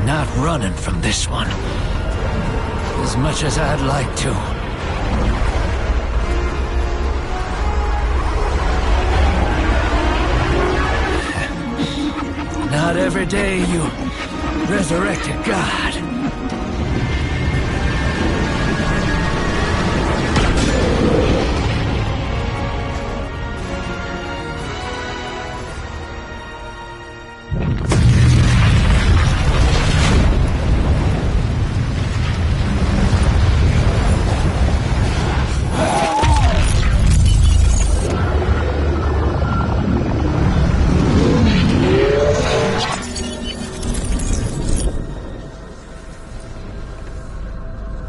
Not running from this one. As much as I'd like to. Not every day you resurrect a god.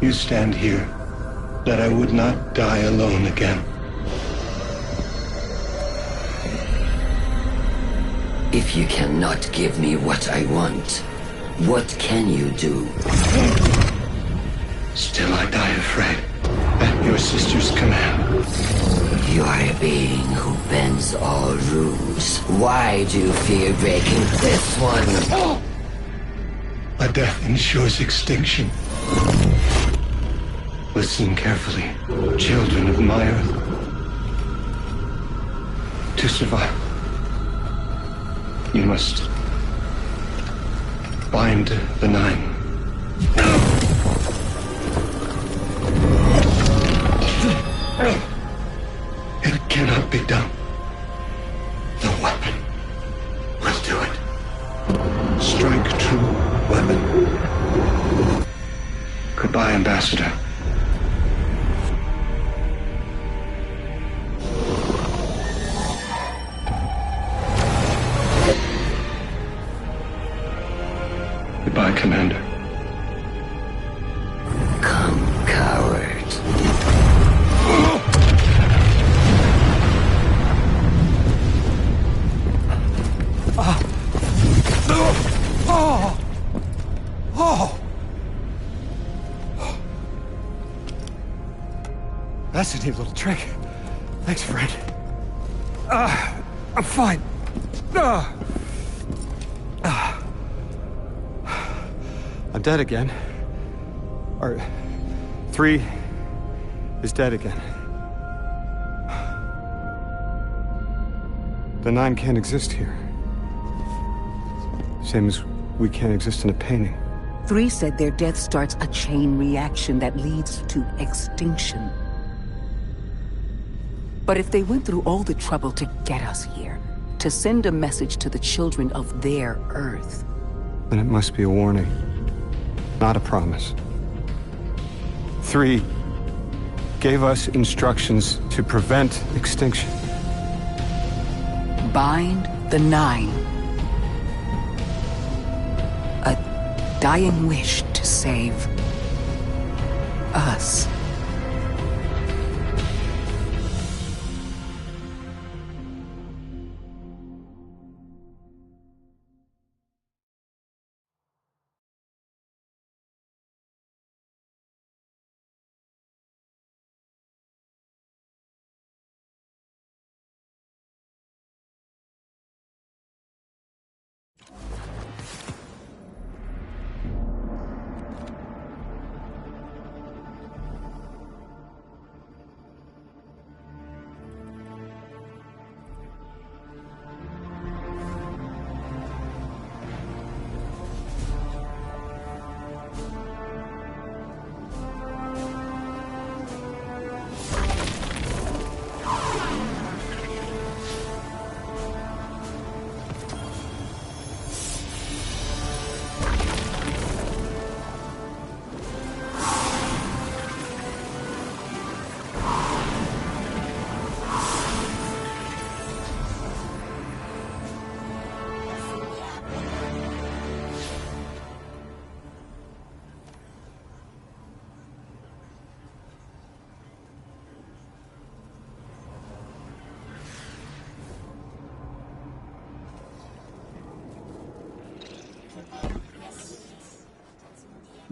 You stand here, that I would not die alone again. If you cannot give me what I want, what can you do? Still I die afraid, at your sister's command. You are a being who bends all rules. Why do you fear breaking this one? A death ensures extinction. Listen carefully, children of my earth. To survive, you must bind the 9. It cannot be done. The weapon will do it. Strike true, weapon. Goodbye, Ambassador. Goodbye, Commander. Come, coward. That's a neat little trick. Thanks, friend. I'm fine. I'm dead again. Or 3 is dead again. The 9 can't exist here. Same as we can't exist in a painting. 3 said their death starts a chain reaction that leads to extinction. But if they went through all the trouble to get us here, to send a message to the children of their Earth, then it must be a warning, not a promise. 3 gave us instructions to prevent extinction. bind the 9. A dying wish to to save us.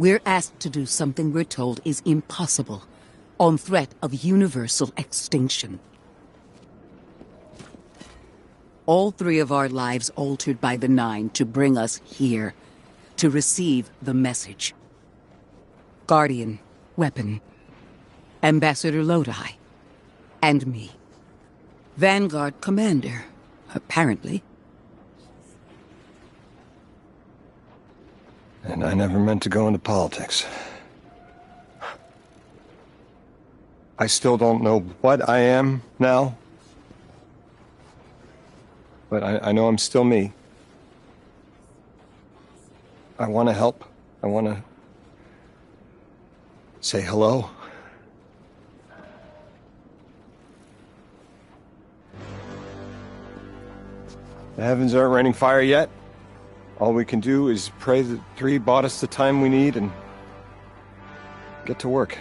We're asked to do something we're told is impossible, on threat of universal extinction. All 3 of our lives altered by the 9 to bring us here, to receive the message. Guardian, Weapon, Ambassador Lodi, and me. Vanguard Commander, apparently. And I never meant to go into politics. I still don't know what I am now. But I know I'm still me. I want to help. I want to say hello. The heavens aren't raining fire yet. All we can do is pray that 3 bought us the time we need and get to work.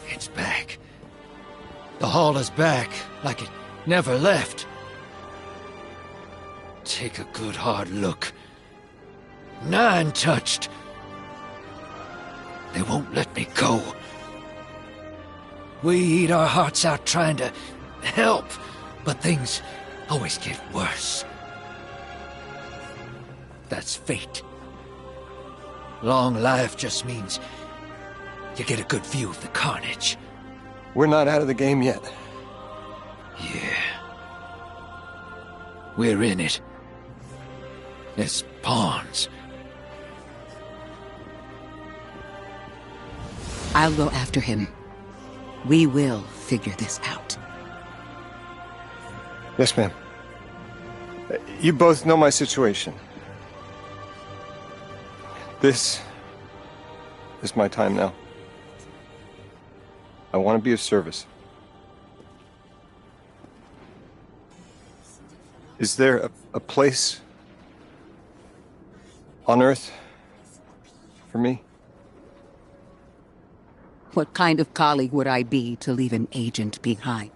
It's back. The hall is back, like it never left. Take a good hard look. 9 touched. They won't let me go. We eat our hearts out trying to help, but things always get worse. That's fate. Long life just means you get a good view of the carnage. We're not out of the game yet. Yeah. We're in it. As pawns. I'll go after him. We will figure this out. Yes, ma'am. You both know my situation. This is my time now. I want to be of service. Is there a place on Earth for me? What kind of colleague would I be to leave an agent behind?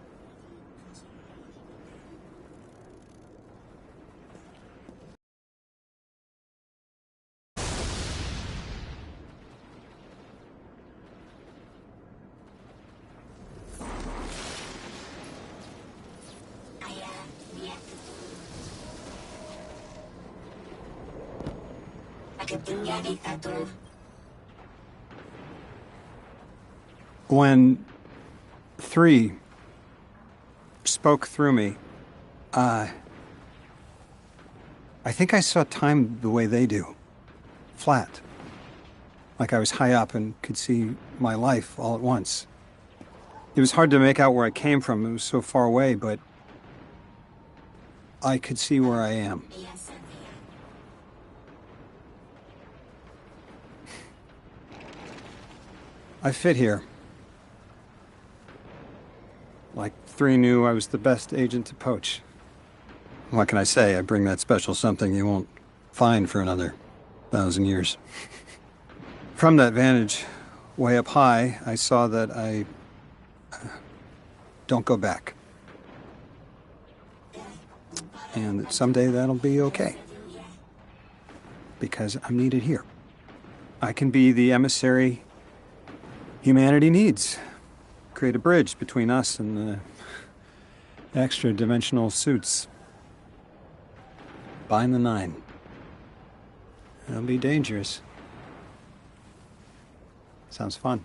When 3 spoke through me, I think I saw time the way they do. Flat. Like I was high up and could see my life all at once. It was hard to make out where I came from. It was so far away, but I could see where I am. I fit here. Like 3 knew I was the best agent to poach. What can I say? I bring that special something you won't find for another 1,000 years. From that vantage, way up high, I saw that I don't go back. And that someday that'll be okay. Because I'm needed here. I can be the emissary humanity needs. Create a bridge between us and the extra-dimensional suits. Bind the 9. It'll be dangerous. Sounds fun.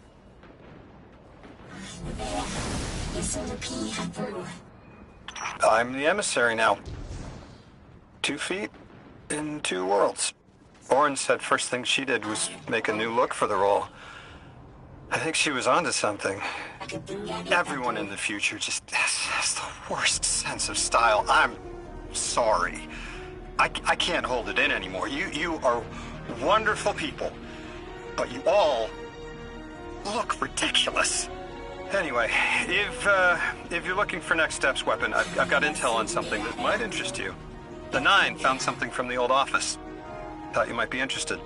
I'm the emissary now. 2 feet in 2 worlds. Orin said first thing she did was make a new look for the role. I think she was onto something. Everyone in the future just has the worst sense of style. I'm sorry. I can't hold it in anymore. You are wonderful people, but you all look ridiculous. Anyway, if you're looking for next steps, Weapon, I've got intel on something that might interest you. The 9 found something from the old office. Thought you might be interested.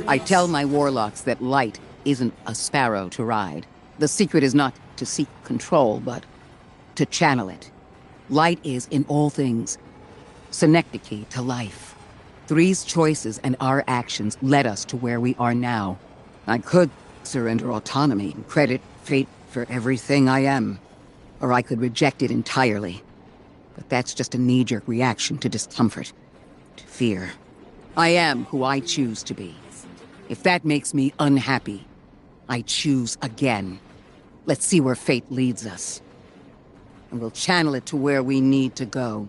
I tell my warlocks that light isn't a sparrow to ride. The secret is not to seek control, but to channel it. Light is, in all things, synecdoche to life. Three's choices and our actions led us to where we are now. I could surrender autonomy and credit fate for everything I am, or I could reject it entirely. But that's just a knee-jerk reaction to discomfort, to fear. I am who I choose to be. If that makes me unhappy, I choose again. Let's see where fate leads us. And we'll channel it to where we need to go.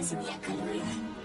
sería caloría.